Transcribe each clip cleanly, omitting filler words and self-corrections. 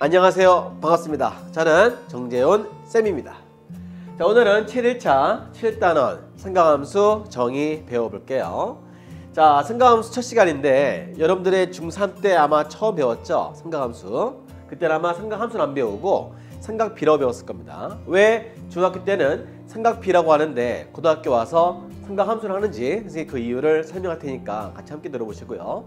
안녕하세요. 반갑습니다. 저는 정재훈 쌤입니다. 자, 오늘은 7일차 7단원 삼각함수 정의 배워볼게요. 자, 삼각함수 첫 시간인데 여러분들의 중3 때 아마 처음 배웠죠? 삼각함수. 그때는 아마 삼각함수는 안 배우고 삼각비라고 배웠을 겁니다. 왜 중학교 때는 삼각비라고 하는데 고등학교 와서 삼각함수를 하는지 선생님이 그 이유를 설명할 테니까 같이 함께 들어보시고요.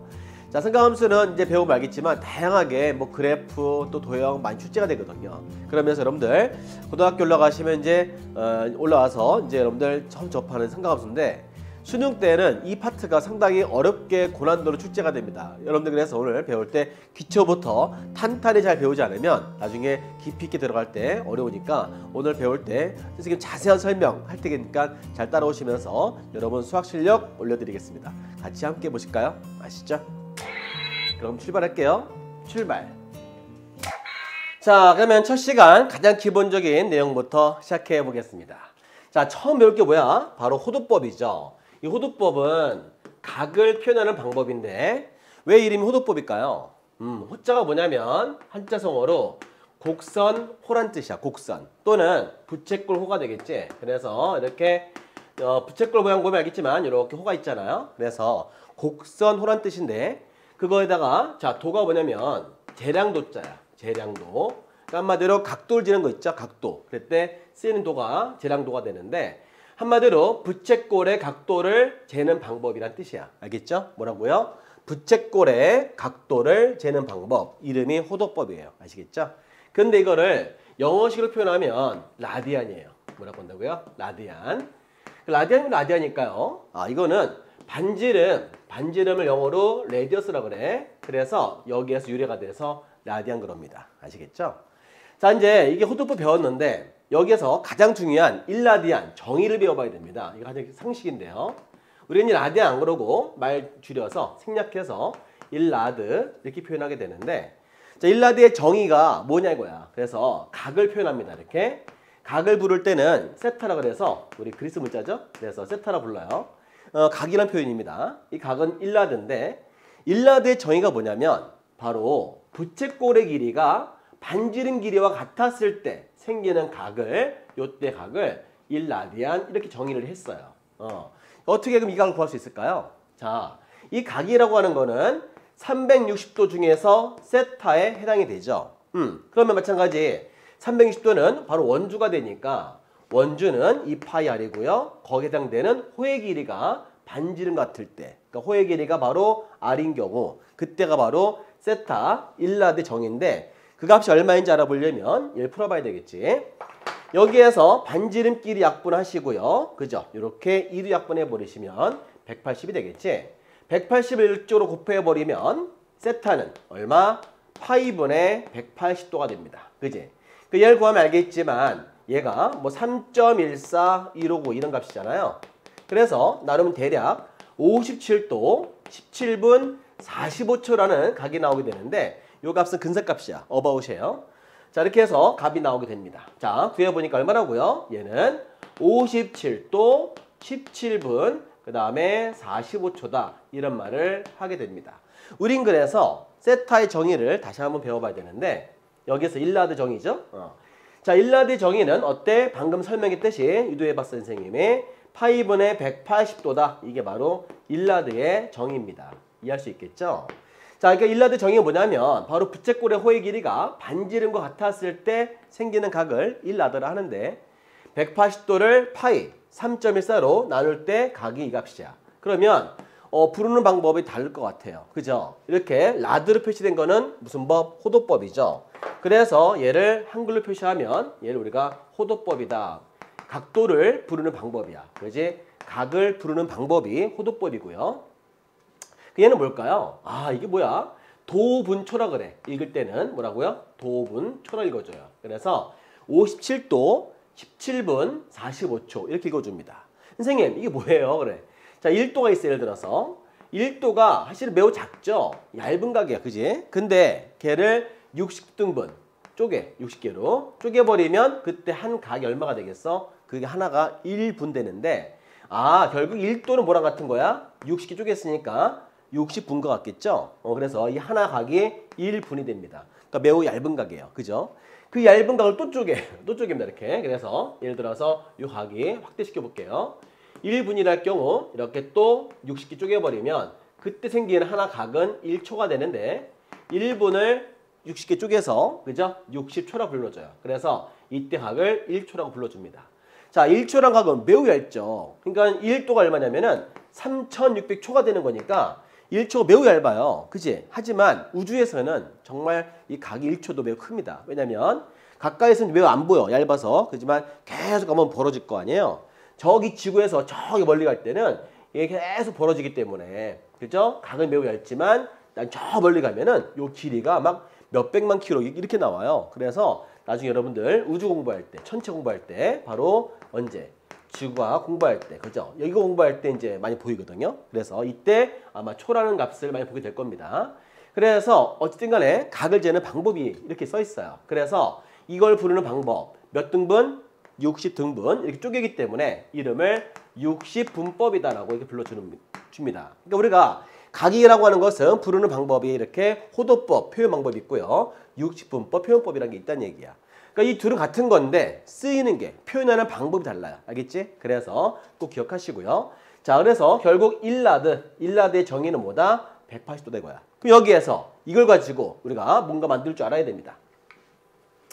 자, 삼각함수는 이제 배우면 알겠지만 다양하게 뭐 그래프 또 도형 많이 출제가 되거든요. 그러면서 여러분들 고등학교 올라가시면 이제 올라와서 이제 여러분들 처음 접하는 삼각함수인데 수능 때는 이 파트가 상당히 어렵게 고난도로 출제가 됩니다. 여러분들 그래서 오늘 배울 때 기초부터 탄탄히 잘 배우지 않으면 나중에 깊이 있게 들어갈 때 어려우니까 오늘 배울 때 선생님 자세한 설명 할 테니까 잘 따라오시면서 여러분 수학 실력 올려드리겠습니다. 같이 함께 보실까요? 아시죠? 그럼 출발할게요. 출발. 자, 그러면 첫 시간 가장 기본적인 내용부터 시작해 보겠습니다. 자, 처음 배울 게 뭐야? 바로 호도법이죠. 이 호도법은 각을 표현하는 방법인데 왜 이름이 호도법일까요? 호자가 뭐냐면 한자성어로 곡선 호란 뜻이야. 곡선 또는 부채꼴 호가 되겠지. 그래서 이렇게 부채꼴 모양 보면 알겠지만 이렇게 호가 있잖아요. 그래서 곡선 호란 뜻인데 그거에다가 자 도가 뭐냐면 재량도자야. 재량도. 그러니까 한마디로 각도를 재는 거 있죠. 각도. 그럴 때 쓰이는 도가 재량도가 되는데 한마디로 부채꼴의 각도를 재는 방법이란 뜻이야. 알겠죠? 뭐라고요? 부채꼴의 각도를 재는 방법. 이름이 호도법이에요. 아시겠죠? 근데 이거를 영어식으로 표현하면 라디안이에요. 뭐라고 한다고요? 라디안. 라디안이면 라디안일까요? 이거는 반지름을 영어로 레디어스라고 그래. 그래서 여기에서 유래가 돼서 라디안 그럽니다. 아시겠죠? 자, 이제 이게 호도법 배웠는데 여기에서 가장 중요한 1라디안 정의를 배워봐야 됩니다. 이거 가장 상식인데요. 우리는 라디안 안 그러고 말 줄여서 생략해서 1라드 이렇게 표현하게 되는데 자, 1라드의 정의가 뭐냐 이거야. 그래서 각을 표현합니다. 이렇게 각을 부를 때는 세타라 그래서 우리 그리스 문자죠. 그래서 세타라 불러요. 각이란 표현입니다. 이 각은 1라드인데 1라드의 정의가 뭐냐면 바로 부채꼴의 길이가 반지름 길이와 같았을 때 생기는 각을 요때 각을 1라디안 이렇게 정의를 했어요. 어떻게 그럼 이 각을 구할 수 있을까요? 자, 이 각이라고 하는 거는 360도 중에서 세타에 해당이 되죠. 그러면 마찬가지 360도는 바로 원주가 되니까 원주는 2파이 r이고요. 거기에 해당되는 호의 길이가 반지름 같을 때 그러니까 호의 길이가 바로 r인 경우 그때가 바로 세타 1라드 정의인데 그 값이 얼마인지 알아보려면 얘를 풀어봐야 되겠지. 여기에서 반지름끼리 약분하시고요. 그죠? 이렇게 2도 약분해 버리시면 180이 되겠지. 180을 1쪽으로 곱해버리면 세타는 얼마? 파이분의 180도가 됩니다. 그지? 그 얘를 구하면 알겠지만 얘가 뭐 3.14, 159 이런 값이잖아요. 그래서 나름 대략 57도 17분 45초라는 각이 나오게 되는데 이 값은 근사값이야. 어바웃이에요. 자, 이렇게 해서 값이 나오게 됩니다. 자, 구해보니까 얼마라고요? 얘는 57도 17분 그 다음에 45초다. 이런 말을 하게 됩니다. 우린 그래서 세타의 정의를 다시 한번 배워봐야 되는데 여기서 1라드 정의죠. 자, 1라드 정의는 어때? 방금 설명했듯이 유도해봤어 선생님이 파이분의 180도다. 이게 바로 1라드의 정의입니다. 이해할 수 있겠죠? 자, 그러니까 1라드 정의가 뭐냐면 바로 부채꼴의 호의 길이가 반지름과 같았을 때 생기는 각을 1라드라 하는데 180도를 파이 3.14로 나눌 때 각이 이 값이야. 그러면 부르는 방법이 다를 것 같아요. 그죠? 이렇게 라드로 표시된 거는 무슨 법? 호도법이죠. 그래서 얘를 한글로 표시하면 얘를 우리가 호도법이다. 각도를 부르는 방법이야. 그지? 각을 부르는 방법이 호도법이고요. 얘는 뭘까요? 이게 뭐야? 도분초라 그래. 읽을 때는 뭐라고요? 도분초라 읽어줘요. 그래서 57도 17분 45초 이렇게 읽어줍니다. 선생님 이게 뭐예요? 그래. 자, 1도가 있어. 예를 들어서 1도가 사실은 매우 작죠? 얇은 각이야. 그지? 근데 걔를 60등분 쪼개 60개로 쪼개버리면 그때 한 각이 얼마가 되겠어? 그게 하나가 1분 되는데 결국 1도는 뭐랑 같은 거야? 60개 쪼갰으니까 60분과 같겠죠? 그래서 이 하나 각이 1분이 됩니다. 그러니까 매우 얇은 각이에요. 그죠? 그 얇은 각을 또 쪼개입니다. 이렇게. 그래서 예를 들어서 이 각이 확대시켜 볼게요. 1분이랄 경우 이렇게 또 60개 쪼개버리면 그때 생기는 하나 각은 1초가 되는데 1분을 60개 쪼개서 그죠? 60초라고 불러줘요. 그래서 이때 각을 1초라고 불러줍니다. 자, 1초란 각은 매우 얇죠. 그러니까 1도가 얼마냐면은 3600초가 되는 거니까 1초가 매우 얇아요. 그지? 하지만 우주에서는 정말 이 각이 1초도 매우 큽니다. 왜냐면 가까이서는 매우 안 보여. 얇아서. 그렇지만 계속 가면 벌어질 거 아니에요. 저기 지구에서 저기 멀리 갈 때는 이게 계속 벌어지기 때문에 그죠? 각은 매우 얇지만 난 저 멀리 가면은 요 길이가 막 몇백만 킬로 이렇게 나와요. 그래서 나중에 여러분들 우주 공부할 때, 천체 공부할 때 바로 언제? 지구과학 공부할 때, 그죠? 이거 공부할 때 이제 많이 보이거든요. 그래서 이때 아마 초라는 값을 많이 보게 될 겁니다. 그래서 어쨌든 간에 각을 재는 방법이 이렇게 써 있어요. 그래서 이걸 부르는 방법, 몇 등분? 60등분 이렇게 쪼개기 때문에 이름을 60분법이다라고 이렇게 불러줍니다. 그러니까 우리가 각이라고 하는 것은 부르는 방법이 이렇게 호도법, 표현 방법이 있고요. 60분법, 표현법이라는 게 있다는 얘기야. 그러니까 이 둘은 같은 건데 쓰이는 게, 표현하는 방법이 달라요. 알겠지? 그래서 꼭 기억하시고요. 자, 그래서 결국 1라드의 정의는 뭐다? 180도 되고요. 그럼 여기에서 이걸 가지고 우리가 뭔가 만들 줄 알아야 됩니다.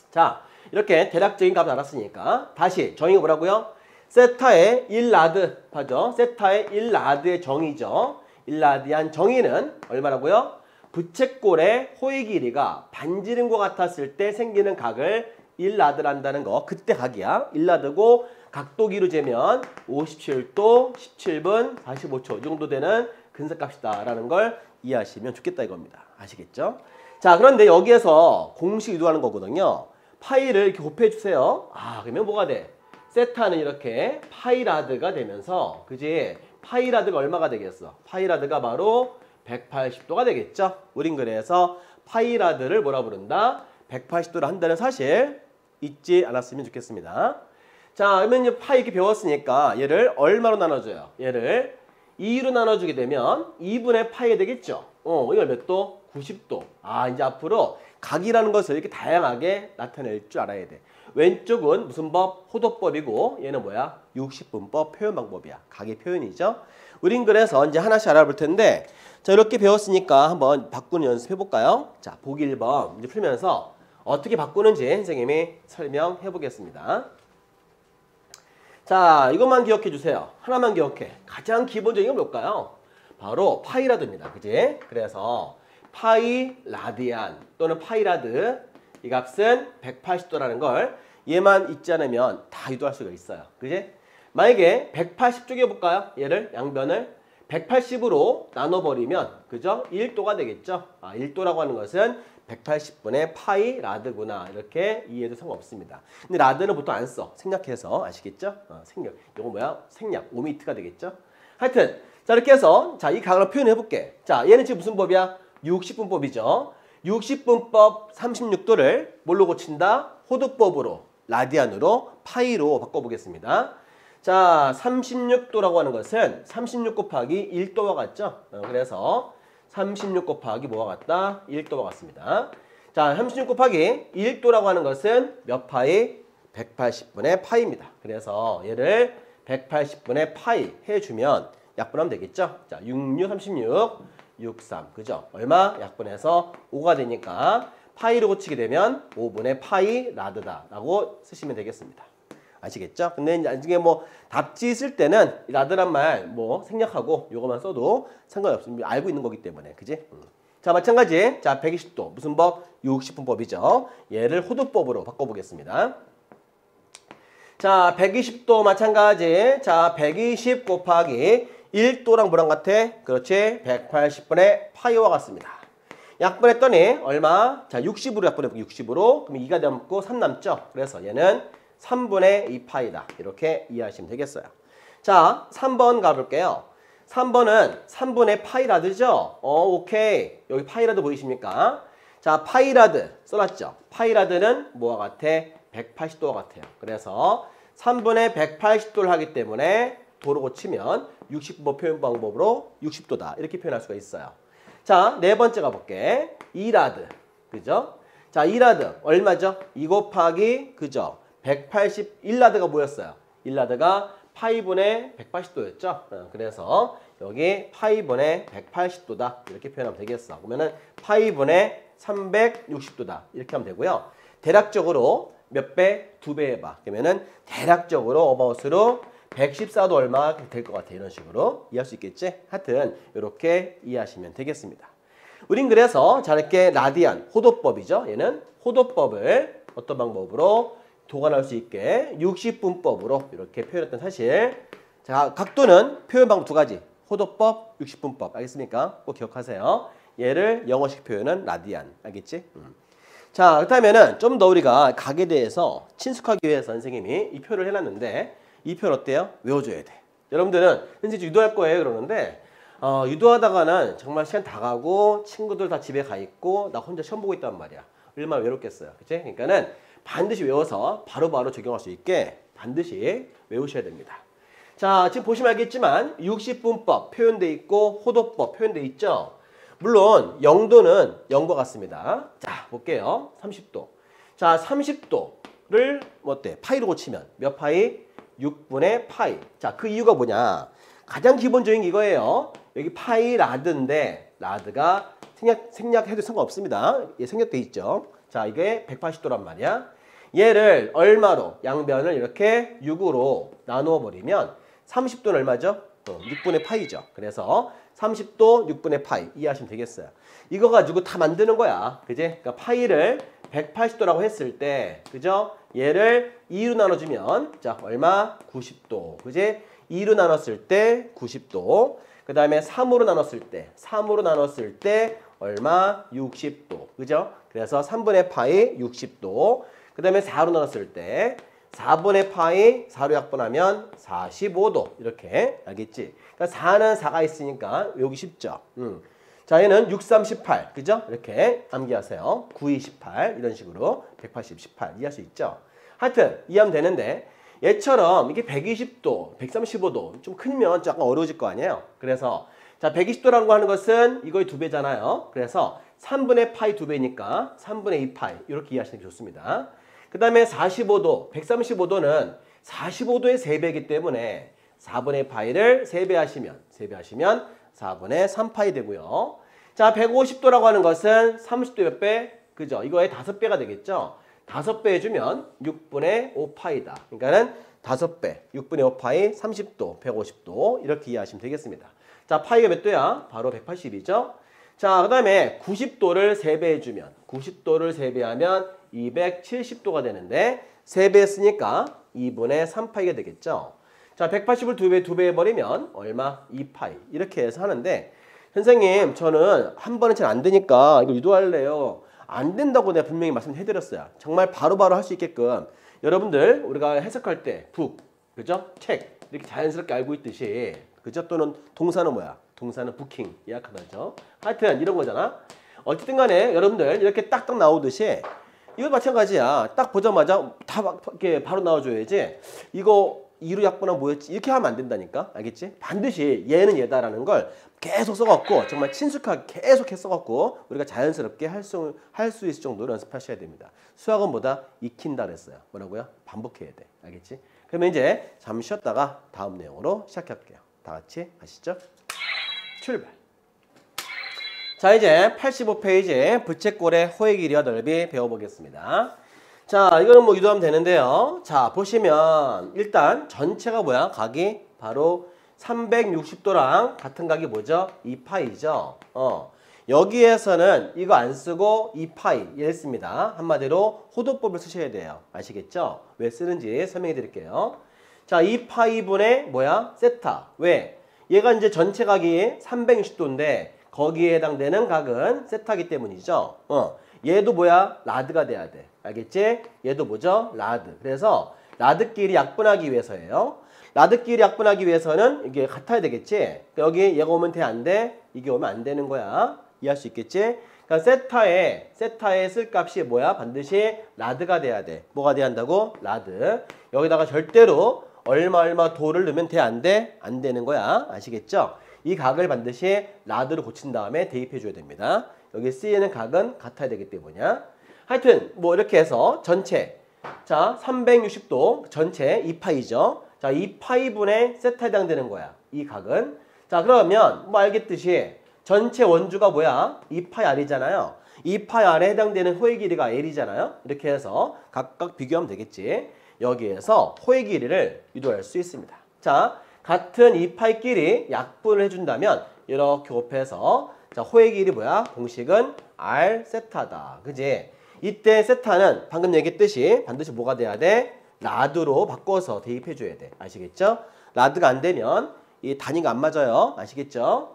자, 이렇게 대략적인 값을 알았으니까 다시 정의가 뭐라고요? 세타의 1라드, 봐죠? 세타의 1라드의 정의죠. 1라드의 정의는 얼마라고요? 부채꼴의 호의 길이가 반지름과 같았을 때 생기는 각을 1라드란다는 거. 그때 각이야. 1라드고 각도기로 재면 57도 17분 45초 이 정도 되는 근사값이다 라는 걸 이해하시면 좋겠다 이겁니다. 아시겠죠? 자, 그런데 여기에서 공식 유도하는 거거든요. 파이를 이렇게 곱해 주세요. 아, 그러면 뭐가 돼? 세타는 이렇게 파이라드가 되면서, 그지? 파이라드가 얼마가 되겠어? 파이라드가 바로 180도가 되겠죠? 우린 그래서 파이라드를 뭐라 부른다? 180도를 한다는 사실 잊지 않았으면 좋겠습니다. 자, 그러면 이제 파이 이렇게 배웠으니까 얘를 얼마로 나눠줘요? 얘를 2로 나눠주게 되면 2분의 파이가 되겠죠? 이걸 몇 도? 90도. 아, 이제 앞으로 각이라는 것을 이렇게 다양하게 나타낼 줄 알아야 돼. 왼쪽은 무슨 법? 호도법이고 얘는 뭐야? 60분법 표현 방법이야. 각의 표현이죠. 우린 그래서 이제 하나씩 알아볼 텐데 자, 이렇게 배웠으니까 한번 바꾸는 연습해 볼까요? 자, 보기 1번 이제 풀면서 어떻게 바꾸는지 선생님이 설명해 보겠습니다. 자, 이것만 기억해 주세요. 하나만 기억해. 가장 기본적인 건 뭘까요? 바로 파이라드입니다. 그지? 그래서 파이라디안 또는 파이라드 이 값은 180도라는 걸 얘만 잊지 않으면 다 유도할 수가 있어요. 그지? 만약에 180 쪼개볼까요? 얘를 양변을 180으로 나눠버리면 그죠? 1도가 되겠죠? 아, 1도라고 하는 것은 180분의 파이 라드구나 이렇게 이해해도 상관없습니다. 근데 라드는 보통 안 써. 생략해서 아시겠죠? 생략. 이거 뭐야? 생략. 오미트가 되겠죠? 하여튼 자, 이렇게 해서 자, 이 각을 표현해 볼게. 자, 얘는 지금 무슨 법이야? 60분법이죠. 60분법 36도를 뭘로 고친다? 호도법으로, 라디안으로, 파이로 바꿔보겠습니다. 자, 36도라고 하는 것은 36 곱하기 1도와 같죠? 그래서 36 곱하기 뭐와 같다? 1도와 같습니다. 자, 36 곱하기 1도라고 하는 것은 몇 파이? 180분의 파이입니다. 그래서 얘를 180분의 파이 해주면 약분하면 되겠죠? 자, 66, 36, 63. 그죠? 얼마? 약분해서 5가 되니까 파이로 고치게 되면 5분의 파이 라드다 라고 쓰시면 되겠습니다. 아시겠죠? 근데 나중에 뭐 답지 쓸 때는 라드란 말 뭐 생략하고 요거만 써도 상관이 없습니다. 알고 있는 거기 때문에. 그지? 자, 마찬가지. 자, 120도. 무슨 법? 60분법이죠. 얘를 호도법으로 바꿔보겠습니다. 자, 120도 마찬가지. 자, 120 곱하기 1도랑 뭐랑 같아? 그렇지. 180분의 파이와 같습니다. 약분했더니 얼마? 자, 60으로 약분해볼게요. 60으로. 그럼 2가 남고 3 남죠? 그래서 얘는 3분의 2파이다. 이렇게 이해하시면 되겠어요. 자, 3번 가볼게요. 3번은 3분의 파이라드죠? 오케이. 여기 파이라드 보이십니까? 자, 파이라드 써놨죠? 파이라드는 뭐와 같아? 180도와 같아요. 그래서 3분의 180도를 하기 때문에 도로 고치면 60분 표현 방법으로 60도다. 이렇게 표현할 수가 있어요. 자, 네 번째 가볼게. 2라드. 그죠? 자, 2라드 얼마죠? 2 곱하기 그죠? 181라드가 뭐였어요? 1라드가 파이분의 180도였죠? 그래서 여기 파이분의 180도다. 이렇게 표현하면 되겠어. 그러면은 파이분의 360도다. 이렇게 하면 되고요. 대략적으로 몇 배? 2배 해봐. 그러면은 대략적으로 어바웃으로 114도 얼마 될 것 같아. 이런 식으로 이해할 수 있겠지? 하여튼 이렇게 이해하시면 되겠습니다. 우린 그래서 저렇게 라디안, 호도법이죠. 얘는 호도법을 어떤 방법으로 도관할 수 있게 60분법으로 이렇게 표현했던 사실. 자, 각도는 표현 방법 두 가지. 호도법, 60분법. 알겠습니까? 꼭 기억하세요. 얘를 영어식 표현은 라디안. 알겠지? 자, 그렇다면은 좀 더 우리가 각에 대해서 친숙하기 위해서 선생님이 이 표를 해놨는데 이 표는 어때요? 외워줘야 돼. 여러분들은 현재 유도할 거예요. 그러는데 유도하다가는 정말 시간 다 가고 친구들 다 집에 가 있고 나 혼자 시험 보고 있단 말이야. 얼마나 외롭겠어요. 그치? 그러니까는 반드시 외워서 바로바로 적용할 수 있게 반드시 외우셔야 됩니다. 자, 지금 보시면 알겠지만 60분법 표현돼 있고 호도법 표현돼 있죠. 물론 0도는 0과 같습니다. 자, 볼게요. 30도. 자, 30도를 뭐 어때? 파이로 고치면 몇 파이? 6분의 파이. 자, 그 이유가 뭐냐? 가장 기본적인 이거예요. 여기 파이 라드인데 라드가 생략해도 상관없습니다. 얘 생략돼 있죠. 자, 이게 180도란 말이야. 얘를 얼마로? 양변을 이렇게 6으로 나누어 버리면 30도는 얼마죠? 6분의 파이죠. 그래서 30도 6분의 파이 이해하시면 되겠어요. 이거 가지고 다 만드는 거야. 그지? 그러니까 파이를 180도라고 했을 때, 그죠? 얘를 2로 나눠주면, 자, 얼마? 90도. 그지? 2로 나눴을 때 90도. 그 다음에 3으로 나눴을 때 얼마? 60도. 그죠? 그래서 3분의 파이 60도. 그 다음에 4로 나눴을 때 4분의 파이 4로 약분하면 45도. 이렇게 알겠지? 그러니까 4는 4가 있으니까 외우기 쉽죠. 자, 얘는 6, 3, 18. 그죠? 이렇게 암기하세요. 9, 2, 18. 이런 식으로 180, 18 이해할 수 있죠? 하여튼 이해하면 되는데 얘처럼 이게 120도, 135도 좀 크면 약간 어려워질 거 아니에요? 그래서 자, 120도라는 거 하는 것은 이거의 2배잖아요. 그래서 3분의 파이 2배니까 3분의 2 파이 이렇게 이해하시는 게 좋습니다. 그 다음에 45도, 135도는 45도의 3배이기 때문에 4분의 파이를 3배 하시면 4분의 3파이 되고요. 자, 150도라고 하는 것은 30도 몇 배? 그죠? 이거의 5배가 되겠죠? 5배 해주면 6분의 5파이다. 그러니까는 5배, 6분의 5파이, 30도, 150도 이렇게 이해하시면 되겠습니다. 자, 파이가 몇 도야? 바로 180이죠? 자, 그 다음에 90도를 3배 해주면 90도를 3배 하면 270도가 되는데 3배 했으니까 2분의 3파이가 되겠죠? 자, 180을 2배 해버리면 얼마? 2파이. 이렇게 해서 하는데 선생님, 저는 한 번은 잘 안 되니까 이거 유도할래요. 안 된다고 내가 분명히 말씀해드렸어요. 정말 바로바로 할 수 있게끔 여러분들 우리가 해석할 때 북, 그죠? 책 이렇게 자연스럽게 알고 있듯이 그죠? 또는 동사는 뭐야? 동사는 부킹, 예약하다죠. 하여튼 이런 거잖아. 어쨌든 간에 여러분들 이렇게 딱딱 나오듯이 이거 마찬가지야. 딱 보자마자 다 이렇게 바로 나와줘야지. 이거 2로 약분하면 뭐였지? 이렇게 하면 안 된다니까. 알겠지? 반드시 얘는 얘다라는 걸 계속 써갖고 정말 친숙하게 계속 써갖고 우리가 자연스럽게 할 수 있을 정도로 연습하셔야 됩니다. 수학은 뭐다? 익힌다 그랬어요. 뭐라고요? 반복해야 돼. 알겠지? 그러면 이제 잠시 쉬었다가 다음 내용으로 시작할게요. 다 같이 가시죠. 출발. 자, 이제 85페이지 부채꼴의 호의 길이와 넓이 배워보겠습니다. 자, 이거는 뭐 유도하면 되는데요. 자, 보시면 일단 전체가 뭐야? 각이 바로 360도랑 같은 각이 뭐죠? 2파이죠. 여기에서는 이거 안 쓰고 2파이 이랬습니다. 한마디로 호도법을 쓰셔야 돼요. 아시겠죠? 왜 쓰는지 설명해 드릴게요. 자, 2파이분의 뭐야? 세타. 왜? 얘가 이제 전체 각이 360도인데 거기에 해당되는 각은 세타기 때문이죠. 얘도 뭐야? 라드가 돼야 돼. 알겠지? 얘도 뭐죠? 라드. 그래서 라드끼리 약분하기 위해서예요. 라드끼리 약분하기 위해서는 이게 같아야 되겠지? 여기 얘가 오면 돼? 안 돼? 이게 오면 안 되는 거야. 이해할 수 있겠지? 그러니까 세타의 쓸 값이 뭐야? 반드시 라드가 돼야 돼. 뭐가 돼야 한다고? 라드. 여기다가 절대로 얼마 도를 넣으면 돼? 안 돼? 안 되는 거야. 아시겠죠? 이 각을 반드시 라드로 고친 다음에 대입해 줘야 됩니다. 여기 C에는 각은 같아야 되기 때문이야. 하여튼 뭐 이렇게 해서 전체 자 360도 전체 2파이죠. 자 2파이분의 세타에 해당되는 거야. 이 각은. 자 그러면 뭐 알겠듯이 전체 원주가 뭐야? 2파이 R이잖아요. 2파이 R에 해당되는 호의 길이가 L이잖아요. 이렇게 해서 각각 비교하면 되겠지. 여기에서 호의 길이를 유도할 수 있습니다. 자 같은 2파이끼리 약분을 해준다면 이렇게 곱해서 자 호의 길이 뭐야? 공식은 R 세타다. 그지? 이때 세타는 방금 얘기했듯이 반드시 뭐가 돼야 돼? 라드로 바꿔서 대입해줘야 돼. 아시겠죠? 라드가 안 되면 이 단위가 안 맞아요. 아시겠죠?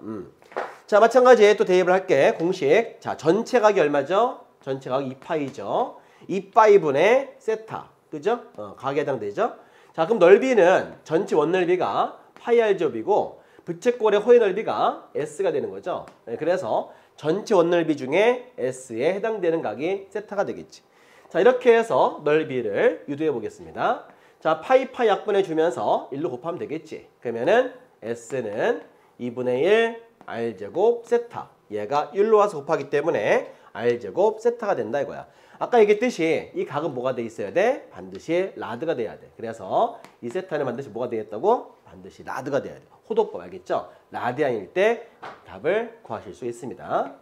자 마찬가지에 또 대입을 할게. 공식. 자 전체 각이 얼마죠? 전체 각 2파이죠. 2파이분의 세타. 그죠? 각에 해당되죠? 자 그럼 넓이는 전체 원넓이가 파이 R 제곱이고 부채꼴의 호의 넓이가 S가 되는 거죠. 네, 그래서 전체 원넓이 중에 S에 해당되는 각이 세타가 되겠지. 자 이렇게 해서 넓이를 유도해 보겠습니다. 자 파이 약분해 주면서 1로 곱하면 되겠지. 그러면은 S는 2분의 1 R제곱 세타. 얘가 1로 와서 곱하기 때문에 R제곱 세타가 된다 이거야. 아까 얘기했듯이 이 각은 뭐가 돼 있어야 돼? 반드시 라드가 돼야 돼. 그래서 이 세타는 반드시 뭐가 되겠다고? 반드시 라드가 돼야 돼. 호도법 알겠죠? 라디안일 때 답을 구하실 수 있습니다.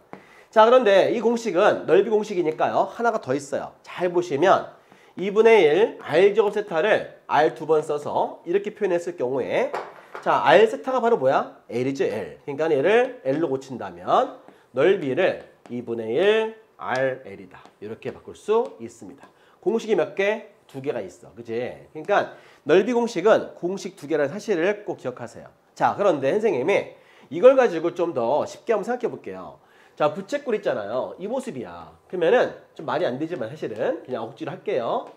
자 그런데 이 공식은 넓이 공식이니까요. 하나가 더 있어요. 잘 보시면 2분의 1 R제곱 세타를 R 두 번 써서 이렇게 표현했을 경우에 자 R 세타가 바로 뭐야? L이죠 L. 그러니까 얘를 L로 고친다면 넓이를 2분의 1 RL이다. 이렇게 바꿀 수 있습니다. 공식이 몇 개? 두 개가 있어. 그지? 그러니까 넓이 공식은 공식 두 개라는 사실을 꼭 기억하세요. 자, 그런데 선생님이 이걸 가지고 좀 더 쉽게 한번 생각해 볼게요. 자, 부채꼴 있잖아요. 이 모습이야. 그러면은 좀 말이 안 되지만 사실은 그냥 억지로 할게요.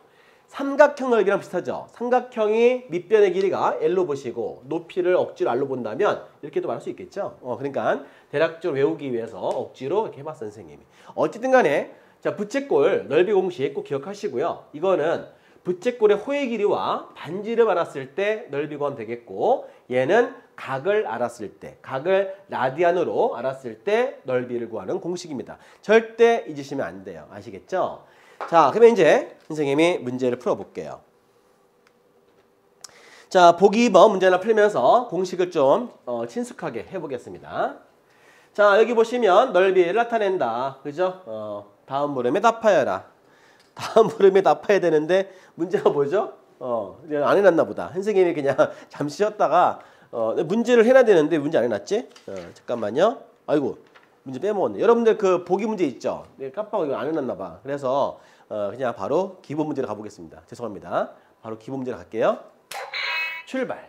삼각형 넓이랑 비슷하죠. 삼각형이 밑변의 길이가 L로 보시고 높이를 억지로 R로 본다면 이렇게도 말할 수 있겠죠. 그러니까 대략적으로 외우기 위해서 억지로 이렇게 해봤어 선생님이. 어쨌든 간에 자 부채꼴 넓이 공식 꼭 기억하시고요. 이거는 부채꼴의 호의 길이와 반지름 알았을 때 넓이 구하면 되겠고 얘는 각을 알았을 때 각을 라디안으로 알았을 때 넓이를 구하는 공식입니다. 절대 잊으시면 안 돼요. 아시겠죠? 자, 그러면 이제 선생님이 문제를 풀어볼게요. 자, 보기 2번 문제 하나 풀면서 공식을 좀 친숙하게 해보겠습니다. 자, 여기 보시면 넓이를 나타낸다. 그죠? 다음 물음에 답하여라. 다음 물음에 답해야 되는데 문제가 뭐죠? 안 해놨나 보다. 선생님이 그냥 잠시 쉬었다가 문제를 해놔야 되는데 문제 안 해놨지? 잠깐만요. 아이고. 문제 빼먹었네. 여러분들 그 보기 문제 있죠? 네, 깜빡 이거 안 해놨나 봐. 그래서 그냥 바로 기본 문제로 가보겠습니다. 죄송합니다. 바로 기본 문제로 갈게요. 출발.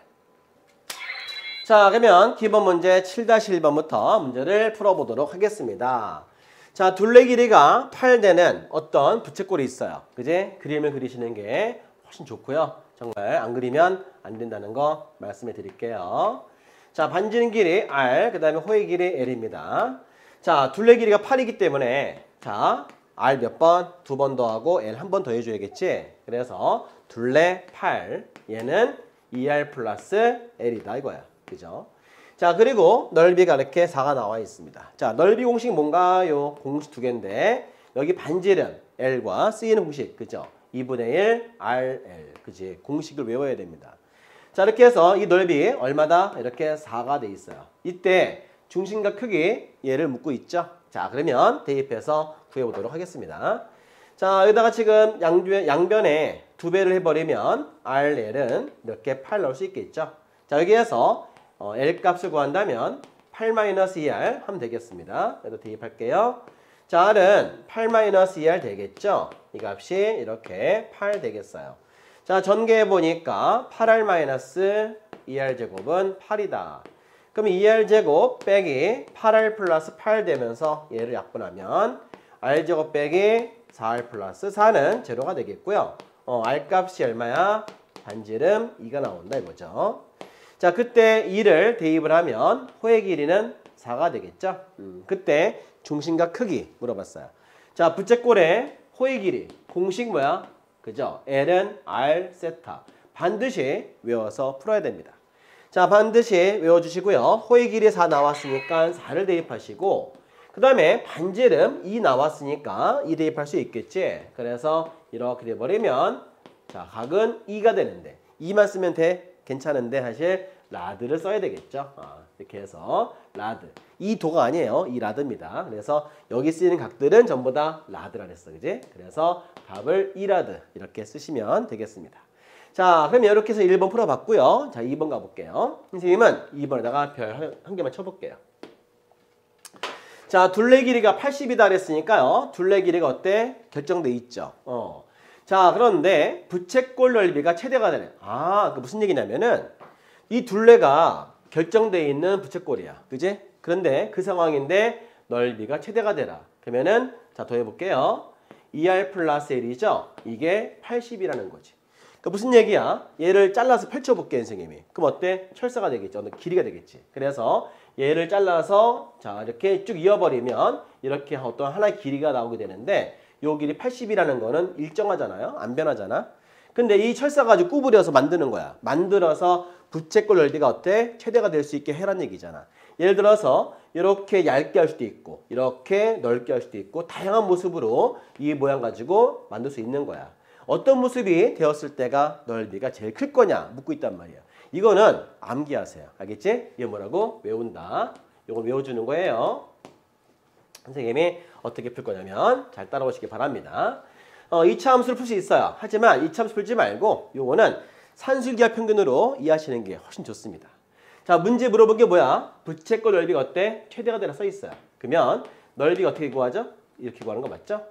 자, 그러면 기본 문제 7-1번부터 문제를 풀어보도록 하겠습니다. 자, 둘레 길이가 8 되는 어떤 부채꼴이 있어요. 그지? 그림을 그리시는 게 훨씬 좋고요. 정말 안 그리면 안 된다는 거 말씀해 드릴게요. 자, 반지름 길이 R, 그 다음에 호의 길이 L입니다. 자, 둘레 길이가 8이기 때문에 자, R 몇 번? 2번 더하고 L 한 번 더 해줘야겠지? 그래서 둘레 8, 얘는 2R 플러스 L이다 이거야. 그죠? 자, 그리고 넓이가 이렇게 4가 나와 있습니다. 자, 넓이 공식 뭔가요? 공식 두 개인데 여기 반지름 L과 C는 공식, 그죠? 2분의 1 RL, 그지? 공식을 외워야 됩니다. 자, 이렇게 해서 이 넓이 얼마다? 이렇게 4가 돼 있어요. 이때 중심과 크기 얘를 묻고 있죠. 자, 그러면 대입해서 구해보도록 하겠습니다. 자, 여기다가 지금 양변에 2배를 해버리면 RL은 몇 개? 8 넣을 수 있겠죠. 자, 여기에서 L 값을 구한다면 8-2R 하면 되겠습니다. 그래도 대입할게요. 자, R은 8-2R 되겠죠. 이 값이 이렇게 8 되겠어요. 자, 전개해보니까 8R-2R 제곱은 8이다. 그럼 2R제곱 빼기 8R 플러스 8 되면서 얘를 약분하면 R제곱 빼기 4R 플러스 4는 제로가 되겠고요. R값이 얼마야? 반지름 2가 나온다 이거죠. 자, 그때 2를 대입을 하면 호의 길이는 4가 되겠죠. 그때 중심과 크기 물어봤어요. 자, 부채꼴의 호의 길이 공식 뭐야? 그죠? L은 R 세타. 반드시 외워서 풀어야 됩니다. 자, 반드시 외워주시고요. 호의 길이 4 나왔으니까 4를 대입하시고 그 다음에 반지름 2 나왔으니까 2 대입할 수 있겠지. 그래서 이렇게 돼버리면 자, 각은 2가 되는데 2만 쓰면 괜찮은데 사실 라드를 써야 되겠죠. 이렇게 해서 라드. 이 도가 아니에요. 이 라드입니다. 그래서 여기 쓰이는 각들은 전부 다 라드라 그랬어. 그지? 그래서 답을 2라드 이렇게 쓰시면 되겠습니다. 자, 그럼 이렇게 해서 1번 풀어봤고요. 자, 2번 가볼게요. 선생님은 2번에다가 별 한 개만 쳐볼게요. 자, 둘레 길이가 80이다 그랬으니까요. 둘레 길이가 어때? 결정돼 있죠. 자, 그런데 부채꼴 넓이가 최대가 되네. 그 무슨 얘기냐면은 이 둘레가 결정돼 있는 부채꼴이야. 그지? 그런데 그 상황인데 넓이가 최대가 되라. 그러면은 자, 더해볼게요. 2R 플러스 L이죠? 이게 80이라는 거지. 그러니까 무슨 얘기야? 얘를 잘라서 펼쳐볼게, 선생님이. 그럼 어때? 철사가 되겠지. 어느 길이가 되겠지. 그래서 얘를 잘라서 자, 이렇게 쭉 이어버리면 이렇게 어떤 하나의 길이가 나오게 되는데 요 길이 80이라는 거는 일정하잖아요. 안 변하잖아. 근데 이 철사 가지고 구부려서 만드는 거야. 만들어서 부채꼴 넓이가 어때? 최대가 될 수 있게 해란 얘기잖아. 예를 들어서 이렇게 얇게 할 수도 있고 이렇게 넓게 할 수도 있고 다양한 모습으로 이 모양 가지고 만들 수 있는 거야. 어떤 모습이 되었을 때가 넓이가 제일 클 거냐 묻고 있단 말이야. 이거는 암기하세요. 알겠지? 이게 뭐라고? 외운다. 이걸 외워주는 거예요. 선생님이 어떻게 풀 거냐면 잘 따라오시기 바랍니다. 2차 함수를 풀 수 있어요. 하지만 2차 함수 풀지 말고 요거는 산술기하 평균으로 이해하시는 게 훨씬 좋습니다. 자, 문제 물어본 게 뭐야? 부채꼴 넓이가 어때? 최대가 되라 써 있어요. 그러면 넓이가 어떻게 구하죠? 이렇게 구하는 거 맞죠?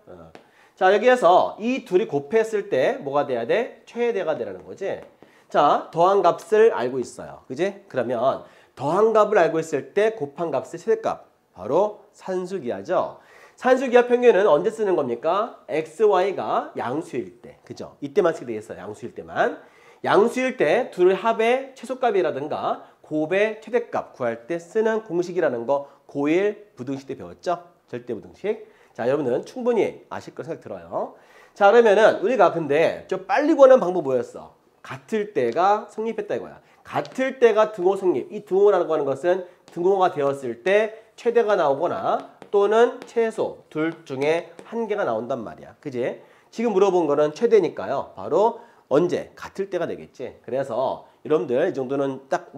자, 여기에서 이 둘이 곱했을 때 뭐가 돼야 돼? 최대가 되라는 거지. 자, 더한 값을 알고 있어요. 그지? 그러면 더한 값을 알고 있을 때 곱한 값의 최대값. 바로 산술기하죠. 산술기하 평균은 언제 쓰는 겁니까? x, y가 양수일 때. 그죠? 이때만 쓰게 되겠어요. 양수일 때만. 양수일 때 둘의 합의 최소값이라든가 곱의 최대값 구할 때 쓰는 공식이라는 거 고1 부등식 때 배웠죠? 절대부등식. 자, 여러분은 충분히 아실 거 생각 들어요. 자, 그러면은 우리가 근데 좀 빨리 구하는 방법 뭐였어? 같을 때가 성립했다 이거야. 같을 때가 등호 성립. 이 등호라고 하는 것은 등호가 되었을 때 최대가 나오거나 또는 최소 둘 중에 한 개가 나온단 말이야. 그지? 지금 물어본 거는 최대니까요. 바로 언제? 같을 때가 되겠지. 그래서 여러분들 이 정도는 딱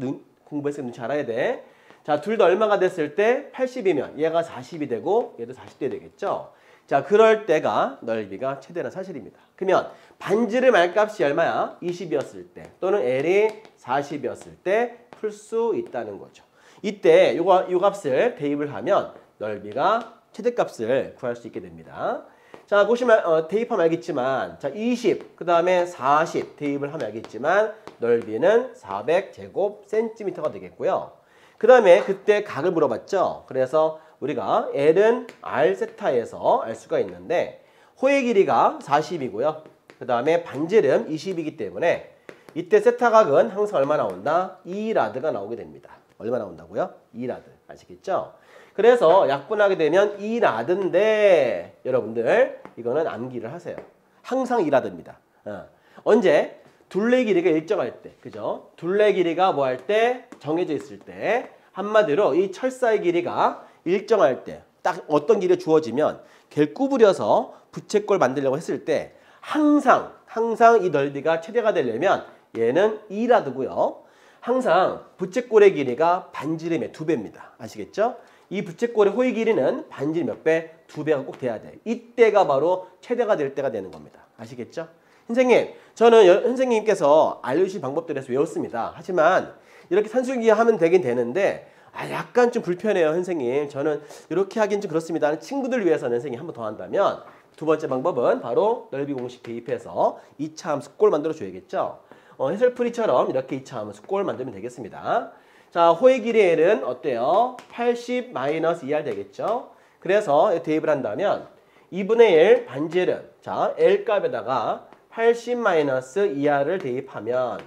공부했으면 눈치 알아야 돼. 자, 둘 다 얼마가 됐을 때 80이면 얘가 40이 되고 얘도 40대 되겠죠. 자, 그럴 때가 넓이가 최대라는 사실입니다. 그러면 반지름 R값이 얼마야? 20이었을 때 또는 L이 40이었을 때 풀 수 있다는 거죠. 이때 요 값을 대입을 하면 넓이가 최대값을 구할 수 있게 됩니다. 자, 보시면 대입하면 알겠지만 자, 20, 그 다음에 40 대입을 하면 알겠지만 넓이는 400제곱센티미터가 되겠고요. 그 다음에 그때 각을 물어봤죠. 그래서 우리가 L은 R 세타에서 알 수가 있는데 호의 길이가 40이고요. 그 다음에 반지름 20이기 때문에 이때 세타 각은 항상 얼마 나온다? 2라드가 나오게 됩니다. 얼마 나온다고요? 2라드. 아시겠죠? 그래서 약분하게 되면 2라드인데 여러분들 이거는 암기를 하세요. 항상 2라드입니다. 언제? 둘레 길이가 일정할 때. 그죠? 둘레 길이가 뭐 할 때? 정해져 있을 때. 한마디로 이 철사의 길이가 일정할 때. 딱 어떤 길이 주어지면 걔를 구부려서 부채꼴 만들려고 했을 때 항상 이 넓이가 최대가 되려면 얘는 2라드고요. 항상 부채꼴의 길이가 반지름의 2배입니다. 아시겠죠? 이 부채꼴의 호의 길이는 반지름 몇 배? 2배가 꼭 돼야 돼. 이때가 바로 최대가 될 때가 되는 겁니다. 아시겠죠? 선생님, 저는 선생님께서 알려주신 방법들에서 외웠습니다. 하지만 이렇게 산술기하 하면 되긴 되는데 약간 좀 불편해요, 선생님. 저는 이렇게 하긴 좀 그렇습니다. 친구들 위해서는 선생님 한 번 더 한다면 두 번째 방법은 바로 넓이 공식 대입해서 2차 함수 꼴 만들어 줘야겠죠. 해설풀이처럼 이렇게 2차 함수 꼴 만들면 되겠습니다. 자, 호의 길이의 L은 어때요? 80 마이너스 2R 되겠죠. 그래서 대입을 한다면 2분의 1 반지름. 자, L 값에다가 80 마이너스 2R을 대입하면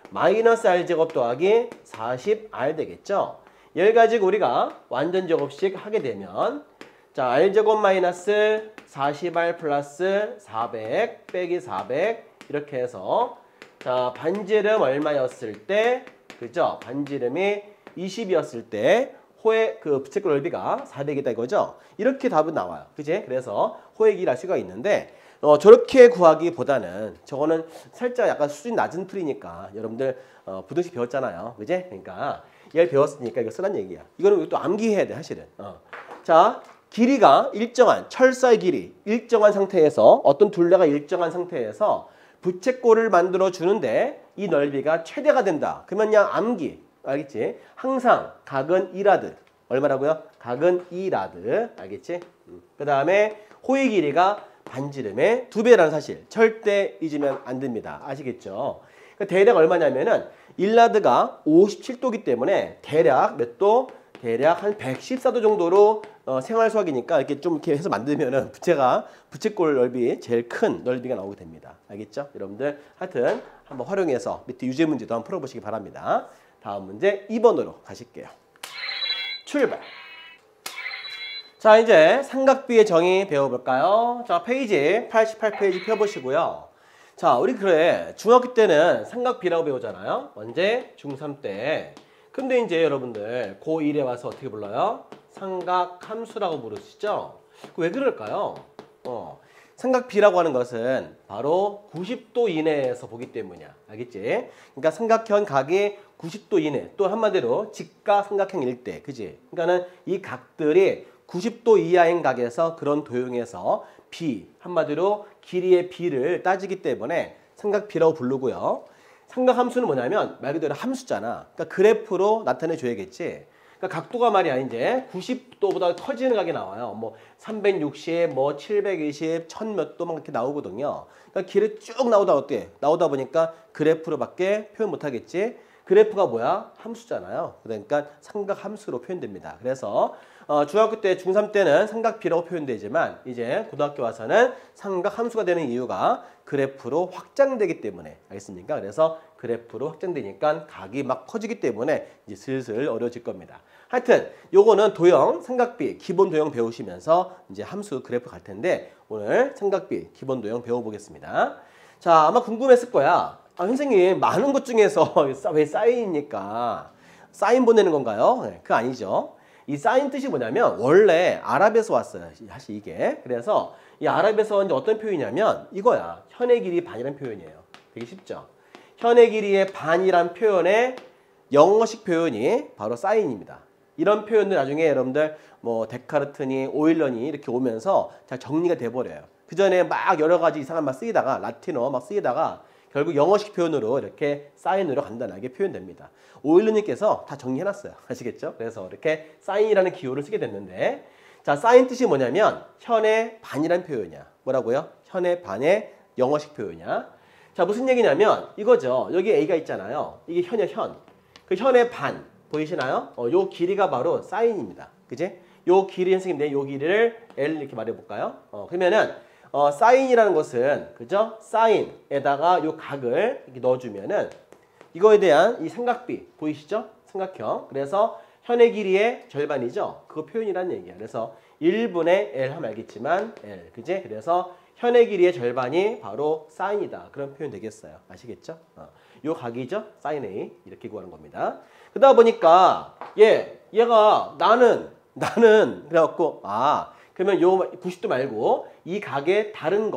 마이너스 R제곱 더하기 40R 되겠죠. 얘를 가지고 우리가 완전 제곱식 하게 되면 자, R제곱 마이너스 40R 플러스 400 빼기 400 이렇게 해서 자, 반지름 얼마였을 때, 그죠? 반지름이 20이었을 때 호의 그 부채꼴 넓이가 400이다 이거죠? 이렇게 답은 나와요. 그지? 그래서 호의 길이를 알 수가 있는데 저렇게 구하기보다는 저거는 살짝 약간 수준이 낮은 풀이니까 여러분들 부등식 배웠잖아요. 그지? 그러니까 얘를 배웠으니까 이거 쓰란 얘기야. 이거는 또 암기해야 돼, 사실은. 자, 길이가 일정한, 철사의 길이 일정한 상태에서 어떤 둘레가 일정한 상태에서 부채꼴을 만들어 주는데 이 넓이가 최대가 된다. 그러면 그냥 암기. 알겠지? 항상 각은 2라드. 얼마라고요? 각은 2라드. 알겠지? 그 다음에 호의 길이가 반지름의 2배라는 사실 절대 잊으면 안 됩니다. 아시겠죠? 그러니까 대략 얼마냐면은 1라드가 57도기 때문에 대략 몇 도? 대략 한 114도 정도로 생활 수학이니까 이렇게 좀 이렇게 해서 만들면은 부채꼴 넓이 제일 큰 넓이가 나오게 됩니다. 알겠죠? 여러분들 하여튼 한번 활용해서 밑에 유제 문제도 한번 풀어보시기 바랍니다. 다음 문제 2번으로 가실게요. 출발! 자, 이제 삼각비의 정의 배워볼까요? 자, 페이지 88페이지 펴보시고요. 자, 우리 그래 중학교 때는 삼각비라고 배우잖아요. 언제? 중3 때. 근데 이제 여러분들 고1에 와서 어떻게 불러요? 삼각함수라고 부르시죠? 왜 그럴까요? 삼각비라고 하는 것은 바로 90도 이내에서 보기 때문이야. 알겠지? 그러니까 삼각형 각이 90도 이내, 또 한마디로 직각 삼각형일 때, 그지? 그러니까는 이 각들이 90도 이하인 각에서 그런 도형에서 비, 한마디로 길이의 비를 따지기 때문에 삼각비라고 부르고요. 삼각함수는 뭐냐면 말 그대로 함수잖아. 그러니까 그래프로 나타내 줘야겠지. 그러니까 각도가 말이야 이제 90도보다 커지는 각이 나와요. 뭐 360, 뭐 720, 1000 몇 도 막 이렇게 나오거든요. 그러니까 길이 쭉 나오다 어때? 나오다 보니까 그래프로밖에 표현 못 하겠지. 그래프가 뭐야? 함수잖아요. 그러니까 삼각함수로 표현됩니다. 그래서 중학교 때, 중3 때는 삼각비라고 표현되지만 이제 고등학교 와서는 삼각함수가 되는 이유가 그래프로 확장되기 때문에. 알겠습니까? 그래서 그래프로 확장되니까 각이 막 커지기 때문에 이제 슬슬 어려워질 겁니다. 하여튼 요거는 도형, 삼각비, 기본 도형 배우시면서 이제 함수 그래프 갈 텐데 오늘 삼각비, 기본 도형 배워보겠습니다. 자, 아마 궁금했을 거야. 선생님 많은 것 중에서 왜 사인입니까? 사인 보내는 건가요? 네, 그거 아니죠. 이 사인 뜻이 뭐냐면 원래 아랍에서 왔어요. 사실 이게. 그래서 이 아랍에서 이제 어떤 표현이냐면 이거야. 현의 길이 반이라는 표현이에요. 되게 쉽죠. 현의 길이의 반이란 표현의 영어식 표현이 바로 사인입니다. 이런 표현들 나중에 여러분들 뭐 데카르트니 오일러니 이렇게 오면서 잘 정리가 돼버려요. 그 전에 막 여러 가지 이상한 말 쓰이다가 라틴어 막 쓰이다가 결국 영어식 표현으로 이렇게 사인으로 간단하게 표현됩니다. 오일러님께서 다 정리해놨어요. 아시겠죠? 그래서 이렇게 사인이라는 기호를 쓰게 됐는데 자, 사인 뜻이 뭐냐면 현의 반이라는 표현이야. 뭐라고요? 현의 반의 영어식 표현이야. 자, 무슨 얘기냐면 이거죠. 여기 A가 있잖아요. 이게 현이야, 현. 그 현의 반 보이시나요? 요 길이가 바로 사인입니다. 그지? 요 길이 선생님, 요 길이를 L 이렇게 말해볼까요? 그러면은 사인이라는 것은 그죠? 사인에다가 요 각을 이렇게 넣어주면은 이거에 대한 이 삼각비 보이시죠? 삼각형. 그래서 현의 길이의 절반이죠. 그거 표현이라는 얘기야. 그래서 1분의 L 하면 알겠지만 L, 그지? 그래서 현의 길이의 절반이 바로 사인이다. 그런 표현 되겠어요. 아시겠죠? 요 각이죠? 사인 A 이렇게 구하는 겁니다. 그러다 보니까 얘가 나는 그래갖고 그러면 요 90도 말고 이 각의 다른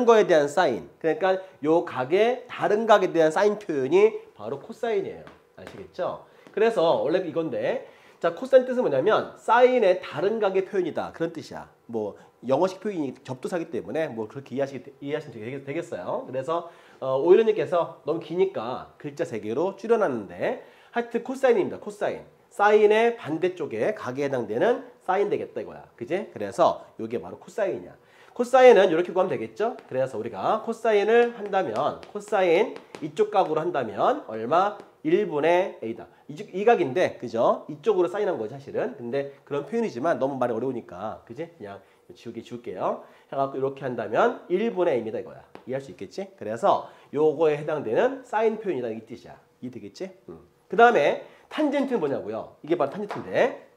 거에 대한 사인. 그러니까 요 각의 다른 각에 대한 사인 표현이 바로 코사인이에요. 아시겠죠? 그래서 원래 이건데 자, 코사인 뜻은 뭐냐면 사인의 다른 각의 표현이다. 그런 뜻이야. 뭐 영어식 표현이 접두사기 때문에 뭐 그렇게 이해하시면 되겠어요. 그래서 오일러님께서 너무 기니까 글자 3개로 줄여놨는데 하여튼 코사인입니다. 코사인. 사인의 반대쪽에 각에 해당되는 사인 되겠다 이거야. 그지? 그래서 이게 바로 코사인이야. 코사인은 이렇게 구하면 되겠죠? 그래서 우리가 코사인을 한다면 코사인 이쪽 각으로 한다면 얼마? 1분의 A다. 이 각인데 그죠? 이쪽으로 사인한 거지 사실은. 근데 그런 표현이지만 너무 말이 어려우니까 그지? 그냥 지울게요. 해갖고 이렇게 한다면 1분의 A입니다 이거야. 이해할 수 있겠지? 그래서 요거에 해당되는 사인 표현이다 이 뜻이야. 이해되겠지? 그 다음에 탄젠트는 뭐냐고요? 이게 바로 탄젠트인데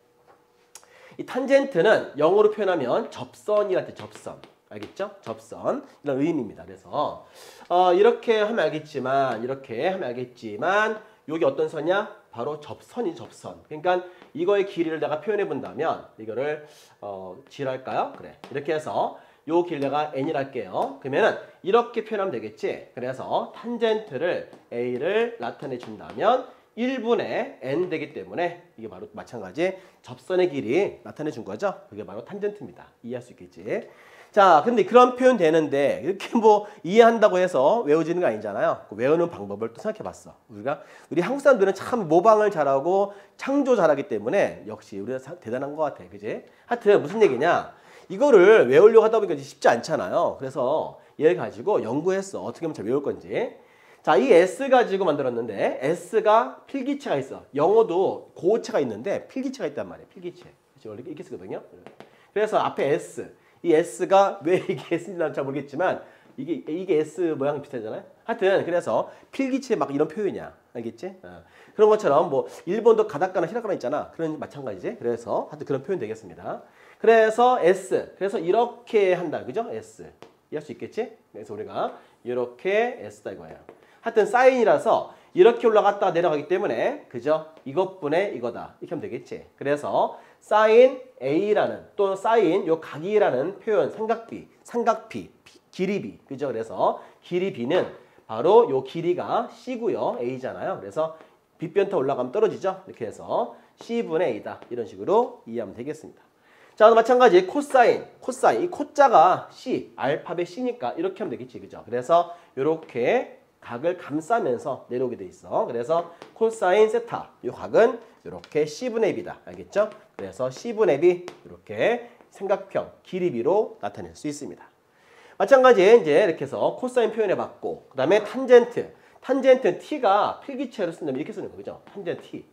이 탄젠트는 영어로 표현하면 접선이라는 뜻, 접선. 알겠죠? 접선 이런 의미입니다. 그래서 이렇게 하면 알겠지만 여기 어떤 선이야? 바로 접선이 접선. 그러니까 이거의 길이를 내가 표현해 본다면 이거를 G랄까요? 그래. 이렇게 해서 요 길 내가 N이라 할게요. 그러면은 이렇게 표현하면 되겠지. 그래서 탄젠트를 A를 나타내 준다면 1분의 N 되기 때문에 이게 바로 마찬가지 접선의 길이 나타내 준 거죠. 그게 바로 탄젠트입니다. 이해할 수 있겠지. 자, 근데 그런 표현 되는데 이렇게 뭐 이해한다고 해서 외워지는 거 아니잖아요. 그 외우는 방법을 또 생각해 봤어. 우리 한국 사람들은 참 모방을 잘하고 창조 잘하기 때문에 역시 우리가 대단한 것 같아. 그지? 하여튼 무슨 얘기냐? 이거를 외우려고 하다 보니까 쉽지 않잖아요. 그래서 얘를 가지고 연구했어. 어떻게 하면 잘 외울 건지. 자, 이 S 가지고 만들었는데 S가 필기체가 있어. 영어도 고체가 있는데 필기체가 있단 말이에요. 필기체. 원래 이렇게 쓰거든요. 그래서 앞에 S. 이 S가 왜 이게 S인지 잘 모르겠지만 이게 S 모양 비슷하잖아요. 하여튼 그래서 필기체 막 이런 표현이야. 알겠지? 그런 것처럼 뭐 일본도 가다카나 히라카나 있잖아. 그런 마찬가지지. 그래서 하여튼 그런 표현 되겠습니다. 그래서 S. 그래서 이렇게 한다. 그죠? S. 이해할 수 있겠지? 그래서 우리가 이렇게 S다 이거예요. 하여튼 사인이라서 이렇게 올라갔다 내려가기 때문에 그죠? 이것분의 이거다. 이렇게 하면 되겠지. 그래서 사인 A라는 또 사인 요 각이라는 표현 삼각비, 길이 B. 그죠? 그래서 길이 B는 바로 요 길이가 C고요. A잖아요. 그래서 빗변타 올라가면 떨어지죠? 이렇게 해서 C분의 A다. 이런 식으로 이해하면 되겠습니다. 자, 마찬가지 코사인. 이 코자가 C, 알파벳 C니까 이렇게 하면 되겠지. 그죠? 그래서 이렇게 각을 감싸면서 내려오게 돼 있어. 그래서 코사인 세타. 이 각은 이렇게 C분의 B다. 알겠죠? 그래서 C분의 B 이렇게 삼각형 길이 B로 나타낼 수 있습니다. 마찬가지 이제 이렇게 해서 코사인 표현해 봤고 그다음에 탄젠트 T가 필기체로 쓴다면 이렇게 쓰는 거 그죠? 탄젠트 T.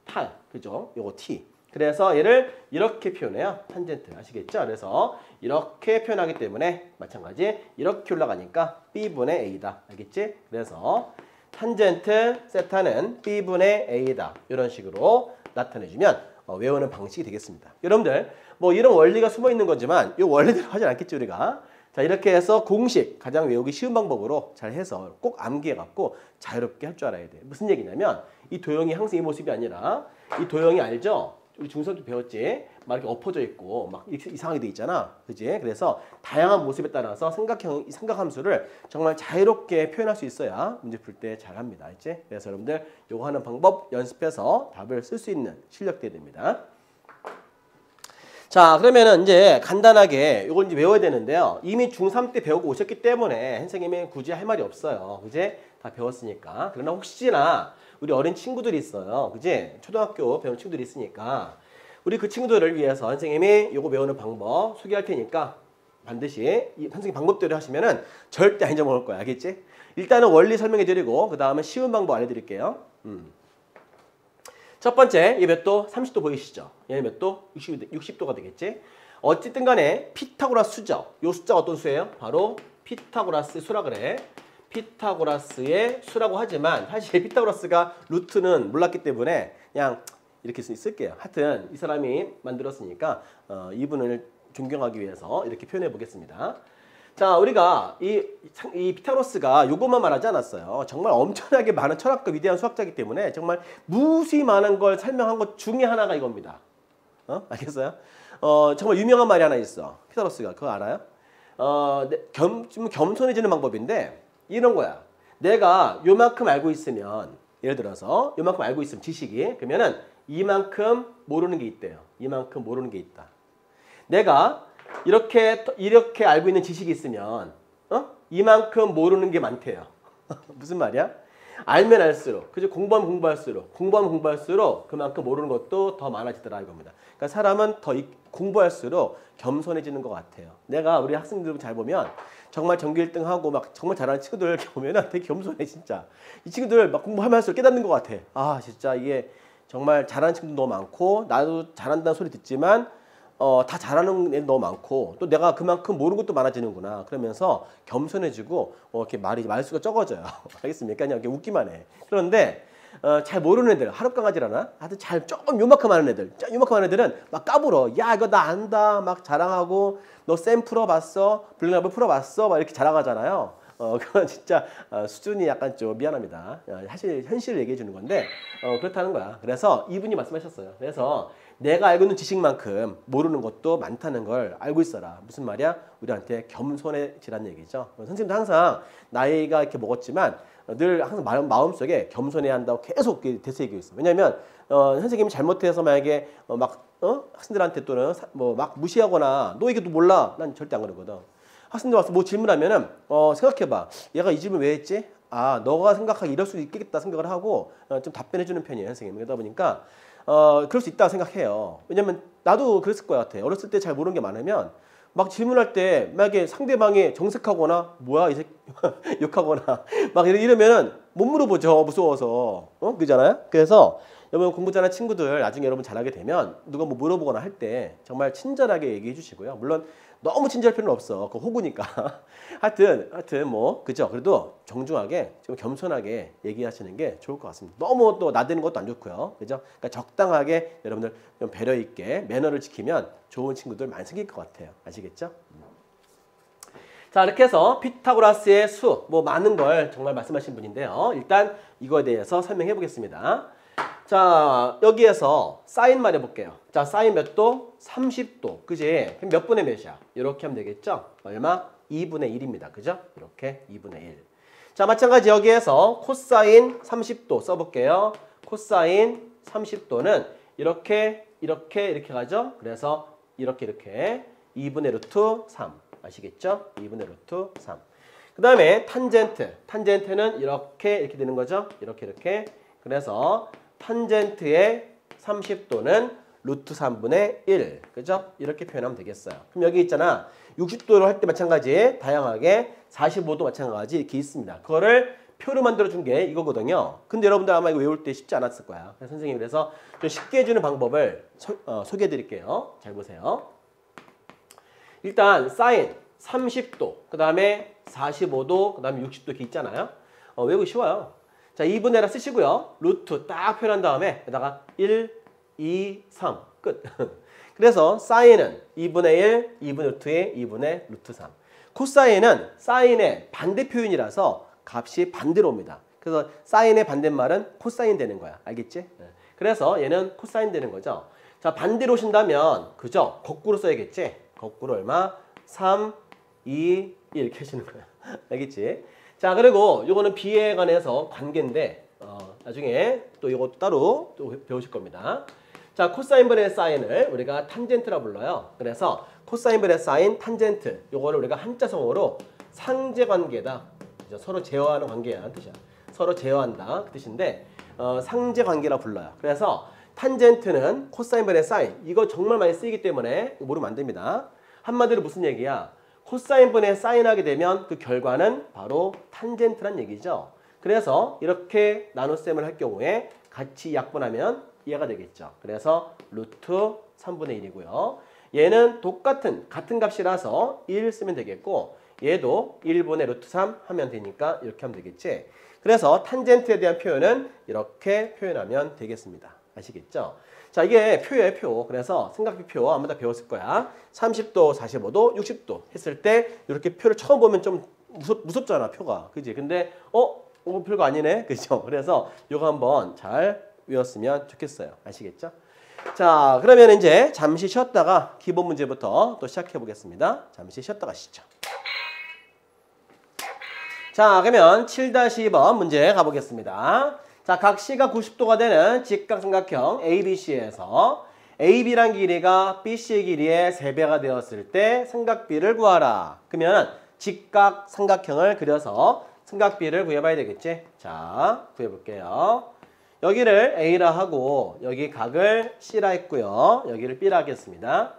탈. 그죠? 요거 T. 그래서 얘를 이렇게 표현해요. 탄젠트. 아시겠죠? 그래서 이렇게 표현하기 때문에 마찬가지 이렇게 올라가니까 B분의 A다. 알겠지? 그래서 탄젠트 세타는 B분의 A다. 이런 식으로 나타내주면 외우는 방식이 되겠습니다. 여러분들 뭐 이런 원리가 숨어 있는 거지만 이 원리대로 하진 않겠죠 우리가. 자, 이렇게 해서 공식 가장 외우기 쉬운 방법으로 잘 해서 꼭 암기해갖고 자유롭게 할 줄 알아야 돼. 무슨 얘기냐면 이 도형이 항상 이 모습이 아니라 이 도형이 알죠? 우리 중성 때 배웠지? 막 이렇게 엎어져 있고 막 이상하게 돼 있잖아. 그지? 그래서 다양한 모습에 따라서 삼각함수를 정말 자유롭게 표현할 수 있어야 문제 풀 때 잘합니다. 알지? 그래서 여러분들 요거 하는 방법 연습해서 답을 쓸 수 있는 실력 돼야 됩니다. 자, 그러면은 이제 간단하게 요걸 이제 외워야 되는데요. 이미 중3 때 배우고 오셨기 때문에 선생님이 굳이 할 말이 없어요. 그지? 다 배웠으니까. 그러나 혹시나 우리 어린 친구들이 있어요. 그지? 초등학교 배우는 친구들이 있으니까 우리 그 친구들을 위해서 선생님이 요거 배우는 방법 소개할 테니까 반드시 이 선생님 방법대로 하시면은 절대 안 잊어먹을 거야. 알겠지? 일단은 원리 설명해 드리고 그 다음에 쉬운 방법 알려드릴게요. 첫 번째, 얘 몇 도? 30도 보이시죠? 얘는 몇 도? 60도가 되겠지? 어쨌든 간에 피타고라스 수죠. 요 숫자가 어떤 수예요? 바로 피타고라스의 수라 그래. 피타고라스의 수라고 하지만 사실 피타고라스가 루트는 몰랐기 때문에 그냥 이렇게 쓸게요. 하여튼 이 사람이 만들었으니까 이분을 존경하기 위해서 이렇게 표현해 보겠습니다. 자, 우리가 이 피타고라스가 요것만 말하지 않았어요. 정말 엄청나게 많은 철학과 위대한 수학자이기 때문에 정말 무수히 많은 걸 설명한 것 중에 하나가 이겁니다. 알겠어요? 정말 유명한 말이 하나 있어. 피타고라스가 그거 알아요? 좀 겸손해지는 방법인데 이런 거야. 내가 요만큼 알고 있으면 예를 들어서 요만큼 알고 있으면 지식이 그러면은 이만큼 모르는 게 있대요. 이만큼 모르는 게 있다. 내가 이렇게 알고 있는 지식이 있으면 이만큼 모르는 게 많대요. 무슨 말이야? 알면 알수록 그죠? 공부하면 공부할수록 그만큼 모르는 것도 더 많아지더라 이겁니다. 그러니까 사람은 더 공부할수록 겸손해지는 것 같아요. 내가 우리 학생들 잘 보면 정말 전교 1등하고 막 정말 잘하는 친구들 이렇게 보면은 되게 겸손해 진짜. 이 친구들 막 공부하면 할수록 깨닫는 것 같아. 아 진짜 이게 정말 잘하는 친구도 너무 많고 나도 잘한다는 소리 듣지만 다 잘하는 애도 너무 많고 또 내가 그만큼 모르는 것도 많아지는구나 그러면서 겸손해지고 이렇게 말수가 적어져요. 알겠습니까? 그냥 이렇게 웃기만 해. 그런데 잘 모르는 애들, 하룻강아지라나? 하여튼 좀 요만큼하는 애들, 요만큼하는 애들은 막 까불어. 야, 이거 나 안다. 막 자랑하고, 너 쌤 풀어봤어? 블랙라벨 풀어봤어? 막 이렇게 자랑하잖아요. 그건 진짜 수준이 약간 좀 미안합니다. 사실 현실을 얘기해 주는 건데 그렇다는 거야. 그래서 이분이 말씀하셨어요. 그래서 내가 알고 있는 지식만큼 모르는 것도 많다는 걸 알고 있어라. 무슨 말이야? 우리한테 겸손해지라는 얘기죠. 선생님도 항상 나이가 이렇게 먹었지만 늘 항상 마음속에 겸손해야 한다고 계속 되새기고 있어. 왜냐하면 선생님이 잘못해서 만약에 학생들한테 또는 뭐 막 무시하거나 너 이게 또 몰라? 난 절대 안 그러거든. 학생들 와서 뭐 질문하면은 생각해봐. 얘가 이 질문 왜 했지? 아, 너가 생각하기 이럴 수도 있겠다 생각을 하고 좀 답변해주는 편이에요, 선생님. 그러다 보니까 그럴 수 있다고 생각해요. 왜냐면 나도 그랬을 것 같아. 어렸을 때 잘 모르는 게 많으면 막 질문할 때 만약에 상대방이 정색하거나 뭐야 이 새끼 욕하거나 막 이러면은 못 물어보죠, 무서워서. 그잖아요. 그래서 여러분 공부 잘하는 친구들 나중에 여러분 잘하게 되면 누가 뭐 물어보거나 할 때 정말 친절하게 얘기해 주시고요. 물론 너무 친절할 필요는 없어. 그거 호구니까. 하여튼 뭐 그죠. 그래도 정중하게 좀 겸손하게 얘기하시는 게 좋을 것 같습니다. 너무 또 나대는 것도 안 좋고요. 그죠? 그러니까 적당하게 여러분들 좀 배려 있게 매너를 지키면 좋은 친구들 많이 생길 것 같아요. 아시겠죠? 자, 이렇게 해서 피타고라스의 수, 뭐 많은 걸 정말 말씀하신 분인데요. 일단 이거에 대해서 설명해 보겠습니다. 자, 여기에서 사인 말해 볼게요. 자, 사인 몇 도? 30도. 그지? 그럼 몇 분의 몇이야? 이렇게 하면 되겠죠? 얼마? 2분의 1입니다. 그죠? 이렇게 2분의 1. 자, 마찬가지 여기에서 코사인 30도 써볼게요. 코사인 30도는 이렇게 가죠? 그래서 이렇게 2분의 루트 3. 아시겠죠? 2분의 루트 3. 그 다음에 탄젠트는 이렇게 되는 거죠? 이렇게. 그래서 탄젠트의 30도는 루트 3분의 1. 그죠? 이렇게 표현하면 되겠어요. 그럼 여기 있잖아. 60도로 할 때 마찬가지, 다양하게 45도 마찬가지 이렇게 있습니다. 그거를 표로 만들어준 게 이거거든요. 근데 여러분들 아마 이거 외울 때 쉽지 않았을 거야. 그래서 선생님이 그래서 좀 쉽게 해주는 방법을 소개해 드릴게요. 잘 보세요. 일단 사인 30도, 그 다음에 45도, 그 다음에 60도 이렇게 있잖아요. 외우기 쉬워요. 자, 2분의 1라 쓰시고요. 루트 딱 표현한 다음에 여기다가 1, 2, 3 끝. 그래서 사인은 2분의 1, 2분의 루트 2, 2분의 루트 3. 코사인은 사인의 반대 표현이라서 값이 반대로 옵니다. 그래서 사인의 반대말은 코사인 되는 거야. 알겠지? 그래서 얘는 코사인 되는 거죠. 자, 반대로 오신다면 그죠? 거꾸로 써야겠지? 거꾸로 얼마? 3, 2, 1 이렇게 하시는 거야. 알겠지? 자, 그리고 요거는 비에 관해서 관계인데 나중에 또 이것도 따로 또 배우실 겁니다. 자, 코사인분의 사인을 우리가 탄젠트라 불러요. 그래서 코사인분의 사인, 탄젠트 요거를 우리가 한자성어로 상제관계다. 서로 제어하는 관계라는 뜻이야. 서로 제어한다 그 뜻인데 상제관계라 불러요. 그래서 탄젠트는 코사인분의 사인. 이거 정말 많이 쓰이기 때문에 모르면 안 됩니다. 한마디로 무슨 얘기야? 코사인분의 사인하게 되면 그 결과는 바로 탄젠트란 얘기죠. 그래서 이렇게 나눗셈을 할 경우에 같이 약분하면 이해가 되겠죠. 그래서 루트 3분의 1이고요. 얘는 같은 값이라서 1 쓰면 되겠고 얘도 1분의 루트 3 하면 되니까 이렇게 하면 되겠지. 그래서 탄젠트에 대한 표현은 이렇게 표현하면 되겠습니다. 아시겠죠? 자, 이게 표예요, 표. 그래서 삼각비표 아마 다 배웠을 거야. 30도, 45도, 60도 했을 때 이렇게 표를 처음 보면 좀 무섭잖아, 표가. 그지? 근데 별거 아니네. 그죠? 그래서 이거 한번 잘 외웠으면 좋겠어요. 아시겠죠? 자, 그러면 이제 잠시 쉬었다가 기본 문제부터 또 시작해 보겠습니다. 잠시 쉬었다 가시죠. 자, 그러면 7-2번 문제 가보겠습니다. 자, 각 C가 90도가 되는 직각삼각형 ABC에서 AB란 길이가 BC의 길이의 3배가 되었을 때 삼각비를 구하라. 그러면 직각삼각형을 그려서 삼각비를 구해봐야 되겠지? 자, 구해볼게요. 여기를 A라 하고 여기 각을 C라 했고요. 여기를 B라 하겠습니다.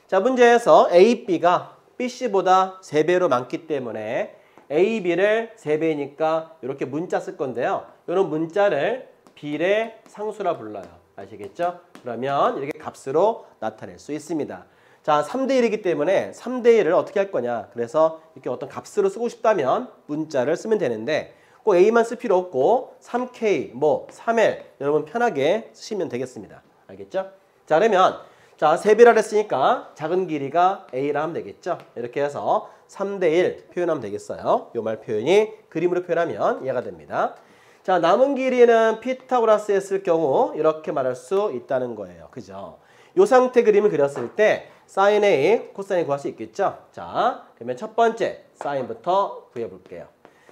자, 문제에서 AB가 BC보다 3배로 많기 때문에 AB를 3배니까 이렇게 문자 쓸 건데요. 이런 문자를 비례 상수라 불러요. 아시겠죠? 그러면 이렇게 값으로 나타낼 수 있습니다. 자, 3대1이기 때문에 3대1을 어떻게 할 거냐. 그래서 이렇게 어떤 값으로 쓰고 싶다면 문자를 쓰면 되는데 꼭 A만 쓸 필요 없고 3K, 뭐 3L 여러분 편하게 쓰시면 되겠습니다. 알겠죠? 자, 그러면 자, 세배를 했으니까 작은 길이가 A라 하면 되겠죠? 이렇게 해서 3대1 표현하면 되겠어요. 요 말 표현이 그림으로 표현하면 이해가 됩니다. 자, 남은 길이는 피타고라스에 쓸 경우 이렇게 말할 수 있다는 거예요. 그죠? 요 상태 그림을 그렸을 때 사인 A, 코사인 구할 수 있겠죠? 자, 그러면 첫 번째 사인부터 구해볼게요.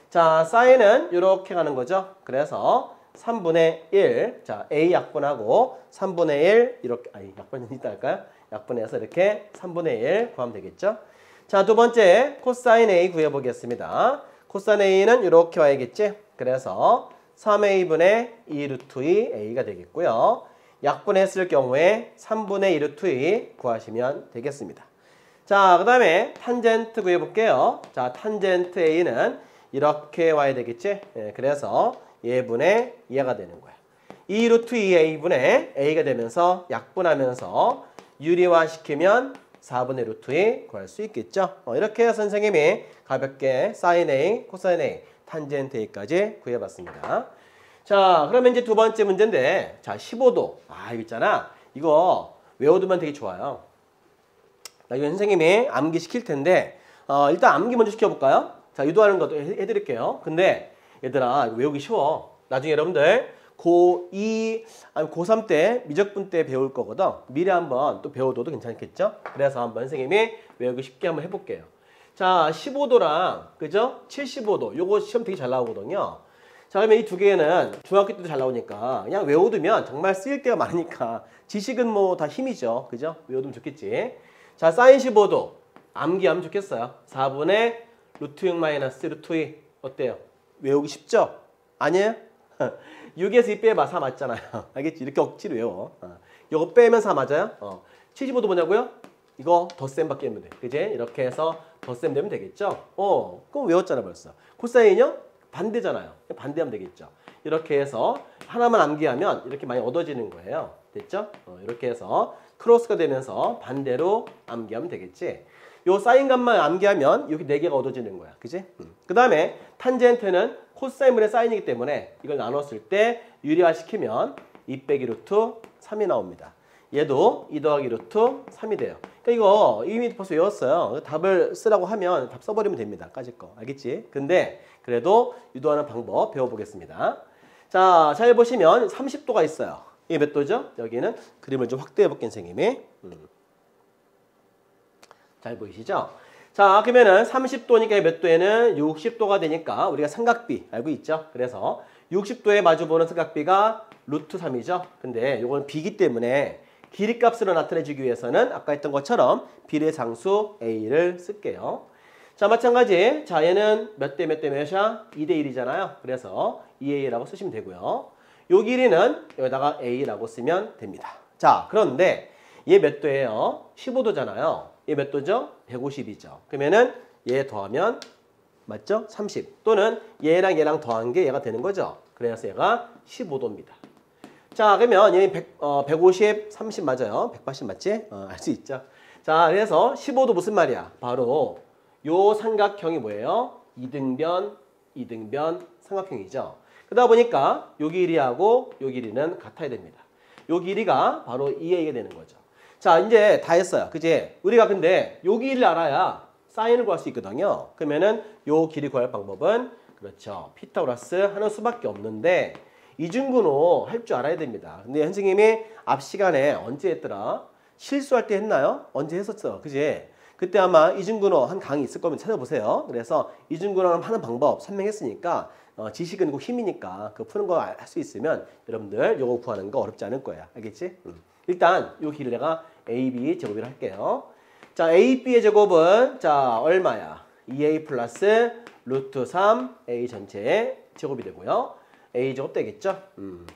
자, 사인은 이렇게 가는 거죠. 그래서 3분의 1, 자, A 약분하고 3분의 1 이렇게, 약분이 있다 할까요? 약분해서 이렇게 3분의 1 구하면 되겠죠? 자, 두 번째 코사인 A 구해보겠습니다. 코사인 A는 이렇게 와야겠지? 그래서 3A분의 2 루트 2 A가 되겠고요. 약분했을 경우에 3분의 2 루트 2 구하시면 되겠습니다. 자, 그 다음에 탄젠트 구해볼게요. 자, 탄젠트 A는 이렇게 와야 되겠지? 예, 그래서 얘분의 얘가 되는 거야. 2 루트 2A분의 A가 되면서 약분하면서 유리화 시키면 4분의 루트 2 구할 수 있겠죠? 이렇게 해서 선생님이 가볍게 사인 A, 코사인 A, 탄젠트 A까지 구해봤습니다. 자, 그러면 이제 두 번째 문제인데, 자, 15도. 이거 있잖아. 이거 외워두면 되게 좋아요. 나중에 선생님이 암기 시킬 텐데, 일단 암기 먼저 시켜볼까요? 자, 유도하는 것도 해드릴게요. 근데 얘들아, 외우기 쉬워. 나중에 여러분들 고2, 아니 고3 때, 미적분 때 배울 거거든. 미리 한번 또 배워둬도 괜찮겠죠? 그래서 한번 선생님이 외우기 쉽게 한번 해볼게요. 자, 15도랑, 그죠? 75도. 요거 시험 되게 잘 나오거든요. 자, 그러면 이 두 개는 중학교 때도 잘 나오니까 그냥 외워두면 정말 쓰일 때가 많으니까 지식은 뭐 다 힘이죠. 그죠? 외워두면 좋겠지. 자, 사인 15도. 암기하면 좋겠어요. 4분의 루트 6 마이너스 루트 2. 어때요? 외우기 쉽죠? 아니에요? 6에서 2 빼봐 4 맞잖아요. 알겠지? 이렇게 억지로 외워. 이거 빼면 4 맞아요? 75도 뭐냐고요? 이거 덧셈 밖에 하면 돼. 그지? 이렇게 해서 덧셈 되면 되겠죠? 그럼 외웠잖아 벌써. 코사인이요? 반대잖아요. 반대하면 되겠죠. 이렇게 해서 하나만 암기하면 이렇게 많이 얻어지는 거예요. 됐죠? 이렇게 해서 크로스가 되면서 반대로 암기하면 되겠지. 요 사인 값만 암기하면 여기 4개가 얻어지는 거야. 그지? 그 다음에 탄젠트는 코사인분의 사인이기 때문에 이걸 나눴을 때 유리화 시키면 2 빼기 루트 3이 나옵니다. 얘도 2 더하기 루트 3이 돼요. 그러니까 이거 이미 벌써 외웠어요. 답을 쓰라고 하면 답 써버리면 됩니다. 까짓 거. 알겠지? 근데 그래도 유도하는 방법 배워보겠습니다. 자, 잘 보시면 30도가 있어요. 이게 몇 도죠? 여기는 그림을 좀 확대해 볼게요, 선생님이. 잘 보이시죠? 자, 그러면은 30도니까 몇 도에는 60도가 되니까 우리가 삼각비 알고 있죠? 그래서 60도에 마주보는 삼각비가 루트 3이죠? 근데 이건 비기 때문에 길이값으로 나타내주기 위해서는 아까 했던 것처럼 비례상수 A를 쓸게요. 자, 마찬가지. 자, 얘는 몇 대 몇 대 몇이야? 2대 1이잖아요. 그래서 2A라고 쓰시면 되고요. 요 길이는 여기다가 A라고 쓰면 됩니다. 자, 그런데 얘 몇 도예요? 15도잖아요. 얘 몇 도죠? 150이죠. 그러면은 얘 더하면 맞죠? 30. 또는 얘랑 얘랑 더한 게 얘가 되는 거죠. 그래서 얘가 15도입니다. 자, 그러면 얘 150, 30 맞아요. 180 맞지? 알 수 있죠. 자, 그래서 15도 무슨 말이야? 바로 요 삼각형이 뭐예요? 이등변, 이등변 삼각형이죠. 그러다 보니까 요 길이하고 요 길이는 같아야 됩니다. 요 길이가 바로 2A가 되는 거죠. 자, 이제 다 했어요. 그지? 우리가 근데 요 길이를 알아야 사인을 구할 수 있거든요. 그러면은 요 길이 구할 방법은 그렇죠. 피타고라스 하는 수밖에 없는데 이중근호 할 줄 알아야 됩니다. 근데 선생님이 앞 시간에 언제 했더라? 실수할 때 했나요? 언제 했었어? 그지? 그때 아마 이중근호 한 강의 있을 거면 찾아보세요. 그래서 이중근호 하는 방법 설명했으니까 지식은 꼭 힘이니까 그 푸는 거 할 수 있으면 여러분들 요거 구하는 거 어렵지 않을 거야. 알겠지? 일단 요 길을 내가 AB 제곱이라 할게요. 자, AB의 제곱은 자 얼마야? 2A 플러스 루트 3A 전체의 제곱이 되고요. A 제곱 되겠죠?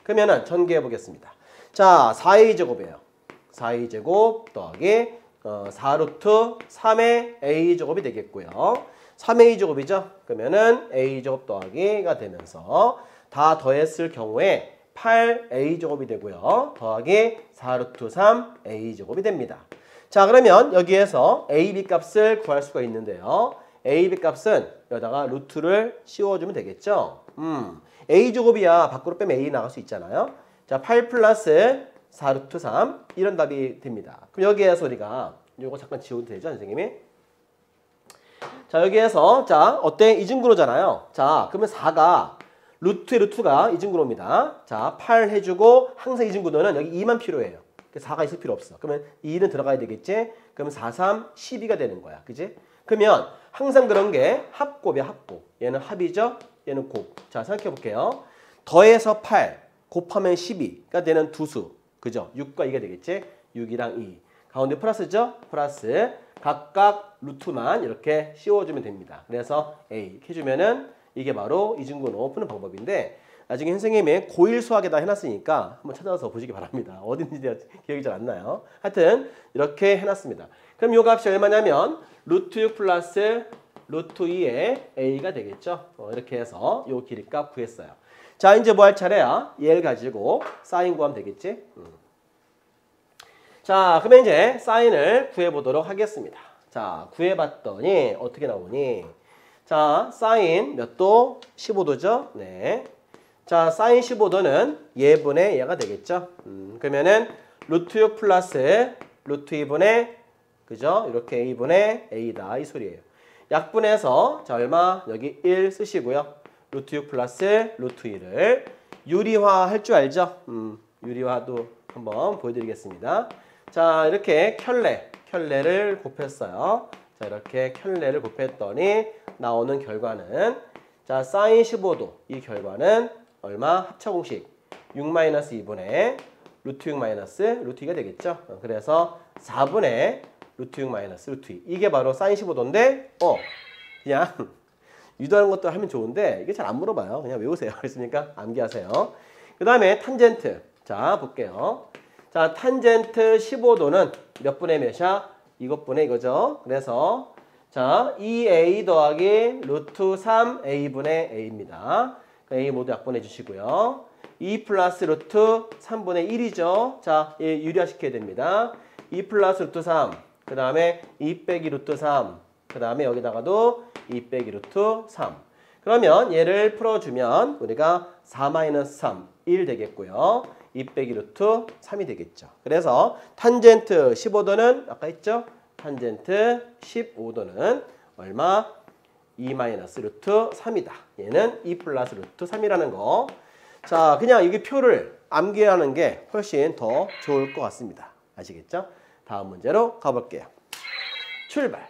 그러면은 전개해 보겠습니다. 자, 4A 제곱이에요. 4A 제곱 더하기 4루트 3의 A 제곱이 되겠고요. 3A 제곱이죠? 그러면은 A 제곱 더하기가 되면서 다 더했을 경우에 8A 제곱이 되고요. 더하기 4루트 3A 제곱이 됩니다. 자, 그러면 여기에서 AB 값을 구할 수가 있는데요. AB 값은 여기다가 루트를 씌워주면 되겠죠. A제곱이야 밖으로 빼면 A 나갈 수 있잖아요. 자, 8 플러스 4 루트 3 이런 답이 됩니다. 그럼 여기에서 우리가 요거 잠깐 지워도 되죠, 선생님이? 자, 여기에서 자, 어때? 이중근호잖아요. 자, 그러면 4가 루트의 루트가 이중근호입니다. 자, 8 해주고 항상 이중근호는 여기 2만 필요해요. 4가 있을 필요 없어. 그러면 2는 들어가야 되겠지? 그러면 4, 3, 12가 되는 거야. 그지? 그러면 항상 그런 게 합곱이야, 합곱. 얘는 합이죠? 얘는 곱. 자, 생각해 볼게요. 더해서 8 곱하면 12가 되는 두 수. 그죠? 6과 2가 되겠지? 6이랑 2. 가운데 플러스죠? 플러스. 각각 루트만 이렇게 씌워주면 됩니다. 그래서 A 이렇게 해주면은 이게 바로 이중근호 푸는 방법인데 나중에 선생님이 고1 수학에다 해놨으니까 한번 찾아서 보시기 바랍니다. 어딘지 기억이 잘 안 나요. 하여튼 이렇게 해놨습니다. 그럼 요 값이 얼마냐면 루트 6 플러스 루트 2의 A가 되겠죠. 이렇게 해서 요 길이값 구했어요. 자, 이제 뭐 할 차례야? 얘를 가지고 사인 구하면 되겠지? 자, 그러면 이제 사인을 구해보도록 하겠습니다. 자, 구해봤더니 어떻게 나오니? 자, 사인 몇 도? 15도죠? 네. 자, 사인 15도는 얘분의 얘가 되겠죠? 그러면은 루트 6 플러스 루트 2분의 그죠? 이렇게 A분의 A다 이 소리예요. 약분해서 자, 얼마? 여기 1 쓰시고요. 루트 6 플러스 루트 2를 유리화 할 줄 알죠? 유리화도 한번 보여드리겠습니다. 자, 이렇게 켤레를 곱했어요. 자, 이렇게 켤레를 곱했더니 나오는 결과는 자, 사인 15도 이 결과는 얼마? 합차공식 6-2분의 루트 6 마이너스 루트 2가 되겠죠. 그래서 4분의 루트 6 마이너스 루트 2 이게 바로 사인 15도인데 그냥 유도하는 것도 하면 좋은데 이게 잘 안 물어봐요. 그냥 외우세요. 그랬으니까 암기하세요. 그 다음에 탄젠트 자 볼게요. 자, 탄젠트 15도는 몇 분의 몇이야? 이것분의 이거죠. 그래서 자, 2a 더하기 루트 3a분의 a입니다. a 모두 약분해 주시고요. 2 플러스 루트 3분의 1이죠. 자, 얘 유리화시켜야 됩니다. 2 플러스 루트 3, 그 다음에 2 빼기 루트 3, 그 다음에 여기다가도 2 빼기 루트 3. 그러면 얘를 풀어주면 우리가 4 마이너스 3, 1 되겠고요. 2 빼기 루트 3이 되겠죠. 그래서 탄젠트 15도는 아까 했죠? 탄젠트 15도는 얼마? 2 마이너스 루트 3이다. 얘는 2 플러스 루트 3이라는 거. 자, 그냥 여기 표를 암기하는 게 훨씬 더 좋을 것 같습니다. 아시겠죠? 다음 문제로 가볼게요. 출발.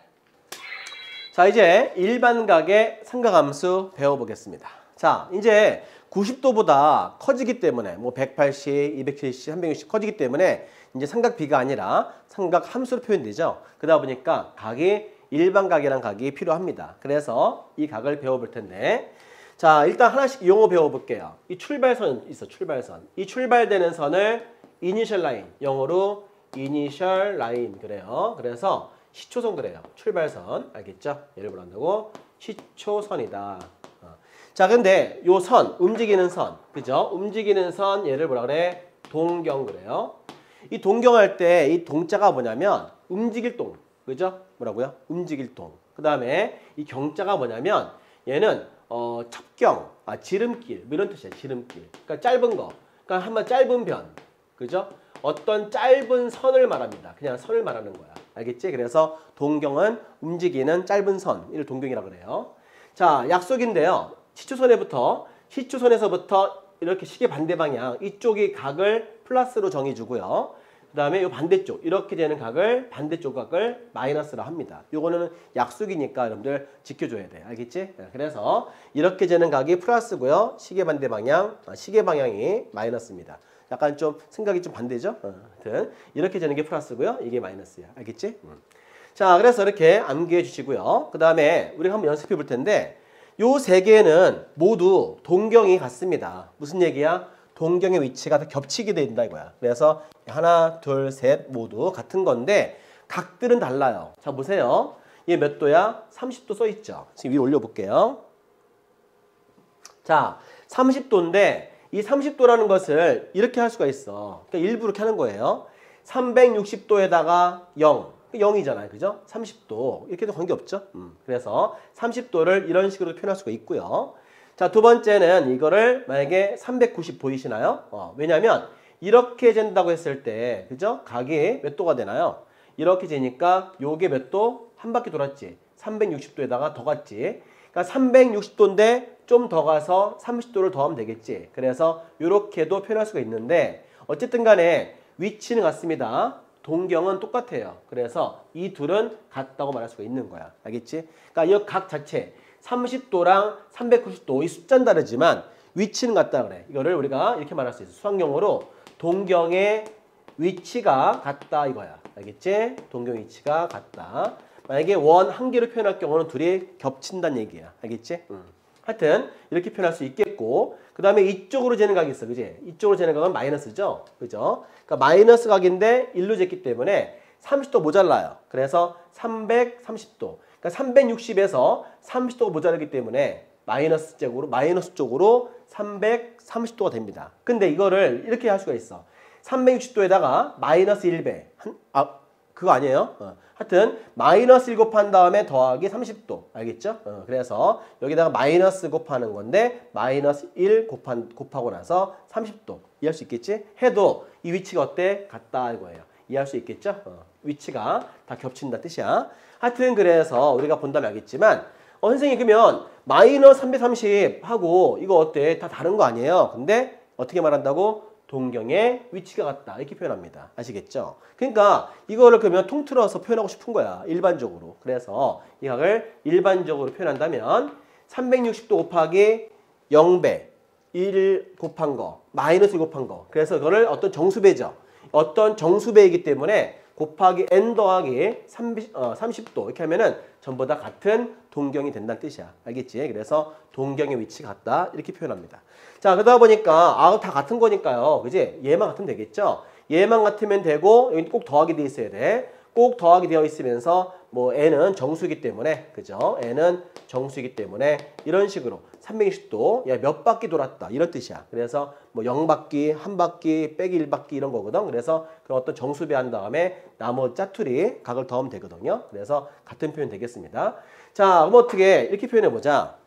자, 이제 일반각의 삼각함수 배워보겠습니다. 자, 이제 90도보다 커지기 때문에 뭐 180, 270, 360 커지기 때문에 이제 삼각비가 아니라 삼각함수로 표현되죠. 그러다 보니까 각이 일반각이랑 각이 필요합니다. 그래서 이 각을 배워볼 텐데 자, 일단 하나씩 용어 배워볼게요. 이 출발선 있어, 출발선. 이 출발되는 선을 이니셜 라인, 영어로 이니셜 라인 그래요. 그래서 시초선 그래요. 출발선, 알겠죠? 예를 들어간다고 시초선이다. 자, 근데 요 선, 움직이는 선, 그죠? 움직이는 선, 얘를 뭐라 그래? 동경 그래요. 이 동경할 때 이 동자가 뭐냐면 움직일 동, 그죠? 뭐라고요? 움직일 동. 그 다음에 이 경자가 뭐냐면 얘는 첩경, 지름길, 뭐 이런 뜻이야. 지름길. 그러니까 짧은 거. 그러니까 한번 짧은 변, 그죠? 어떤 짧은 선을 말합니다. 그냥 선을 말하는 거야. 알겠지? 그래서 동경은 움직이는 짧은 선, 이를 동경이라 그래요. 자, 약속인데요. 시초선에서부터 이렇게 시계 반대 방향, 이쪽이 각을 플러스로 정해주고요. 그 다음에 이 반대쪽, 이렇게 되는 각을, 반대쪽 각을 마이너스라 합니다. 요거는 약속이니까 여러분들 지켜줘야 돼. 알겠지? 그래서 이렇게 되는 각이 플러스고요. 시계 반대 방향, 시계 방향이 마이너스입니다. 약간 좀 생각이 좀 반대죠? 아무튼 이렇게 되는 게 플러스고요. 이게 마이너스야. 알겠지? 자, 그래서 이렇게 암기해 주시고요. 그 다음에 우리가 한번 연습해 볼 텐데 요 세 개는 모두 동경이 같습니다. 무슨 얘기야? 동경의 위치가 다 겹치게 된다 이거야. 그래서 하나, 둘, 셋 모두 같은 건데 각들은 달라요. 자, 보세요. 얘 몇 도야? 30도 써 있죠. 지금 위로 올려볼게요. 자, 30도인데 이 30도라는 것을 이렇게 할 수가 있어. 그러니까 일부러 이렇게 하는 거예요. 360도에다가 0. 0이잖아요. 그죠? 30도. 이렇게도 관계없죠. 그래서 30도를 이런 식으로 표현할 수가 있고요. 자, 두 번째는 이거를 만약에 390 보이시나요? 왜냐면 이렇게 된다고 했을 때, 그죠? 각이 몇 도가 되나요? 이렇게 되니까 요게 몇 도? 한 바퀴 돌았지. 360도에다가 더 갔지. 그러니까 360도인데 좀 더 가서 30도를 더하면 되겠지. 그래서 이렇게도 표현할 수가 있는데 어쨌든 간에 위치는 같습니다. 동경은 똑같아요. 그래서 이 둘은 같다고 말할 수가 있는 거야. 알겠지? 그러니까 이 각 자체 30도랑 390도 이 숫자는 다르지만 위치는 같다 그래. 이거를 우리가 이렇게 말할 수 있어. 수학용어로 동경의 위치가 같다 이거야. 알겠지? 동경 위치가 같다. 만약에 원 한 개로 표현할 경우는 둘이 겹친다는 얘기야. 알겠지? 하여튼 이렇게 표현할 수 있겠고 그 다음에 이쪽으로 재는 각이 있어. 그지? 이쪽으로 재는 각은 마이너스죠. 그죠? 그러니까 마이너스 각인데 1로 쟀기 때문에 30도 모자라요. 그래서 330도. 그러니까 360에서 30도가 모자라기 때문에 마이너스 쪽으로 330도가 됩니다. 근데 이거를 이렇게 할 수가 있어. 360도에다가 마이너스 1배. 그거 아니에요. 하여튼 마이너스 1 곱한 다음에 더하기 30도. 알겠죠? 그래서 여기다가 마이너스 곱하는 건데 마이너스 1 곱하고 나서 30도. 이해할 수 있겠지? 해도 이 위치가 어때? 같다 이거예요. 이해할 수 있겠죠? 위치가 다 겹친다 뜻이야. 하여튼 그래서 우리가 본다면 알겠지만 선생님 그러면 마이너스 330하고 이거 어때? 다 다른 거 아니에요? 근데 어떻게 말한다고? 동경의 위치가 같다 이렇게 표현합니다. 아시겠죠? 그러니까 이거를 그러면 통틀어서 표현하고 싶은 거야. 일반적으로. 그래서 이 각을 일반적으로 표현한다면 360도 곱하기 0배 1 곱한 거 마이너스 1 곱한 거 그래서 이거를 어떤 정수배죠. 어떤 정수배이기 때문에 곱하기 n 더하기 30도 이렇게 하면은 전부 다 같은 동경이 된다는 뜻이야. 알겠지? 그래서 동경의 위치가 같다 이렇게 표현합니다. 자, 그러다 보니까 다 같은 거니까요. 그지? 얘만 같으면 되겠죠? 얘만 같으면 되고 여기 꼭 더하기 돼 있어야 돼. 꼭 더하기 되어 있으면서 뭐 n은 정수이기 때문에 그죠? n은 정수이기 때문에 이런 식으로 360도 야, 몇 바퀴 돌았다 이런 뜻이야. 그래서 뭐 0바퀴, 1바퀴, 빼기 1바퀴 이런 거거든. 그래서 그런 어떤 정수배 한 다음에 나머지 짜투리 각을 더하면 되거든요. 그래서 같은 표현 되겠습니다. 자, 그럼 어떻게 이렇게 표현해 보자.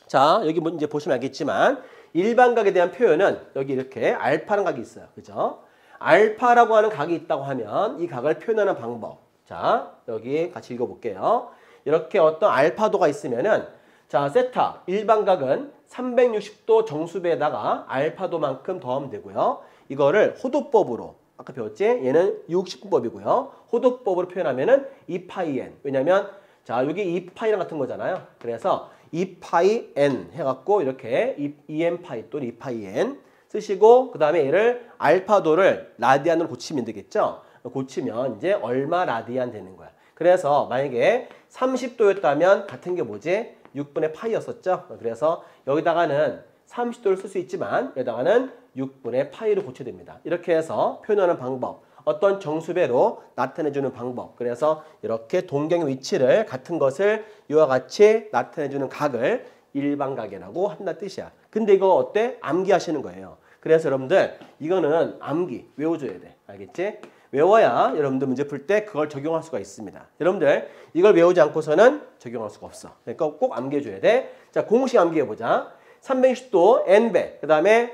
자, 여기 이제 보시면 알겠지만 일반각에 대한 표현은 여기 이렇게 알파라는 각이 있어요. 그죠? 알파라고 하는 각이 있다고 하면 이 각을 표현하는 방법. 자, 여기 같이 읽어볼게요. 이렇게 어떤 알파도가 있으면은 자, 세타 일반각은 360도 정수배에다가 알파도만큼 더하면 되고요. 이거를 호도법으로 아까 배웠지? 얘는 60분법이고요. 호도법으로 표현하면은 2파이 n. 왜냐면 자, 여기 2파이랑 같은 거잖아요. 그래서 2파이 n 해갖고 이렇게 2n파이 또는 2파이 n 쓰시고 그 다음에 얘를 알파도를 라디안으로 고치면 되겠죠. 고치면 이제 얼마 라디안 되는 거야. 그래서 만약에 30도였다면 같은 게 뭐지? 6분의 파이였었죠. 그래서 여기다가는 30도를 쓸 수 있지만 여기다가는 6분의 파이로 고쳐야 됩니다. 이렇게 해서 표현하는 방법. 어떤 정수배로 나타내주는 방법. 그래서 이렇게 동경의 위치를 같은 것을 이와 같이 나타내주는 각을 일반각이라고 한다는 뜻이야. 근데 이거 어때? 암기하시는 거예요. 그래서 여러분들 이거는 암기 외워줘야 돼. 알겠지? 외워야 여러분들 문제 풀 때 그걸 적용할 수가 있습니다. 여러분들 이걸 외우지 않고서는 적용할 수가 없어. 그러니까 꼭 암기해줘야 돼. 자, 공식 암기해보자. 360도 n배 그 다음에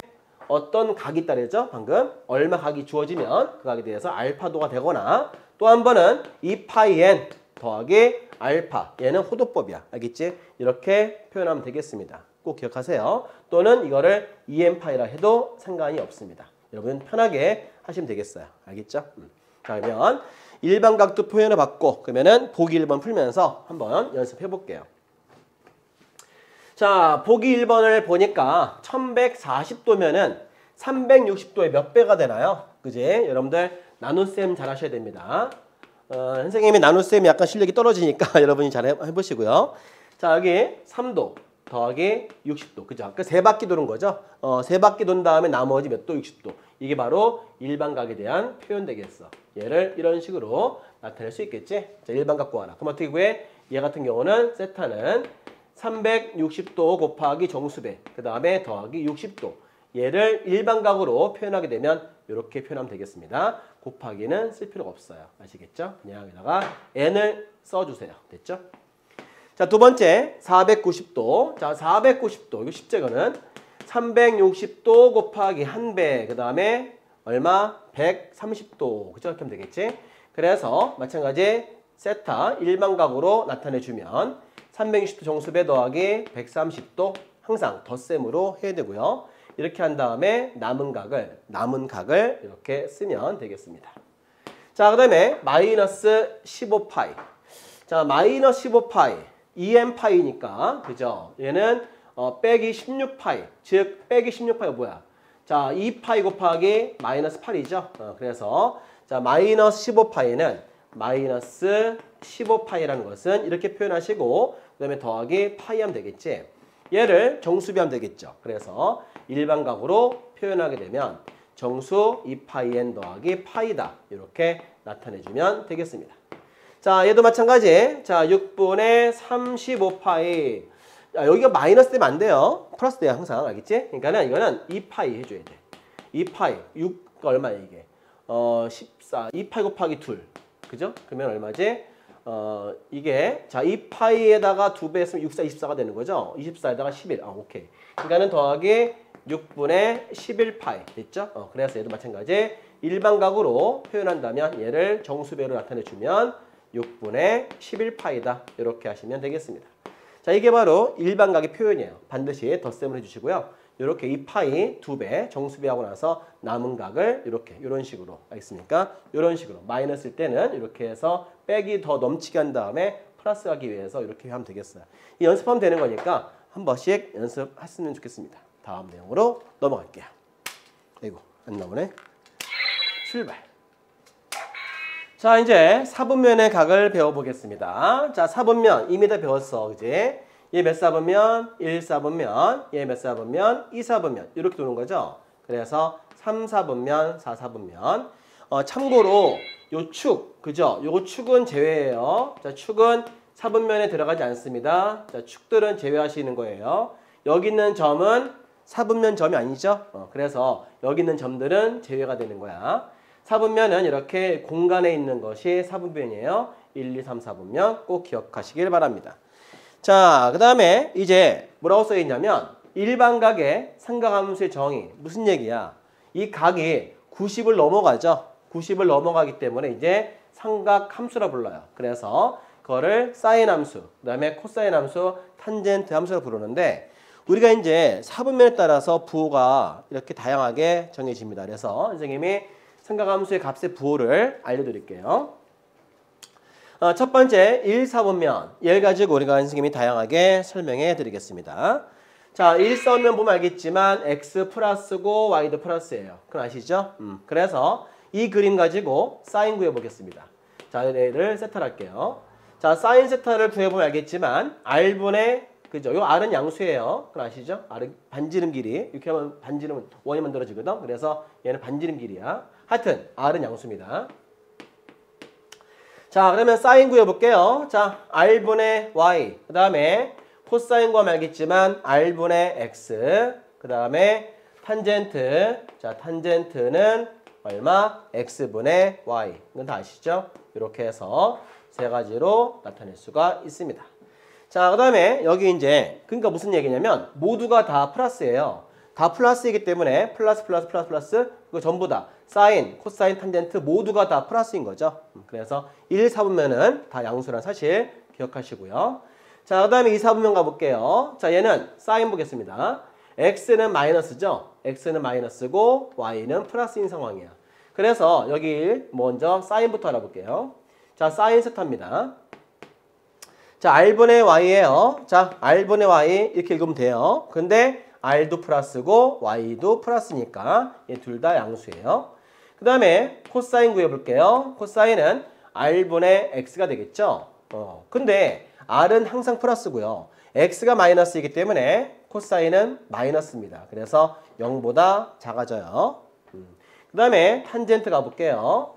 어떤 각이 있다랬죠? 방금 얼마 각이 주어지면 그 각에 대해서 알파도가 되거나 또 한 번은 2파이 n 더하기 알파 얘는 호도법이야. 알겠지? 이렇게 표현하면 되겠습니다. 꼭 기억하세요. 또는 이거를 2n파이라 해도 상관이 없습니다. 여러분 편하게 하시면 되겠어요. 알겠죠? 자, 그러면 일반각도 표현을 받고 그러면은 보기 1번 풀면서 한번 연습해 볼게요. 자, 보기 1번을 보니까 1140도면은 360도의 몇 배가 되나요? 그지? 여러분들 나눗셈 잘 하셔야 됩니다. 선생님이 나눗셈이 약간 실력이 떨어지니까 여러분이 잘 해보시고요. 자, 여기 3도 더하기 60도. 그죠? 아까 3바퀴 도는 거죠? 3바퀴 돈 다음에 나머지 몇 도? 60도. 이게 바로 일반각에 대한 표현 되겠어. 얘를 이런 식으로 나타낼 수 있겠지? 자, 일반각 구하라. 그럼 어떻게 구해? 얘 같은 경우는 세타는 360도 곱하기 정수배 그 다음에 더하기 60도 얘를 일반각으로 표현하게 되면 이렇게 표현하면 되겠습니다. 곱하기는 쓸 필요가 없어요. 아시겠죠? 그냥 여기다가 n을 써주세요. 됐죠? 자, 두 번째 490도. 자, 490도. 이거 십제거는 360도 곱하기 1배. 그 다음에 얼마? 130도. 그죠? 이렇게 하면 되겠지? 그래서 마찬가지 세타 일반각으로 나타내주면 360도 정수배 더하기 130도 항상 덧셈으로 해야 되고요. 이렇게 한 다음에 남은 각을 이렇게 쓰면 되겠습니다. 자, 그 다음에 마이너스 15파이. 자, 마이너스 15파이. 2n파이니까, 그죠? 얘는 빼기 16파이. 즉, 빼기 16파이가 뭐야? 자, 2파이 곱하기 마이너스 8이죠? 그래서, 자, 마이너스 15파이는 마이너스 15파이라는 것은 이렇게 표현하시고, 그 다음에 더하기 파이 하면 되겠지? 얘를 정수비하면 되겠죠? 그래서 일반각으로 표현하게 되면 정수 2파이n 더하기 파이다. 이렇게 나타내주면 되겠습니다. 자, 얘도 마찬가지. 자, 6분의 35파이. 자, 여기가 마이너스 되면 안 돼요. 플러스 돼요, 항상. 알겠지? 그러니까는 이거는 2파이 해줘야 돼. 2파이. 6가 얼마야, 이게? 14. 2파이 곱하기 2. 그죠? 그러면 얼마지? 이게, 자, 2파이에다가 2배 했으면 6, 4, 24가 되는 거죠? 24에다가 11. 오케이. 그러니까는 더하기 6분의 11파이. 됐죠? 그래서 얘도 마찬가지. 일반각으로 표현한다면 얘를 정수배로 나타내주면 6분의 11파이다. 이렇게 하시면 되겠습니다. 자, 이게 바로 일반각의 표현이에요. 반드시 덧셈을 해주시고요. 이렇게 2파이 2배 정수비하고 나서 남은 각을 이렇게 이런 식으로 알겠습니까? 이런 식으로 마이너스일 때는 이렇게 해서 빼기 더 넘치게 한 다음에 플러스 하기 위해서 이렇게 하면 되겠어요. 이 연습하면 되는 거니까 한 번씩 연습했으면 좋겠습니다. 다음 내용으로 넘어갈게요. 아이고 안 나오네. 출발. 자, 이제 사분면의 각을 배워보겠습니다. 자, 사분면 이미 다 배웠어, 그지? 얘 몇 사분면? 1사분면. 얘 몇 사분면? 2사분면. 이렇게 도는 거죠. 그래서 3사분면, 4사분면. 참고로 요 축, 그죠? 요 축은 제외예요. 자, 축은 사분면에 들어가지 않습니다. 자, 축들은 제외하시는 거예요. 여기 있는 점은 사분면 점이 아니죠. 그래서 여기 있는 점들은 제외가 되는 거야. 사분면은 이렇게 공간에 있는 것이 사분면이에요. 1, 2, 3, 4분면 꼭 기억하시길 바랍니다. 자, 그 다음에 이제 뭐라고 써있냐면 일반각의 삼각함수의 정의. 무슨 얘기야? 이 각이 90을 넘어가죠. 90을 넘어가기 때문에 이제 삼각함수라 불러요. 그래서 그거를 사인 함수, 그 다음에 코사인 함수, 탄젠트 함수로 부르는데 우리가 이제 사분면에 따라서 부호가 이렇게 다양하게 정해집니다. 그래서 선생님이 삼각함수의 값의 부호를 알려드릴게요. 첫 번째 1사분면. 얘를 가지고 우리가 선생님이 다양하게 설명해 드리겠습니다. 자, 1사분면 보면 알겠지만 x 플러스고 y도 플러스예요. 그건 아시죠? 그래서 이 그림 가지고 사인 구해보겠습니다. 자, 얘를 세타를 할게요. 자, 사인 세타를 구해보면 알겠지만 r분의 그죠? 요 r은 양수예요. 그건 아시죠? r은 반지름 길이. 이렇게 하면 반지름은 원이 만들어지거든. 그래서 얘는 반지름 길이야. 하여튼 r은 양수입니다. 자, 그러면 사인 구해볼게요. 자, r분의 y. 그 다음에 코사인 구하면 알겠지만 r분의 x. 그 다음에 탄젠트. 자, 탄젠트는 얼마? x분의 y. 이건 다 아시죠? 이렇게 해서 세 가지로 나타낼 수가 있습니다. 자, 그 다음에 여기 이제 그러니까 무슨 얘기냐면 모두가 다 플러스예요. 다 플러스이기 때문에 플러스 그거 전부 다 사인, 코사인, 탄젠트 모두가 다 플러스인 거죠. 그래서 1, 4분면은 다 양수란 사실 기억하시고요. 자, 그 다음에 2, 4분면 가볼게요. 자, 얘는 사인 보겠습니다. x는 마이너스죠. x는 마이너스고 y는 플러스인 상황이야. 그래서 여기 먼저 사인부터 알아볼게요. 자, 사인 세타입니다. 자, r분의 y예요. 자, r분의 y 이렇게 읽으면 돼요. 근데 r도 플러스고 y도 플러스니까 얘 둘 다 양수예요. 그 다음에 코사인 구해볼게요. 코사인은 r분의 x가 되겠죠. 근데 r은 항상 플러스고요. x가 마이너스이기 때문에 코사인은 마이너스입니다. 그래서 0보다 작아져요. 그 다음에 탄젠트 가볼게요.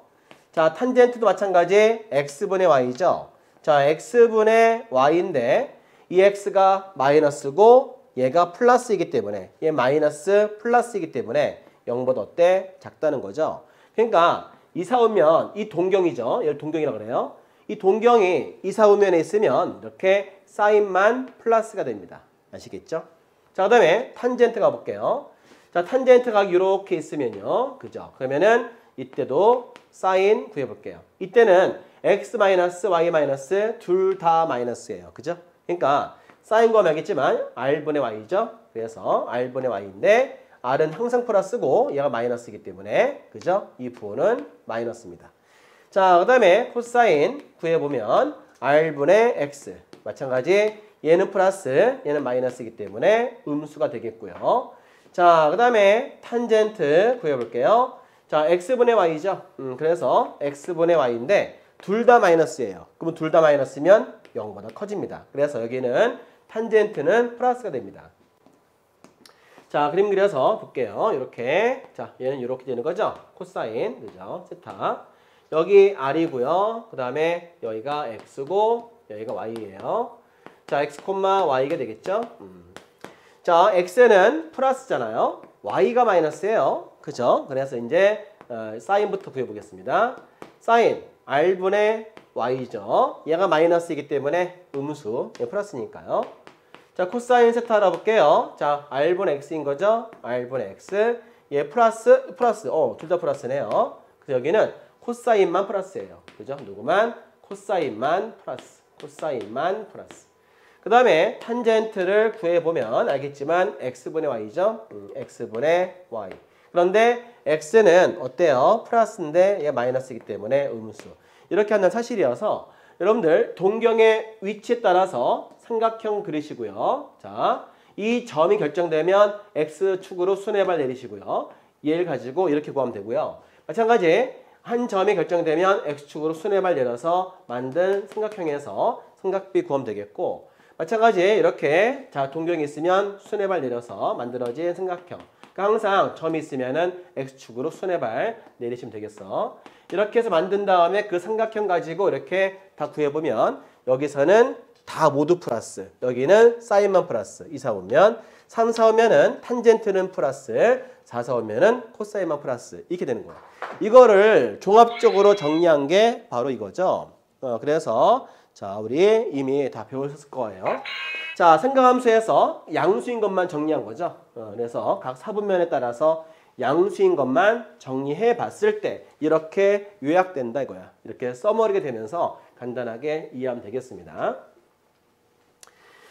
자, 탄젠트도 마찬가지 x분의 y죠. 자, x분의 y인데 이 x가 마이너스고 얘가 플러스이기 때문에 얘 마이너스 플러스이기 때문에 0보다 어때? 작다는 거죠. 그러니까 이사오면 이 동경이죠. 얘를 동경이라고 그래요. 이 동경이 이사오면에 있으면 이렇게 사인만 플러스가 됩니다. 아시겠죠? 자, 그 다음에 탄젠트 가볼게요. 자, 탄젠트 각이 이렇게 있으면요. 그죠? 그러면은 이때도 사인 구해볼게요. 이때는 x 마이너스 y 마이너스 둘 다 마이너스예요. 그죠? 그러니까 사인 구하면 알겠지만 r분의 y죠. 그래서 r분의 y인데 r은 항상 플러스고 얘가 마이너스이기 때문에 그죠? 이 부호는 마이너스입니다. 자, 그 다음에 코사인 구해보면 r분의 x 마찬가지 얘는 플러스 얘는 마이너스이기 때문에 음수가 되겠고요. 자, 그 다음에 탄젠트 구해볼게요. 자, x분의 y죠. 그래서 x분의 y인데 둘 다 마이너스예요. 그러면 둘 다 마이너스면 0보다 커집니다. 그래서 여기는 탄젠트는 플러스가 됩니다. 자, 그림 그려서 볼게요. 이렇게. 자, 얘는 이렇게 되는 거죠. 코사인, 그죠? 세타. 여기 r이고요. 그 다음에 여기가 x고 여기가 y예요. 자, x, y가 되겠죠? 자, x는 플러스잖아요. y가 마이너스예요. 그죠? 그래서 이제 사인부터 구해보겠습니다. 사인 r분의 y죠. 얘가 마이너스이기 때문에 음수, 얘 플러스니까요. 자, 코사인 세타 알아볼게요. 자, r분의 x인 거죠? r분의 x. 얘 플러스, 둘 다 플러스네요. 그래서 여기는 코사인만 플러스예요. 그죠? 누구만? 코사인만 플러스. 코사인만 플러스. 그 다음에 탄젠트를 구해보면 알겠지만 x분의 y죠? x분의 y. 그런데 x는 어때요? 플러스인데 얘 마이너스이기 때문에 음수. 이렇게 한다는 사실이어서 여러분들 동경의 위치에 따라서 삼각형 그리시고요. 자, 이 점이 결정되면 x축으로 순회발 내리시고요. 얘를 가지고 이렇게 구하면 되고요. 마찬가지 한 점이 결정되면 x축으로 순회발 내려서 만든 삼각형에서 삼각비 구하면 되겠고 마찬가지 이렇게 자 동경이 있으면 순회발 내려서 만들어진 삼각형. 그러니까 항상 점이 있으면은 x축으로 순회발 내리시면 되겠어. 이렇게 해서 만든 다음에 그 삼각형 가지고 이렇게 다 구해보면 여기서는 다 모두 플러스. 여기는 사인만 플러스. 2, 4 오면 3, 4 오면은 탄젠트는 플러스. 4, 4 오면은 코사인만 플러스. 이렇게 되는 거예요. 이거를 종합적으로 정리한 게 바로 이거죠. 그래서 자, 우리 이미 다 배우셨을 거예요. 자, 삼각함수에서 양수인 것만 정리한 거죠. 그래서 각 사분면에 따라서 양수인 것만 정리해 봤을 때 이렇게 요약된다 이거야. 이렇게 써머리게 되면서 간단하게 이해하면 되겠습니다.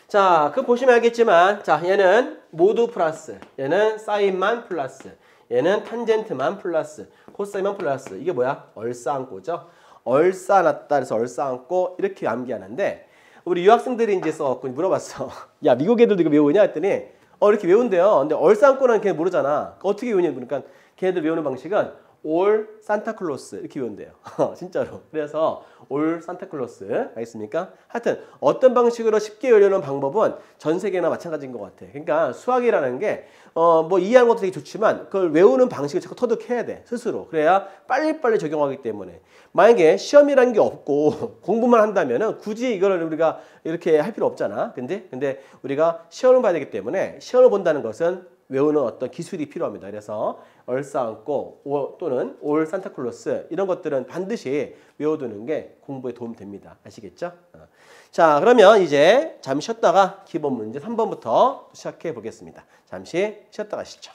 자, 그 보시면 알겠지만 자, 얘는 모두 플러스. 얘는 사인만 플러스. 얘는 탄젠트만 플러스. 코사인만 플러스. 이게 뭐야? 얼싸안고죠. 얼싸놨다 그래서 얼싸안고 이렇게 암기하는데 우리 유학생들이 이제 써갖고 물어봤어. 야, 미국 애들도 이거 외우냐 했더니 이렇게 외운대요. 근데 얼싸안고는 걔 모르잖아. 어떻게 외우냐 그러니까 걔들 외우는 방식은 올 산타클로스 이렇게 외운대요. 진짜로. 그래서 올 산타클로스 알겠습니까? 하여튼 어떤 방식으로 쉽게 외우려는 방법은 전 세계나 마찬가지인 것 같아. 그러니까 수학이라는 게 뭐 이해하는 것도 되게 좋지만 그걸 외우는 방식을 자꾸 터득해야 돼. 스스로. 그래야 빨리빨리 적용하기 때문에. 만약에 시험이라는 게 없고 공부만 한다면은 굳이 이거를 우리가 이렇게 할 필요 없잖아. 근데 우리가 시험을 봐야 되기 때문에 시험을 본다는 것은 외우는 어떤 기술이 필요합니다. 그래서 얼싸안고 또는 올 산타클로스 이런 것들은 반드시 외워두는 게 공부에 도움이 됩니다. 아시겠죠? 자, 그러면 이제 잠시 쉬었다가 기본 문제 3번부터 시작해 보겠습니다. 잠시 쉬었다 가시죠.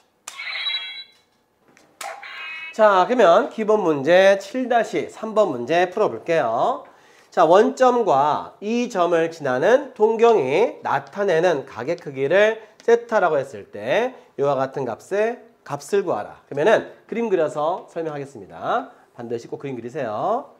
자, 그러면 기본 문제 7-3번 문제 풀어볼게요. 자, 원점과 이 점을 지나는 동경이 나타내는 각의 크기를 세타라고 했을 때 이와 같은 값을 구하라. 그러면은 그림 그려서 설명하겠습니다. 반드시 꼭 그림 그리세요.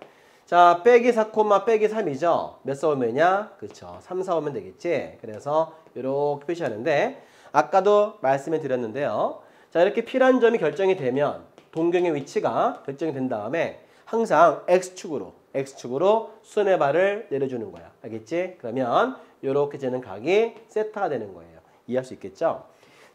자, 빼기 4, 빼기 3이죠. 몇 사 오면이냐? 그렇죠. 3, 4 오면 되겠지. 그래서 이렇게 표시하는데 아까도 말씀해 드렸는데요. 자, 이렇게 P라는 점이 결정이 되면 동경의 위치가 결정이 된 다음에 항상 X축으로 순회발을 내려주는 거야. 알겠지? 그러면 이렇게 되는 각이 세타가 되는 거예요. 이해할 수 있겠죠?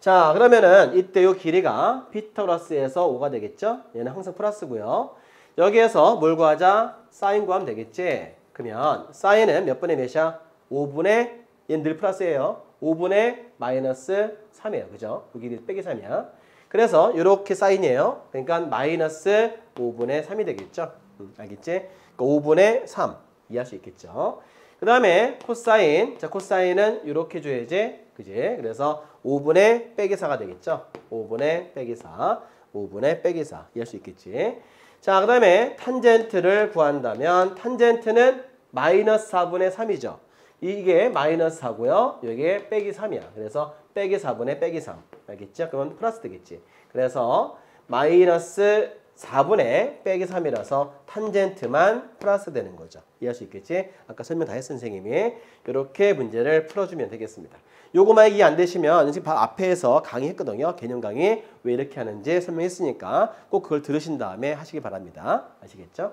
자, 그러면은 이때 요 길이가 피타고라스에서 5가 되겠죠? 얘는 항상 플러스고요. 여기에서 뭘 구하자? 사인 구하면 되겠지? 그러면 사인은 몇 분의 몇이야? 5분의 얘는 늘 플러스예요. 5분의 마이너스 3이에요. 그죠? 그 길이 빼기 3이야. 그래서 이렇게 사인이에요. 그러니까 마이너스 5분의 3이 되겠죠. 알겠지? 그러니까 5분의 3 이해할 수 있겠죠. 그 다음에 코사인. 자, 코사인은 이렇게 줘야지. 그지? 그래서 5분의 빼기 4가 되겠죠. 5분의 빼기 4. 5분의 빼기 4. 이해할 수 있겠지. 자, 그 다음에 탄젠트를 구한다면 탄젠트는 마이너스 4분의 3이죠. 이게 마이너스 4고요. 여기에 빼기 3이야. 그래서 빼기 4분의 빼기 3. 알겠죠? 그러면 플러스 되겠지. 그래서 마이너스 4분의 빼기 3이라서 탄젠트만 플러스 되는 거죠. 이해할 수 있겠지? 아까 설명 다 했어, 선생님이. 이렇게 문제를 풀어주면 되겠습니다. 요거만 이해 안 되시면 지금 바로 앞에서 강의했거든요. 개념 강의. 왜 이렇게 하는지 설명했으니까 꼭 그걸 들으신 다음에 하시기 바랍니다. 아시겠죠?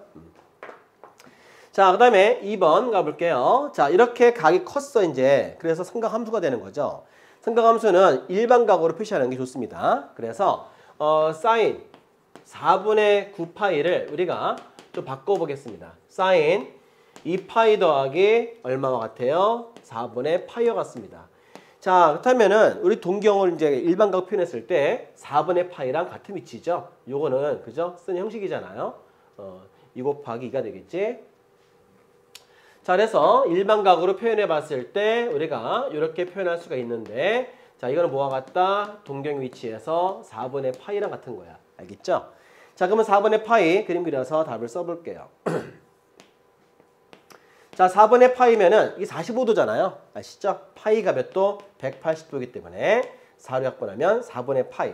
자, 그 다음에 2번 가볼게요. 자, 이렇게 각이 컸어, 이제. 그래서 삼각함수가 되는 거죠. 삼각함수는 일반각으로 표시하는 게 좋습니다. 그래서 사인 4분의 9파이를 우리가 좀 바꿔보겠습니다. 사인 2파이 더하기 얼마와 같아요? 4분의 파이와 같습니다. 자, 그렇다면은 우리 동경을 이제 일반각 표현했을 때 4분의 파이랑 같은 위치죠. 요거는 그죠? 쓰는 형식이잖아요. 2 곱하기 2가 되겠지. 자, 그래서 일반각으로 표현해 봤을 때 우리가 이렇게 표현할 수가 있는데, 자, 이거는 뭐와 같다? 동경 위치에서 4분의 파이랑 같은 거야. 알겠죠? 자, 그러면 4분의 파이 그림 그려서 답을 써볼게요. 자, 4분의 파이면은 이게 45도잖아요. 아시죠? 파이가 몇 도? 180도이기 때문에 4로 약분하면 4분의 파이.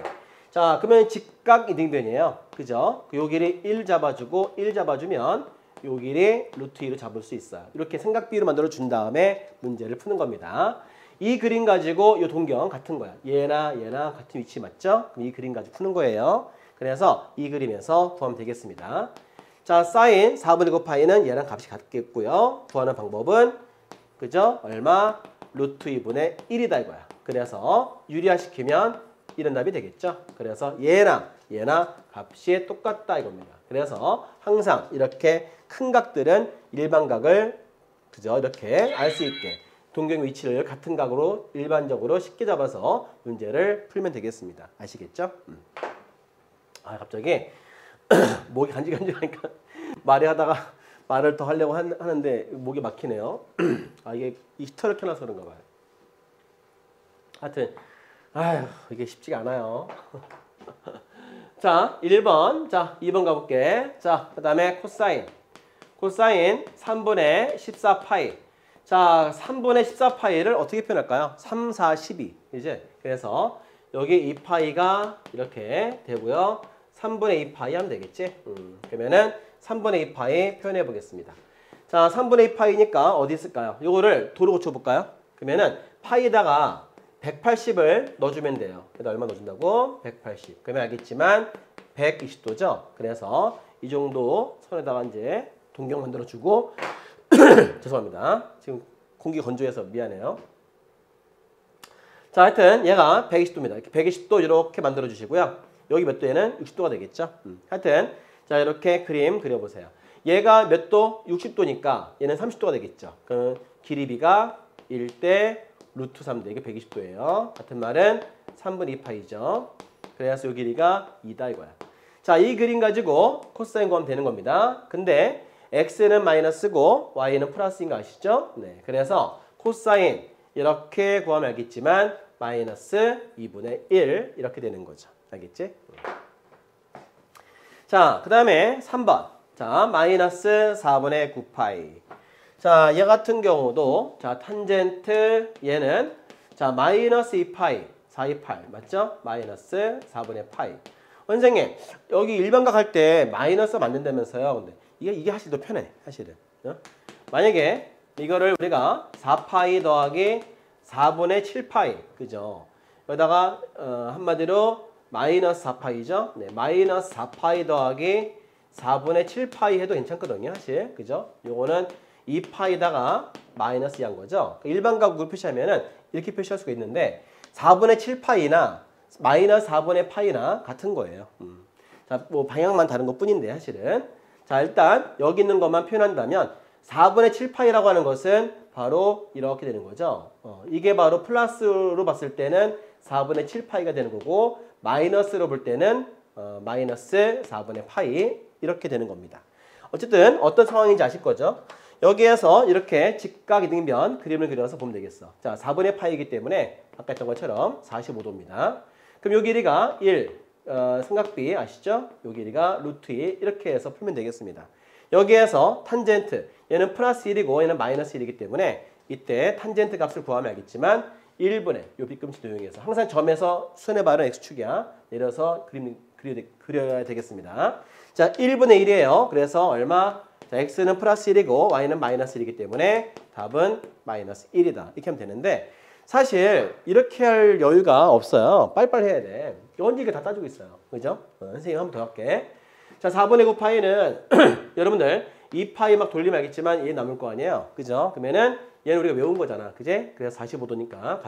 자, 그러면 직각 이등변이에요. 그죠? 요 길이 1 잡아주고 1 잡아주면 요 길이 루트 2로 잡을 수 있어요. 이렇게 삼각비로 만들어 준 다음에 문제를 푸는 겁니다. 이 그림 가지고 요 동경 같은 거야. 얘나 얘나 같은 위치 맞죠? 그럼 이 그림 가지고 푸는 거예요. 그래서 이 그림에서 구하면 되겠습니다. 자, 사인 4분의 9 파이는 얘랑 값이 같겠고요. 구하는 방법은 그죠? 얼마? 루트 2분의 1이다 이거야. 그래서 유리화시키면 이런 답이 되겠죠? 그래서 얘나 값이 똑같다 이겁니다. 그래서 항상 이렇게 큰 각들은 일반각을 그죠? 이렇게 알 수 있게 동경 위치를 같은 각으로 일반적으로 쉽게 잡아서 문제를 풀면 되겠습니다. 아시겠죠? 아, 갑자기 목이 간질간질하니까 말이 하다가 말을 더 하려고 하는데 목이 막히네요. 아, 이게 히터를 켜놔서 그런가 봐요. 하여튼 아휴, 이게 쉽지가 않아요. 자, 1번. 자, 2번 가볼게. 자, 그 다음에 코사인 3분의 14파이. 자, 3분의 14파이를 어떻게 표현할까요? 3, 4, 12. 이제 그래서 여기 2파이가 이렇게 되고요. 3분의 2파이 하면 되겠지? 그러면은 3분의 2파이 표현해 보겠습니다. 자, 3분의 2파이니까 어디 있을까요? 요거를 도로 고쳐볼까요? 그러면은 파이에다가 180을 넣어주면 돼요. 그래서 얼마 넣어준다고? 180. 그러면 알겠지만 120도죠? 그래서 이 정도 선에다가 이제 동경 만들어주고 죄송합니다. 지금 공기 건조해서 미안해요. 자, 하여튼 얘가 120도입니다. 이렇게 120도 이렇게 만들어 주시고요. 여기 몇 도에는 60도가 되겠죠. 하여튼 자, 이렇게 그림 그려보세요. 얘가 몇 도? 60도니까 얘는 30도가 되겠죠. 그럼 길이비가 1대 루트 3대 이게 120도예요. 같은 말은 3분의 2파이죠. 그래서 이 길이가 2다 이거야. 자, 이 그림 가지고 코사인 구하면 되는 겁니다. 근데 x는 마이너스고 y는 플러스인 거 아시죠? 네, 그래서 코사인 이렇게 구하면 알겠지만 마이너스 2분의 1 이렇게 되는 거죠. 알겠지? 자, 그 다음에 3번. 자, 마이너스 4분의 9파이. 자, 얘 같은 경우도 자, 탄젠트 얘는 자, 마이너스 2파이 428 맞죠? 마이너스 4분의 파이. 선생님, 여기 일반각 할 때 마이너스 만든다면서요. 근데 이게 사실 더 편해. 사실은. 만약에 이거를 우리가 4파이 더하기 4분의 7파이. 그죠? 여기다가 한마디로 마이너스 4파이죠? 네, 마이너스 4파이 더하기 4분의 7파이 해도 괜찮거든요. 사실. 그죠? 요거는 2파이다가 마이너스 2한 거죠. 일반각으로 표시하면은 이렇게 표시할 수가 있는데 4분의 7파이나 마이너스 4분의 파이나 같은 거예요. 자, 뭐 방향만 다른 것 뿐인데 사실은. 자, 일단 여기 있는 것만 표현한다면 4분의 7파이라고 하는 것은 바로 이렇게 되는 거죠. 이게 바로 플러스로 봤을 때는 4분의 7파이가 되는 거고 마이너스로 볼 때는 마이너스 4분의 파이 이렇게 되는 겁니다. 어쨌든 어떤 상황인지 아실 거죠? 여기에서 이렇게 직각이등변 그림을 그려서 보면 되겠어. 자, 4분의 파이이기 때문에 아까 했던 것처럼 45도입니다. 그럼 요 길이가 1, 삼각비 아시죠? 요 길이가 루트 2 이렇게 해서 풀면 되겠습니다. 여기에서 탄젠트, 얘는 플러스 1이고 얘는 마이너스 1이기 때문에 이때 탄젠트 값을 구하면 알겠지만 1분의 요 빗금치도 이용해서 항상 점에서 수선의 발은 x축이야. 내려서 그려야 되겠습니다. 자, 1분의 1이에요. 그래서 얼마? 자, x는 플러스 1이고 y는 마이너스 1이기 때문에 답은 마이너스 1이다. 이렇게 하면 되는데 사실 이렇게 할 여유가 없어요. 빨리빨리 해야 돼. 언제 이게 다 따지고 있어요. 그죠? 선생님 한 번 더 할게. 자, 4분의 9파이는 여러분들 2파이 막 돌리면 알겠지만 얘 남을 거 아니에요. 그죠? 그러면은 얘는 우리가 외운 거잖아. 그제? 그래서 45도니까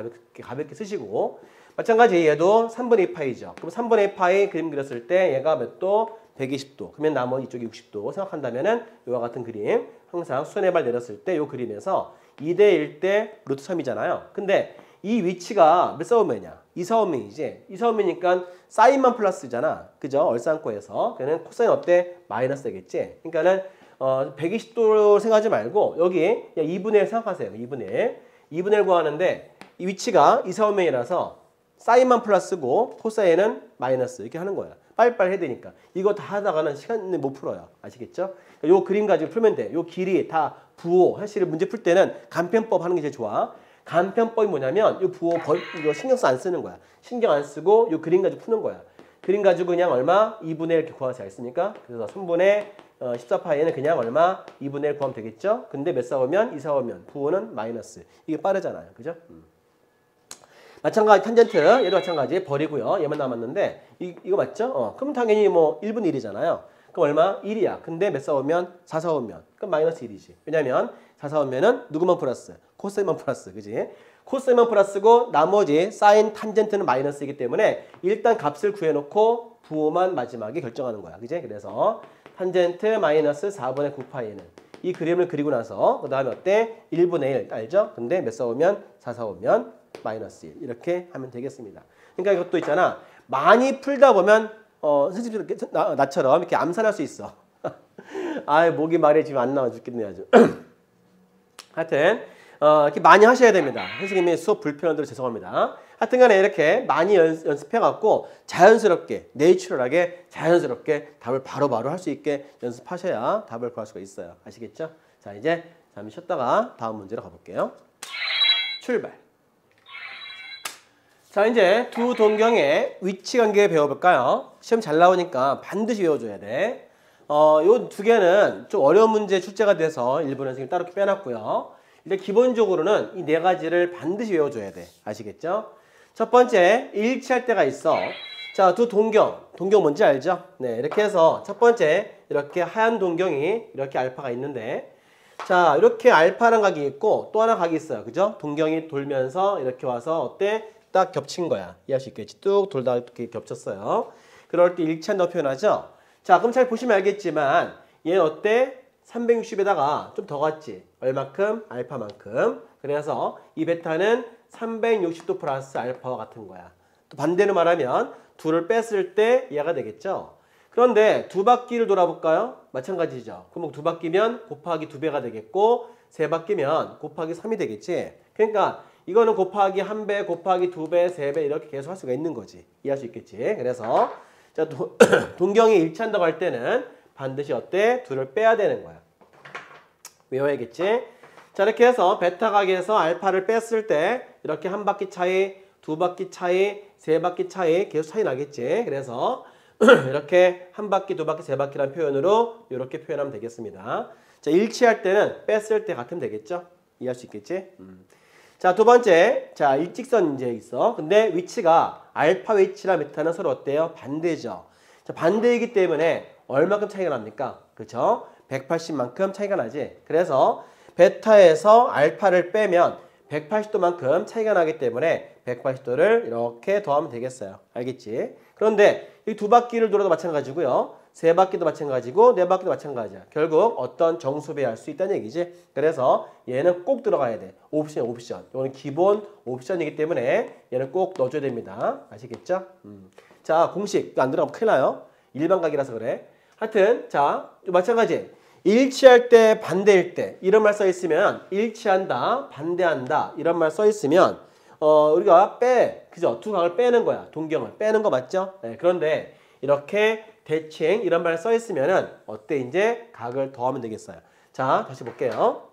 가볍게 쓰시고 마찬가지 얘도 3분의 2파이죠. 그럼 3분의 2파이 그림 그렸을 때 얘가 몇 도? 120도. 그러면 나머지 이쪽이 60도 생각한다면은 이와 같은 그림 항상 수선의 발 내렸을 때 이 그림에서 2대 1대 루트 3이잖아요. 근데 이 위치가 몇 사오면이냐? 2사오면이지. 2사오면이니까 사인만 플러스잖아. 그죠? 얼싸안고에서. 그러면 코사인 어때? 마이너스 되겠지. 그러니까는 120도 생각하지 말고 여기 2분의 1 생각하세요. 2분의 1. 2분의 1 구하는데 이 위치가 2사오면이라서 사인만 플러스고 코사인은 마이너스 이렇게 하는 거야. 빨리빨리 해야 되니까. 이거 다 하다가는 시간을 못 풀어요. 아시겠죠? 요 그림 가지고 풀면 돼. 요 길이 다 부호. 사실 문제 풀 때는 간편법 하는 게 제일 좋아. 간편법이 뭐냐면 요 부호 이거 신경 안 쓰는 거야. 신경 안 쓰고 요 그림 가지고 푸는 거야. 그림 가지고 그냥 얼마? 2분의 1 이렇게 구하지 않습니까? 그래서 3분의 14파이는 그냥 얼마? 2분의 1 구하면 되겠죠? 근데 몇 사오면? 2 사오면 부호는 마이너스. 이게 빠르잖아요. 그죠? 마찬가지 탄젠트 얘도 마찬가지 버리고요. 얘만 남았는데 이거 맞죠? 그럼 당연히 뭐 1분의 1이잖아요. 그럼 얼마? 1이야. 근데 몇 사오면? 4 사오면. 그럼 마이너스 1이지. 왜냐면 4 사오면은 누구만 플러스? 코사인만 플러스. 그지? 코사인만 플러스고 나머지 사인 탄젠트는 마이너스이기 때문에 일단 값을 구해놓고 부호만 마지막에 결정하는 거야. 그지? 그래서 탄젠트 마이너스 4분의 9파이는 이 그림을 그리고 나서 그 다음에 어때? 1분의 1 알죠? 근데 몇 사오면? 4 사오면 마이너스 1 이렇게 하면 되겠습니다. 그러니까 이것도 있잖아. 많이 풀다 보면 선생님 나처럼 이렇게 암산할 수 있어. 아, 목이 말이 지금 안 나와 죽겠네 아주. 하여튼 이렇게 많이 하셔야 됩니다. 선생님이 수업 불편한 대로 죄송합니다. 하여튼간에 이렇게 많이 연습해갖고 자연스럽게 내추럴하게 자연스럽게 답을 바로바로 할 수 있게 연습하셔야 답을 구할 수가 있어요. 아시겠죠? 자, 이제 잠시 쉬었다가 다음 문제로 가볼게요. 출발. 자, 이제 두 동경의 위치관계 배워볼까요? 시험 잘 나오니까 반드시 외워줘야 돼. 요 두 개는 좀 어려운 문제 출제가 돼서 일부는 선생님 따로 빼놨고요. 일단 기본적으로는 이 네 가지를 반드시 외워줘야 돼. 아시겠죠? 첫 번째, 일치할 때가 있어. 자, 두 동경 뭔지 알죠? 네, 이렇게 해서 첫 번째 이렇게 하얀 동경이 이렇게 알파가 있는데 자, 이렇게 알파라는 각이 있고 또 하나 각이 있어요. 그죠? 동경이 돌면서 이렇게 와서 어때? 딱 겹친 거야. 이해할 수 있겠지? 뚝 돌다가 이렇게 겹쳤어요. 그럴 때 일치한다고 표현하죠? 자, 그럼 잘 보시면 알겠지만 얘는 어때? 360에다가 좀 더 갔지? 얼마큼? 알파만큼. 그래서 이 베타는 360도 플러스 알파와 같은 거야. 또 반대로 말하면 둘을 뺐을 때 얘가 되겠죠? 그런데 두 바퀴를 돌아볼까요? 마찬가지죠. 그럼 두 바퀴면 곱하기 2배가 되겠고 세 바퀴면 곱하기 3이 되겠지? 그러니까 이거는 곱하기 1배, 곱하기 2배, 3배 이렇게 계속 할 수가 있는 거지. 이해할 수 있겠지? 그래서 자, 동경이 일치한다고 할 때는 반드시 어때? 둘을 빼야 되는 거야. 외워야겠지? 자, 이렇게 해서 베타 각에서 알파를 뺐을 때 이렇게 한 바퀴 차이, 두 바퀴 차이, 세 바퀴 차이 계속 차이 나겠지? 그래서 이렇게 한 바퀴, 두 바퀴, 세 바퀴라는 표현으로 이렇게 표현하면 되겠습니다. 자, 일치할 때는 뺐을 때 같으면 되겠죠? 이해할 수 있겠지? 자, 두 번째. 자, 일직선 이제 있어. 근데 위치가 알파 위치랑 베타는 서로 어때요? 반대죠. 자, 반대이기 때문에 얼마큼 차이가 납니까? 그렇죠? 180만큼 차이가 나지. 그래서 베타에서 알파를 빼면 180도만큼 차이가 나기 때문에 180도를 이렇게 더하면 되겠어요. 알겠지? 그런데 이 두 바퀴를 돌아도 마찬가지고요. 세 바퀴도 마찬가지고 네 바퀴도 마찬가지야. 결국 어떤 정수배 할 수 있다는 얘기지. 그래서 얘는 꼭 들어가야 돼. 옵션. 이거는 기본 옵션이기 때문에 얘는 꼭 넣어줘야 됩니다. 아시겠죠? 자, 공식 안 들어가면 큰일 나요. 일반각이라서 그래. 하여튼 자, 마찬가지. 일치할 때, 반대일 때 이런 말 써 있으면 일치한다, 반대한다 이런 말 써 있으면 우리가 그죠? 두 각을 빼는 거야. 동경을 빼는 거 맞죠? 네, 그런데 이렇게 대칭 이런 말 써 있으면은 어때? 이제 각을 더하면 되겠어요. 자, 다시 볼게요.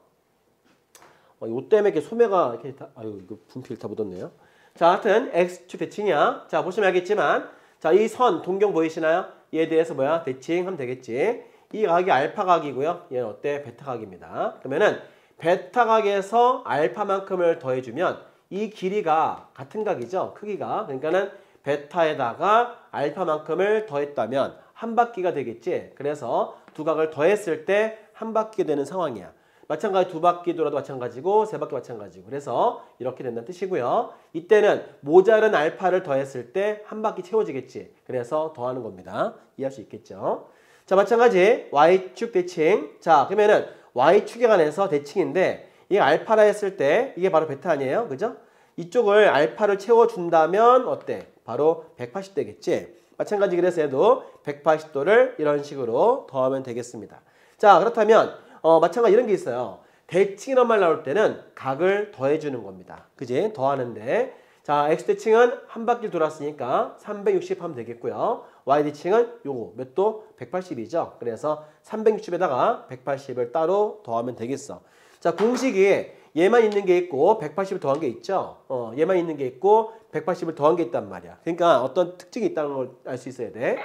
요 때문에 이렇게 소매가 이렇게 아유, 이거 분필 다 묻었네요. 자, 하여튼 X축 대칭이야. 자, 보시면 알겠지만 자, 이 선 동경 보이시나요? 얘에 대해서 뭐야? 대칭하면 되겠지. 이 각이 알파 각이고요. 얘는 어때? 베타 각입니다. 그러면은 베타 각에서 알파만큼을 더해주면 이 길이가 같은 각이죠. 크기가. 그러니까는 베타에다가 알파만큼을 더했다면 한 바퀴가 되겠지. 그래서 두 각을 더했을 때 한 바퀴 되는 상황이야. 마찬가지 두 바퀴 돌아도 마찬가지고 세 바퀴 마찬가지고. 그래서 이렇게 된다는 뜻이고요. 이때는 모자른 알파를 더했을 때 한 바퀴 채워지겠지. 그래서 더하는 겁니다. 이해할 수 있겠죠. 자, 마찬가지 Y축 대칭. 자, 그러면은 Y축에 관해서 대칭인데 이게 알파라 했을 때 이게 바로 베타 아니에요? 그죠? 이쪽을 알파를 채워준다면 어때? 바로 180도겠지? 마찬가지 그래서 얘도 180도를 이런 식으로 더하면 되겠습니다. 자, 그렇다면 마찬가지 이런 게 있어요. 대칭이란 말 나올 때는 각을 더해주는 겁니다. 그지? 더하는데 자, X대칭은 한 바퀴 돌았으니까 360 하면 되겠고요. Y대칭은 요거 몇 도? 180이죠. 그래서 360에다가 180을 따로 더하면 되겠어. 자, 공식이 얘만 있는 게 있고 180을 더한 게 있죠. 얘만 있는 게 있고 180을 더한 게 있단 말이야. 그러니까 어떤 특징이 있다는 걸 알 수 있어야 돼.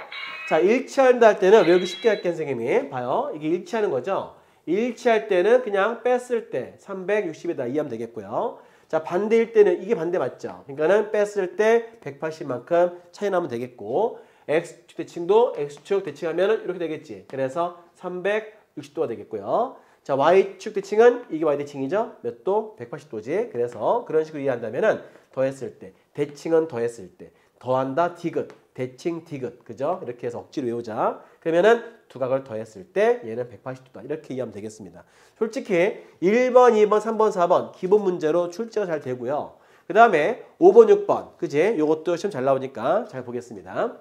자, 일치한다 할 때는 외우기 쉽게 할게 선생님이. 봐요. 이게 일치하는 거죠. 일치할 때는 그냥 뺐을 때 360에다 이해하면 되겠고요. 자, 반대일 때는 이게 반대 맞죠? 그러니까는 뺐을 때 180만큼 차이 나면 되겠고 X축 대칭도 X축 대칭하면 이렇게 되겠지. 그래서 360도가 되겠고요. 자, Y축 대칭은 이게 Y대칭이죠? 몇 도? 180도지. 그래서 그런 식으로 이해한다면은 더했을 때, 대칭은 더했을 때, 더한다 디귿, 대칭 디귿. 그죠? 이렇게 해서 억지로 외우자. 그러면은 두 각을 더했을 때 얘는 180도다. 이렇게 이해하면 되겠습니다. 솔직히 1번, 2번, 3번, 4번 기본 문제로 출제가 잘 되고요. 그 다음에 5번, 6번. 그지? 요것도 시험 잘 나오니까 잘 보겠습니다.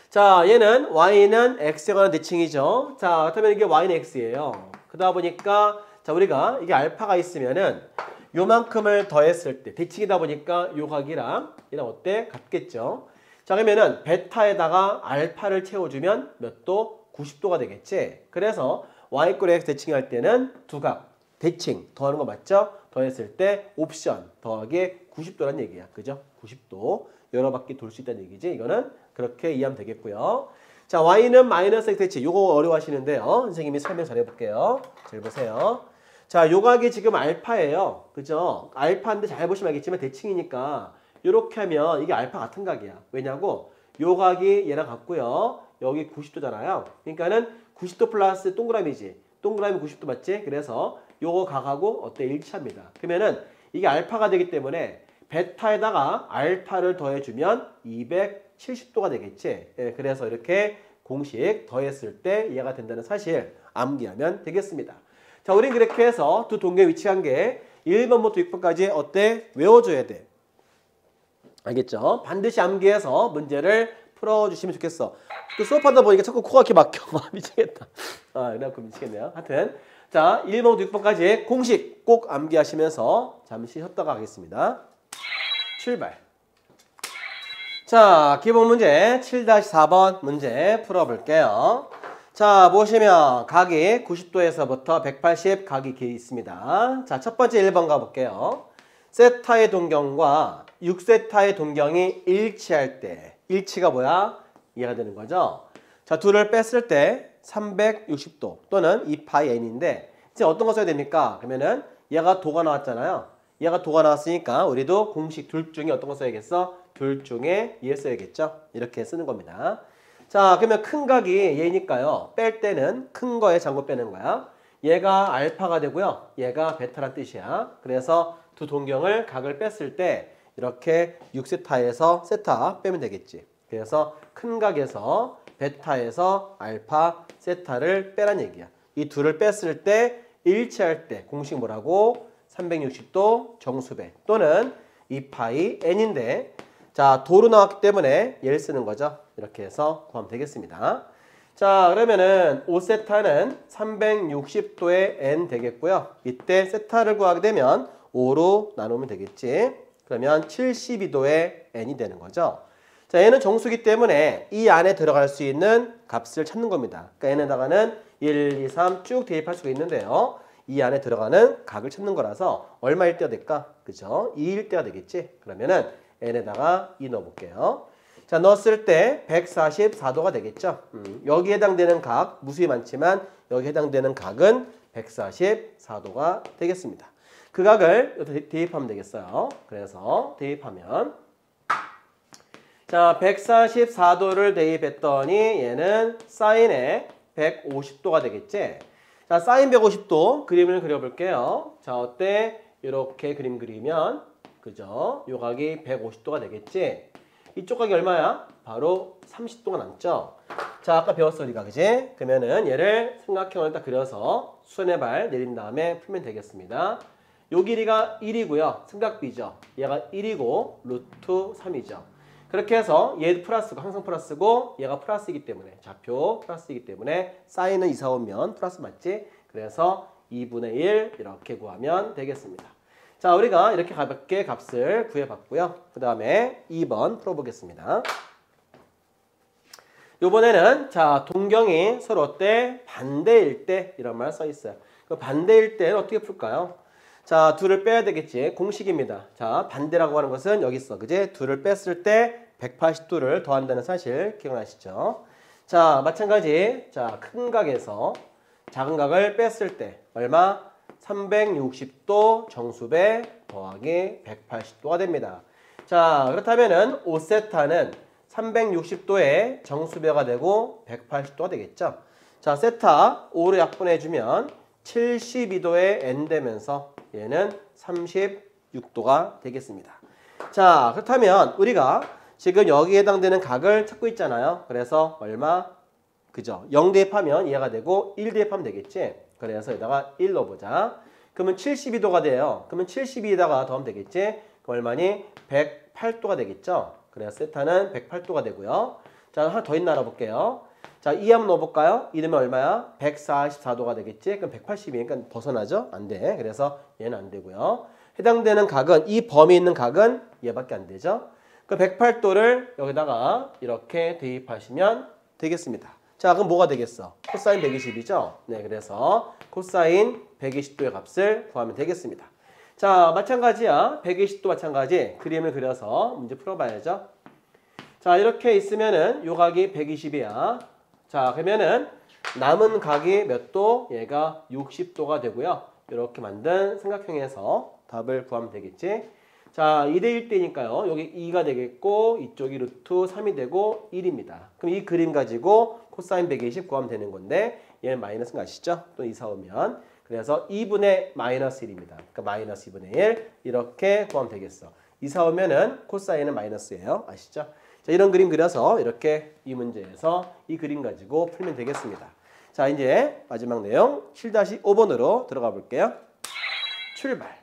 자, 얘는 Y는 X에 관한 대칭이죠. 자, 그렇다면 이게 Y는 X예요. 그러다 보니까 자, 우리가 이게 알파가 있으면은 요만큼을 더했을 때 대칭이다 보니까 요 각이랑 얘랑 어때? 같겠죠. 자, 그러면은 베타에다가 알파를 채워주면 몇 도? 90도가 되겠지. 그래서 Y꼴 X 대칭할 때는 두 각 대칭 더하는 거 맞죠? 더했을 때 옵션 더하기 90도란 얘기야. 그죠? 90도 여러 바퀴 돌 수 있다는 얘기지. 이거는 그렇게 이해하면 되겠고요. 자, Y는 마이너스 X 대칭. 요거 어려워하시는데요. 선생님이 설명 잘 해볼게요. 잘 보세요. 자, 요 각이 지금 알파예요. 그죠? 알파인데 잘 보시면 알겠지만 대칭이니까 이렇게 하면 이게 알파 같은 각이야. 왜냐고? 요 각이 얘랑 같고요. 여기 90도잖아요. 그러니까는 90도 플러스 동그라미지. 동그라미 90도 맞지? 그래서 요거 각하고 어때? 일치합니다. 그러면은 이게 알파가 되기 때문에 베타에다가 알파를 더해주면 270도가 되겠지. 예, 그래서 이렇게 공식 더했을 때 이해가 된다는 사실 암기하면 되겠습니다. 자, 우린 그렇게 해서 두 동계 위치한 게 1번부터 6번까지 어때? 외워줘야 돼. 알겠죠? 반드시 암기해서 문제를 풀어주시면 좋겠어. 그 수업하다 보니까 자꾸 코가 이렇게 막혀. 미치겠다. 그래갖고 미치겠네요. 하여튼 자, 1번부터 6번까지 공식 꼭 암기하시면서 잠시 쉬었다가 가겠습니다. 출발. 자, 기본 문제 7-4번 문제 풀어볼게요. 자, 보시면 각이 90도에서부터 180 각이 있습니다. 자, 첫 번째 1번 가볼게요. 세타의 동경과 6세타의 동경이 일치할 때 일치가 뭐야? 이해가 되는 거죠. 자, 둘을 뺐을 때 360도 또는 2파이 n인데 이제 어떤 거 써야 됩니까? 그러면은 얘가 도가 나왔잖아요. 얘가 도가 나왔으니까 우리도 공식 둘 중에 어떤 거 써야겠어? 둘 중에 얘 써야겠죠? 이렇게 쓰는 겁니다. 자, 그러면 큰 각이 얘니까요. 뺄 때는 큰 거에 장고 빼는 거야. 얘가 알파가 되고요. 얘가 베타란 뜻이야. 그래서 두 동경을 각을 뺐을 때 이렇게 6세타에서 세타 빼면 되겠지. 그래서 큰 각에서 베타에서 알파, 세타를 빼란 얘기야. 이 둘을 뺐을 때 일치할 때 공식 뭐라고? 360도 정수배 또는 2파이 n인데 자 도로 나왔기 때문에 얘를 쓰는 거죠. 이렇게 해서 구하면 되겠습니다. 자 그러면은 5세타는 360도의 n 되겠고요. 이때 세타를 구하게 되면 5로 나누면 되겠지. 그러면 72도의 n이 되는 거죠. 자 n은 정수기 때문에 이 안에 들어갈 수 있는 값을 찾는 겁니다. 그러니까 n에다가는 1, 2, 3 쭉 대입할 수가 있는데요. 이 안에 들어가는 각을 찾는 거라서 얼마일 때가 될까? 그죠? 2일 때가 되겠지? 그러면은 n에다가 2 넣어볼게요. 자, 넣었을 때 144도가 되겠죠? 여기에 해당되는 각, 무수히 많지만 여기 해당되는 각은 144도가 되겠습니다. 그 각을 대입하면 되겠어요. 그래서 대입하면 자, 144도를 대입했더니 얘는 사인에 150도가 되겠지? 자, 사인 150도 그림을 그려볼게요. 자, 어때? 이렇게 그림 그리면 그죠? 요 각이 150도가 되겠지? 이쪽 각이 얼마야? 바로 30도가 남죠? 자, 아까 배웠어, 우리가. 그지? 그러면은 얘를 삼각형을 딱 그려서 수선의 발 내린 다음에 풀면 되겠습니다. 요 길이가 1이고요. 삼각비죠. 얘가 1이고 루트 3이죠. 그렇게 해서 얘 플러스고 항상 플러스고 얘가 플러스이기 때문에 좌표 플러스이기 때문에 사인은 이사 오면 플러스 맞지? 그래서 2분의 1 이렇게 구하면 되겠습니다. 자, 우리가 이렇게 가볍게 값을 구해봤고요. 그 다음에 2번 풀어보겠습니다. 요번에는 자 동경이 서로 어때? 반대일 때 이런 말 써있어요. 그 반대일 때는 어떻게 풀까요? 자, 둘을 빼야 되겠지. 공식입니다. 자, 반대라고 하는 것은 여기 있어. 그지? 둘을 뺐을 때 180도를 더한다는 사실 기억나시죠? 자, 마찬가지. 자, 큰 각에서 작은 각을 뺐을 때 얼마? 360도 정수배 더하기 180도가 됩니다. 자, 그렇다면은 5세타는 360도의 정수배가 되고 180도가 되겠죠? 자, 세타 5로 약분해주면 72도의 n 되면서 얘는 36도가 되겠습니다. 자, 그렇다면 우리가 지금 여기에 해당되는 각을 찾고 있잖아요. 그래서 얼마? 그죠? 0 대입하면 이해가 되고 1 대입하면 되겠지? 그래서 여기다가 1 넣어보자. 그러면 72도가 돼요. 그러면 72에다가 더하면 되겠지? 그럼 얼마니? 108도가 되겠죠? 그래서 세타는 108도가 되고요. 자, 하나 더 있나 알아볼게요. 자, 2 한번 넣어볼까요? 2 넣으면 얼마야? 144도가 되겠지? 그럼 180이니까 벗어나죠? 안 돼. 그래서 얘는 안 되고요. 해당되는 각은, 이 범위 있는 각은 얘밖에 안 되죠? 그 108도를 여기다가 이렇게 대입하시면 되겠습니다. 자, 그럼 뭐가 되겠어? 코사인 120이죠? 네, 그래서 코사인 120도의 값을 구하면 되겠습니다. 자, 마찬가지야. 120도 마찬가지. 그림을 그려서 문제 풀어봐야죠. 자, 이렇게 있으면은 요 각이 120이야. 자, 그러면은 남은 각이 몇 도? 얘가 60도가 되고요. 이렇게 만든 삼각형에서 답을 구하면 되겠지. 자, 2대 1대니까요. 여기 2가 되겠고 이쪽이 루트 3이 되고 1입니다. 그럼 이 그림 가지고 코사인 120 구하면 되는 건데 얘는 마이너스가 아시죠? 또 이사 오면. 그래서 2분의 마이너스 1입니다. 그러니까 마이너스 2분의 1 이렇게 구하면 되겠어. 이사 오면은 코사인은 마이너스예요. 아시죠? 자, 이런 그림 그려서 이렇게 이 문제에서 이 그림 가지고 풀면 되겠습니다. 자, 이제 마지막 내용 7-5번으로 들어가 볼게요. 출발.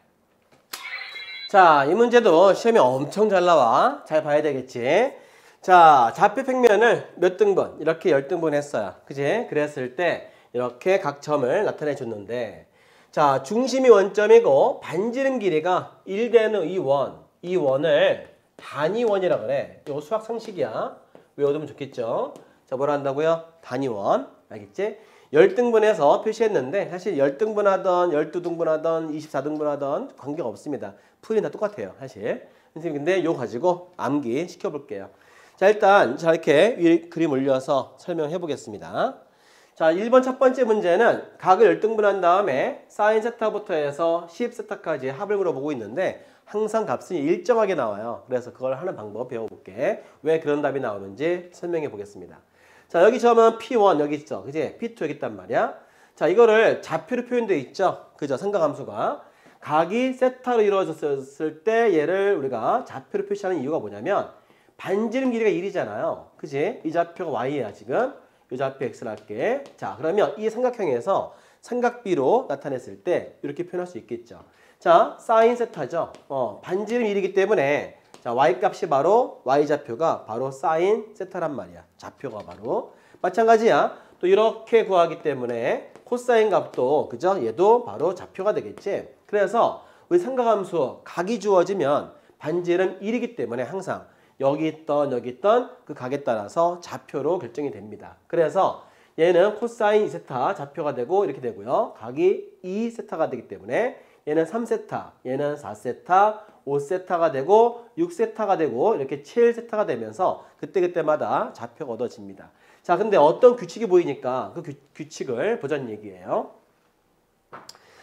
자, 이 문제도 시험에 엄청 잘 나와. 잘 봐야 되겠지. 자, 좌표 평면을 몇 등분? 이렇게 10등분 했어요. 그지? 그랬을 때 이렇게 각 점을 나타내 줬는데 자, 중심이 원점이고 반지름 길이가 1되는 이 원. 이 원을 단위원이라 그래. 이거 수학 상식이야. 외워두면 좋겠죠? 자, 뭐라 한다고요? 단위원. 알겠지? 10등분해서 표시했는데 사실 10등분하던 12등분하던 24등분하던 관계가 없습니다. 풀이 다 똑같아요. 사실. 선생님 근데 이거 가지고 암기 시켜볼게요. 자, 일단 자 이렇게 위에 그림 올려서 설명해 보겠습니다. 자, 1번 첫 번째 문제는 각을 10등분한 다음에 사인 세타부터 해서 10세타까지 합을 물어보고 있는데 항상 값은 일정하게 나와요. 그래서 그걸 하는 방법 배워볼게. 왜 그런 답이 나오는지 설명해 보겠습니다. 자, 여기 점은 P1 여기 있죠. 그지? P2 여기 있단 말이야. 자, 이거를 좌표로 표현되어 있죠. 그죠? 삼각함수가. 각이 세타로 이루어졌을 때 얘를 우리가 좌표로 표시하는 이유가 뭐냐면 반지름 길이가 1이잖아요. 그지? 이 좌표가 y야 지금. 이 좌표 x를 할게. 자, 그러면 이 삼각형에서 삼각비로 나타냈을 때 이렇게 표현할 수 있겠죠. 자, 사인 세타죠. 반지름 1이기 때문에 자, y 값이 바로 y 좌표가 바로 사인 세타란 말이야. 좌표가 바로. 마찬가지야. 또 이렇게 구하기 때문에 코사인 값도 그죠? 얘도 바로 좌표가 되겠지. 그래서 우리 삼각함수 각이 주어지면 반지름 1이기 때문에 항상 여기 있던 그 각에 따라서 좌표로 결정이 됩니다. 그래서 얘는 코사인 2세타 좌표가 되고 이렇게 되고요. 각이 2세타가 되기 때문에 얘는 3세타, 얘는 4세타, 5세타가 되고 6세타가 되고 이렇게 7세타가 되면서 그때그때마다 좌표가 얻어집니다. 자, 근데 어떤 규칙이 보이니까 그 규칙을 보자는 얘기예요.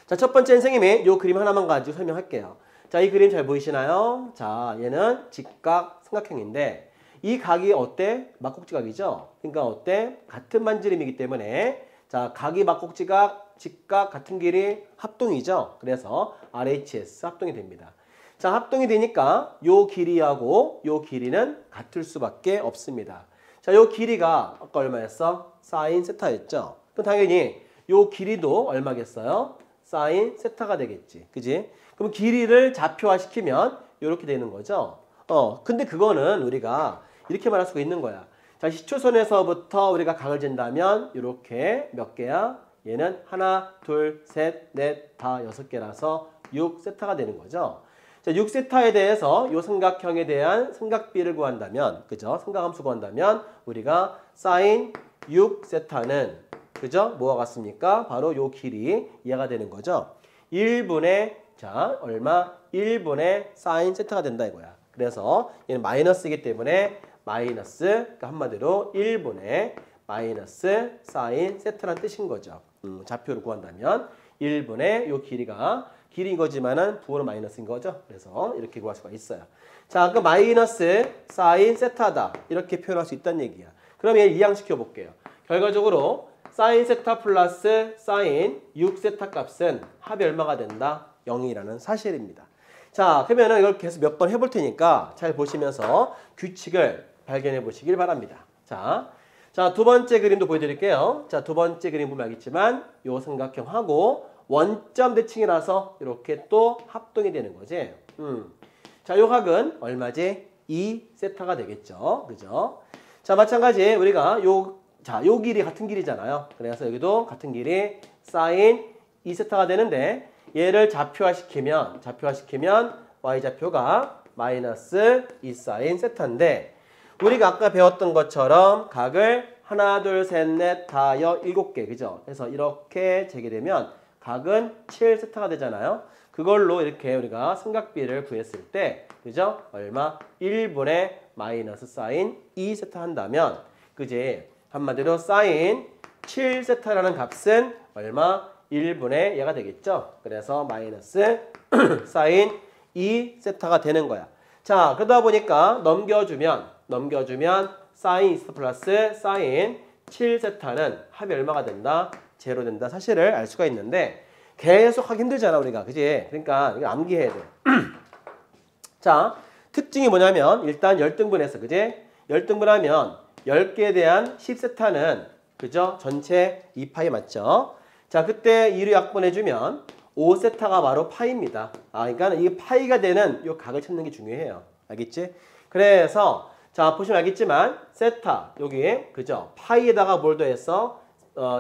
자, 첫 번째 선생님이 이 그림 하나만 가지고 설명할게요. 자, 이 그림 잘 보이시나요? 자, 얘는 직각 삼각형인데 이 각이 어때? 막곡지각이죠? 그러니까 어때? 같은 반지름이기 때문에 자, 각이 막곡지각, 직각 같은 길이 합동이죠? 그래서 RHS 합동이 됩니다. 자, 합동이 되니까 요 길이하고 요 길이는 같을 수밖에 없습니다. 자, 요 길이가 아까 얼마였어? 사인 세타였죠? 그럼 당연히 요 길이도 얼마겠어요? 사인 세타가 되겠지. 그지? 그럼 길이를 좌표화시키면 이렇게 되는 거죠. 근데 그거는 우리가 이렇게 말할 수가 있는 거야. 자, 시초선에서부터 우리가 각을 잰다면 이렇게 몇 개야? 얘는 하나, 둘, 셋, 넷, 다 6개라서 6세타가 되는 거죠. 자, 6세타에 대해서 이 삼각형에 대한 삼각비를 구한다면, 그죠? 삼각함수 구한다면 우리가 사인 6세타는 그죠? 뭐와 같습니까? 바로 요 길이 이해가 되는 거죠. 1분의 자, 얼마? 1분의 사인 세타가 된다 이거야. 그래서 얘는 마이너스이기 때문에 마이너스, 그러니까 한마디로 1분의 마이너스 사인 세타라는 뜻인 거죠. 좌표를 구한다면 1분의 요 길이가 길인 거지만은 부호는 마이너스인 거죠. 그래서 이렇게 구할 수가 있어요. 자, 그 마이너스 사인 세타다 이렇게 표현할 수 있다는 얘기야. 그럼 얘를 이항시켜 볼게요. 결과적으로 사인 세타 플러스 사인 6세타 값은 합이 얼마가 된다? 0이라는 사실입니다. 자, 그러면은 이걸 계속 몇 번 해볼 테니까 잘 보시면서 규칙을 발견해 보시길 바랍니다. 자, 두 번째 그림도 보여드릴게요. 자, 두 번째 그림 보면 알겠지만 요 삼각형하고 원점 대칭이라서 이렇게 또 합동이 되는 거지. 자, 요 각은 얼마지? 2세타가 되겠죠. 그죠? 자, 마찬가지 우리가 요 길이 같은 길이잖아요. 그래서 여기도 같은 길이 사인 2세타가 되는데 얘를 좌표화시키면 y좌표가 마이너스 2사인 세타인데 우리가 아까 배웠던 것처럼 각을 하나, 둘, 셋, 넷, 다, 7개 그죠? 그래서 이렇게 재게 각은 7세타가 되잖아요. 그걸로 이렇게 우리가 삼각비를 구했을 때 그죠? 얼마? 1분의 마이너스 사인 2세타 한다면 그지? 한마디로 사인 7세타라는 값은 얼마? 1분의 얘가 되겠죠. 그래서 마이너스 사인 2세타가 되는 거야. 자, 그러다 보니까 넘겨주면 사인 2세타 플러스 사인 7세타는 합이 얼마가 된다? 제로 된다 사실을 알 수가 있는데 계속 하기 힘들잖아 우리가. 그지? 그러니까 이거 암기해야 돼. 자, 특징이 뭐냐면 일단 열등분해서 그지? 열등분하면 10개에 대한 10세타는 그죠? 전체 2파이 맞죠? 자, 그때 2로 약분해주면 5세타가 바로 파이입니다. 그러니까 이게 파이가 되는 이 각을 찾는 게 중요해요. 알겠지? 그래서 자, 보시면 알겠지만 세타 여기 그죠? 파이에다가 뭘 더했어?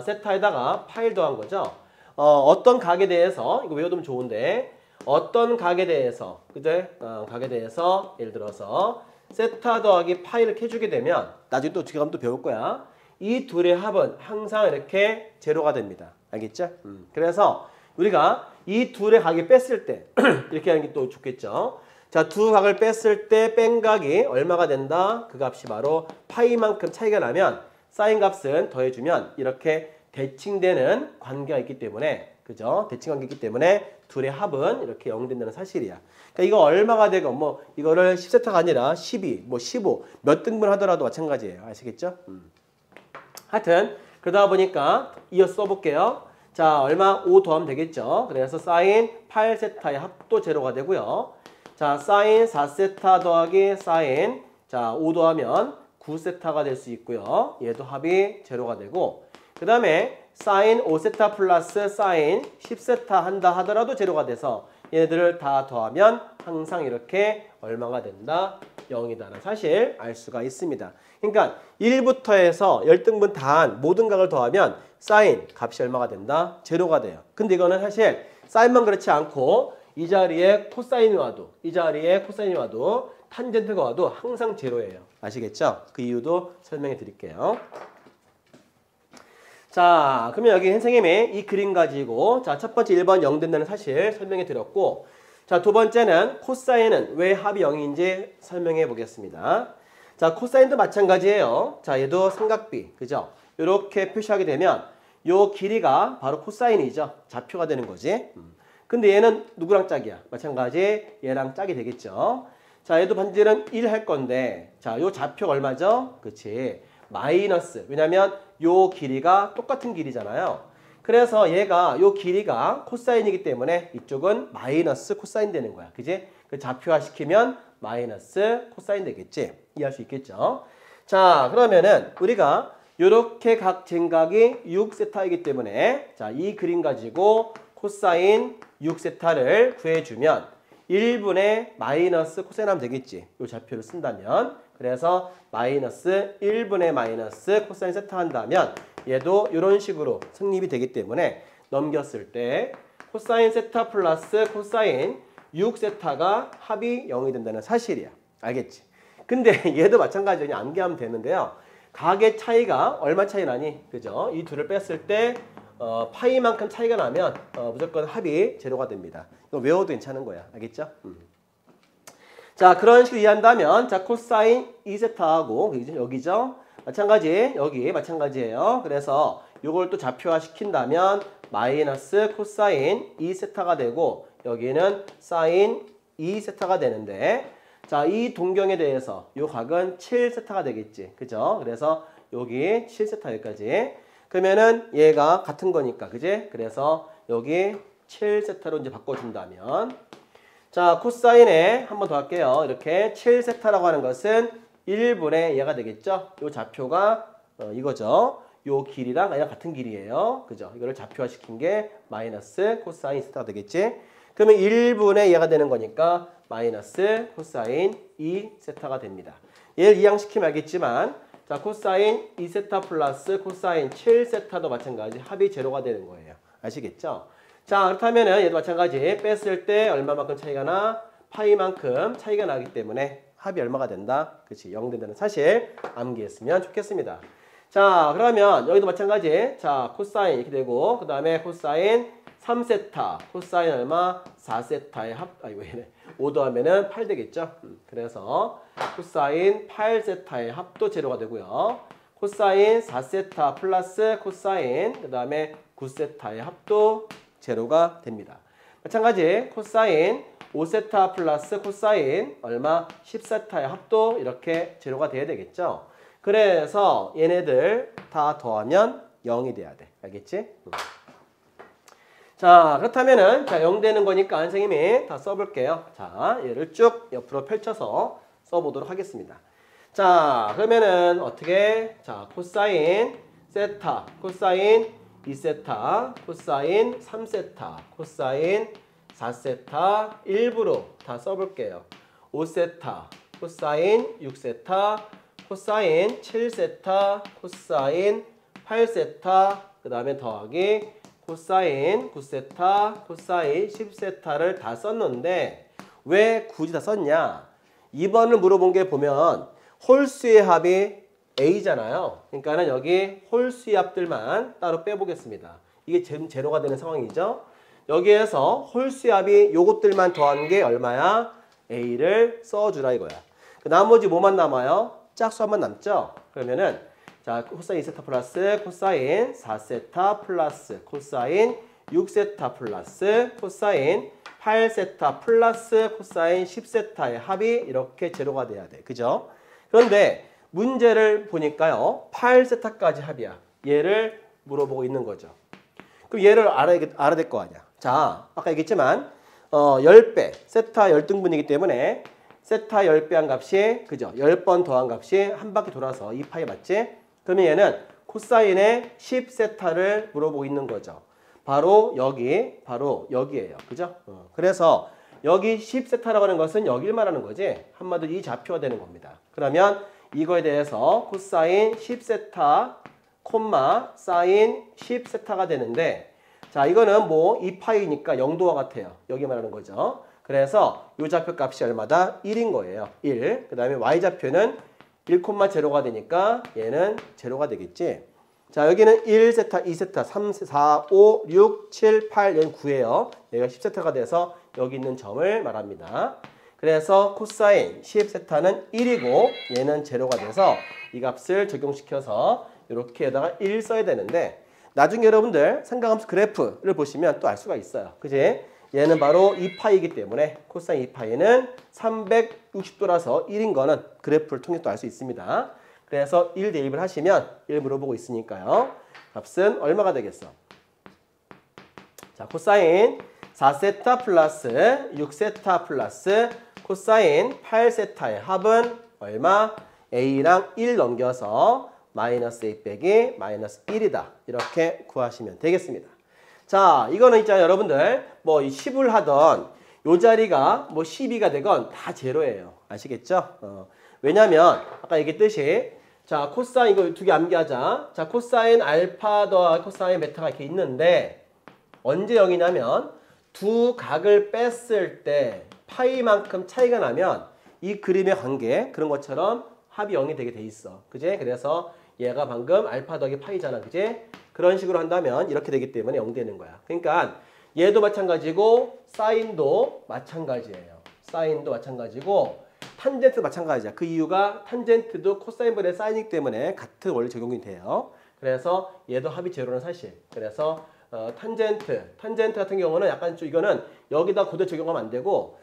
세타에다가 파이를 더한 거죠. 어떤 각에 대해서 이거 외워두면 좋은데 어떤 각에 대해서 그죠? 각에 대해서 예를 들어서 세타 더하기 파이를 해주게 되면 나중에 또 어떻게 하면 또 배울 거야. 이 둘의 합은 항상 이렇게 제로가 됩니다. 알겠죠? 그래서 우리가 이 둘의 각이 뺐을 때 이렇게 하는 게 또 좋겠죠. 자, 두 각을 뺐을 때 뺀 각이 얼마가 된다? 그 값이 바로 파이만큼 차이가 나면 사인 값은 더해주면 이렇게 대칭되는 관계가 있기 때문에 그죠? 대칭 관계가 있기 때문에 둘의 합은 이렇게 0 된다는 사실이야. 그러니까 이거 얼마가 되고 뭐 이거를 10세타가 아니라 12, 뭐 15 몇 등분 하더라도 마찬가지예요. 아시겠죠? 하여튼 그러다 보니까 이어 써볼게요. 자, 얼마? 5 더하면 되겠죠. 그래서 사인 8세타의 합도 제로가 되고요. 자, 사인 4세타 더하기 사인 자, 5 더하면 9세타가 될 수 있고요. 얘도 합이 제로가 되고 그 다음에 사인 5세타 플러스 사인 10세타 한다 하더라도 제로가 돼서 얘네들을 다 더하면 항상 이렇게 얼마가 된다? 0이다라는 사실 알 수가 있습니다. 그러니까 1부터 해서 열등분 다한 모든 각을 더하면 사인 값이 얼마가 된다? 제로가 돼요. 근데 이거는 사실 사인만 그렇지 않고 이 자리에 코사인이 와도 탄젠트가 와도 항상 제로예요. 아시겠죠? 그 이유도 설명해 드릴게요. 자, 그러면 여기 선생님이 이 그림 가지고 자, 첫 번째 1번 0 된다는 사실 설명해 드렸고 자, 두 번째는 코사인은 왜 합이 0인지 설명해 보겠습니다. 자, 코사인도 마찬가지예요. 자, 얘도 삼각비. 그죠? 이렇게 표시하게 되면 요 길이가 바로 코사인이죠. 좌표가 되는 거지. 근데 얘는 누구랑 짝이야? 마찬가지 얘랑 짝이 되겠죠. 자, 얘도 반지름 1 할 건데 자, 요 좌표가 얼마죠? 그치? 마이너스. 왜냐면 요 길이가 똑같은 길이잖아요. 그래서 얘가 요 길이가 코사인이기 때문에 이쪽은 마이너스 코사인 되는 거야. 그지? 그 좌표화 시키면 마이너스 코사인 되겠지? 이해할 수 있겠죠? 자, 그러면은 우리가 요렇게 각 쟁각이 6세타이기 때문에 자, 이 그림 가지고 코사인 6세타를 구해주면 1분의 마이너스 코사인 하면 되겠지. 요 좌표를 쓴다면. 그래서 마이너스 1분의 마이너스 코사인 세타 한다면 얘도 이런 식으로 성립이 되기 때문에 넘겼을 때 코사인 세타 플러스 코사인 6세타가 합이 0이 된다는 사실이야. 알겠지? 근데 얘도 마찬가지로 그냥 암기하면 되는데요. 각의 차이가 얼마 차이 나니? 그죠? 이 둘을 뺐을 때 파이만큼 차이가 나면 무조건 합이 제로가 됩니다. 이거 외워도 괜찮은 거야. 알겠죠? 자, 그런 식으로 이해한다면 자, 코사인 2세타하고 여기죠? 마찬가지, 여기 마찬가지예요. 그래서 이걸 또 좌표화 시킨다면 마이너스 코사인 2세타가 되고 여기는 사인 2세타가 되는데 자, 이 동경에 대해서 이 각은 7세타가 되겠지. 그죠? 그래서 여기 7세타 여기까지. 그러면은 얘가 같은 거니까. 그지? 그래서 여기 7세타로 이제 바꿔준다면 자, 코사인에 한 번 더 할게요. 이렇게 7세타라고 하는 것은 1분의 얘가 되겠죠? 요 좌표가 이거죠. 요 길이랑 얘랑 같은 길이에요. 그죠? 이거를 좌표화 시킨 게 마이너스 코사인 세타가 되겠지? 그러면 1분의 얘가 되는 거니까 마이너스 코사인 2세타가 됩니다. 얘를 이항시키면 알겠지만 자, 코사인 2세타 플러스 코사인 7세타도 마찬가지 합이 제로가 되는 거예요. 아시겠죠? 자, 그렇다면은 얘도 마찬가지 뺐을 때 얼마만큼 차이가 나? 파이만큼 차이가 나기 때문에 합이 얼마가 된다? 그렇지, 0 된다는 사실 암기했으면 좋겠습니다. 자, 그러면 여기도 마찬가지. 자, 코사인 이렇게 되고 그 다음에 코사인 3세타, 코사인 얼마? 4세타의 합, 왜 이래? 5 더하면은 8 되겠죠? 그래서 코사인 8세타의 합도 제로가 되고요. 코사인 4세타 플러스 코사인 그 다음에 9세타의 합도 제로가 됩니다. 마찬가지 코사인 5세타 플러스 코사인 얼마? 10세타의 합도 이렇게 제로가 돼야 되겠죠? 그래서 얘네들 다 더하면 0이 돼야 돼. 알겠지? 자, 그렇다면은 자, 0 되는 거니까 선생님이 다 써볼게요. 자, 얘를 쭉 옆으로 펼쳐서 써보도록 하겠습니다. 자, 그러면은 어떻게? 자, 코사인 세타, 코사인 2세타, 코사인 3세타, 코사인 4세타 일부러 다 써볼게요. 5세타, 코사인 6세타, 코사인 7세타, 코사인 8세타, 그 다음에 더하기 코사인 9세타, 코사인 10세타를 다 썼는데 왜 굳이 다 썼냐? 2번을 물어본 게 보면 홀수의 합이 A잖아요. 그러니까는 여기 홀수의 합들만 따로 빼보겠습니다. 이게 제로가 되는 상황이죠. 여기에서 홀수의 합이 요것들만 더한 게 얼마야? A를 써주라 이거야. 그 나머지 뭐만 남아요? 짝수합만 남죠? 그러면은 자, 코사인 2세타 플러스 코사인 4세타 플러스 코사인 6세타 플러스 코사인 8세타 플러스 코사인 10세타의 합이 이렇게 제로가 돼야 돼. 그죠? 그런데 문제를 보니까요. 8세타까지 합이야. 얘를 물어보고 있는 거죠. 그럼 얘를 알아야 될 거 아니야. 자, 아까 얘기했지만 10배, 세타 열등분이기 때문에 세타 10배 한 값이 그죠? 10번 더한 값이 한 바퀴 돌아서 2파이 맞지? 그러면 얘는 코사인의 10세타를 물어보고 있는 거죠. 바로 여기예요. 그죠? 그래서 여기 10세타라고 하는 것은 여길 말하는 거지. 한마디로 이 좌표가 되는 겁니다. 그러면 이거에 대해서 코사인 10세타, 콤마, 사인 10세타가 되는데 자, 이거는 뭐 2파이니까 0도와 같아요. 여기 말하는 거죠. 그래서 이 좌표 값이 얼마다? 1인 거예요. 1. 그 다음에 y좌표는 1,0가 되니까 얘는 제로가 되겠지. 자, 여기는 1세타, 2세타, 3, 4, 5, 6, 7, 8, 얘는 9예요. 얘가 10세타가 돼서 여기 있는 점을 말합니다. 그래서 코사인 10세타는 1이고 얘는 제로가 돼서 이 값을 적용시켜서 이렇게에다가 1 써야 되는데 나중에 여러분들 삼각함수 그래프를 보시면 또 알 수가 있어요. 그지? 얘는 바로 2파이이기 때문에 코사인 2파이는 360도라서 1인 거는 그래프를 통해 또 알 수 있습니다. 그래서 1 대입을 하시면 1 물어보고 있으니까요. 값은 얼마가 되겠어? 자, 코사인 4세타 플러스 6세타 플러스 코사인 8세타의 합은 얼마? A랑 1 넘겨서 마이너스 A 빼기 마이너스 1이다. 이렇게 구하시면 되겠습니다. 자, 이거는 있잖아요. 여러분들 뭐 10을 하던 요 자리가 뭐 12가 되건 다 제로예요. 아시겠죠? 왜냐면 아까 얘기했듯이 자, 코사인 이거 두 개 암기하자. 자, 코사인 알파 더하기 코사인 베타가 이렇게 있는데 언제 0이냐면 두 각을 뺐을 때 파이만큼 차이가 나면 이 그림의 관계 그런 것처럼 합이 0이 되게 돼 있어. 그지? 그래서 얘가 방금 알파 더하기 파이잖아. 그지? 그런 식으로 한다면 이렇게 되기 때문에 0 되는 거야. 그러니까 얘도 마찬가지고 사인도 마찬가지예요. 사인도 마찬가지고 탄젠트도 마찬가지야. 그 이유가 탄젠트도 코사인분의 사인이기 때문에 같은 원리 적용이 돼요. 그래서 얘도 합이 제로는 사실. 그래서 탄젠트 같은 경우는 약간 좀 이거는 여기다 그대로 적용하면 안 되고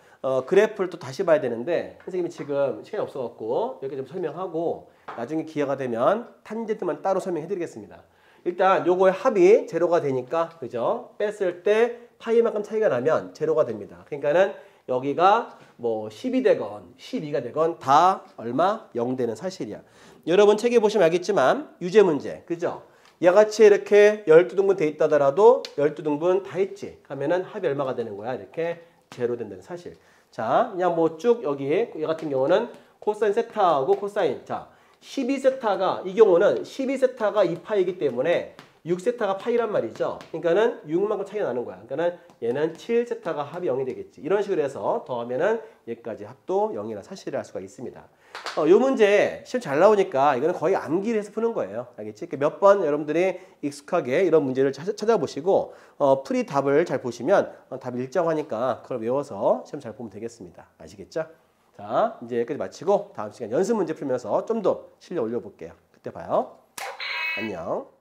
그래프를 또 다시 봐야 되는데 선생님이 지금 시간이 없어갖고 여기 좀 설명하고 나중에 기회가 되면 탄젠트만 따로 설명해 드리겠습니다. 일단 요거의 합이 제로가 되니까 그죠? 뺐을 때 파이만큼 차이가 나면 제로가 됩니다. 그러니까는 여기가 뭐 10이 되건 12가 되건 다 얼마? 0 되는 사실이야. 여러분 책에 보시면 알겠지만 유제 문제 그죠? 얘같이 이렇게 12등분 돼 있다더라도 12등분 다 했지. 하면은 합이 얼마가 되는 거야? 이렇게 제로 된다는 사실. 자, 그냥 뭐 쭉 여기 얘 같은 경우는 코사인 세타하고 코사인. 자, 12세타가 이 경우는 12세타가 2파이기 때문에 6세타가 파이란 말이죠. 그러니까는 6만큼 차이가 나는 거야. 그러니까는 얘는 7세타가 합이 0이 되겠지. 이런 식으로 해서 더하면은 얘까지 합도 0이라는 사실을 알 수가 있습니다. 이 문제 시험 잘 나오니까 이거는 거의 암기를 해서 푸는 거예요. 알겠지? 몇 번 여러분들이 익숙하게 이런 문제를 찾아보시고 풀이 답을 잘 보시면 답이 일정하니까 그걸 외워서 시험 잘 보면 되겠습니다. 아시겠죠? 자, 이제 여기까지 마치고 다음 시간 연습 문제 풀면서 좀 더 실력 올려볼게요. 그때 봐요. 안녕.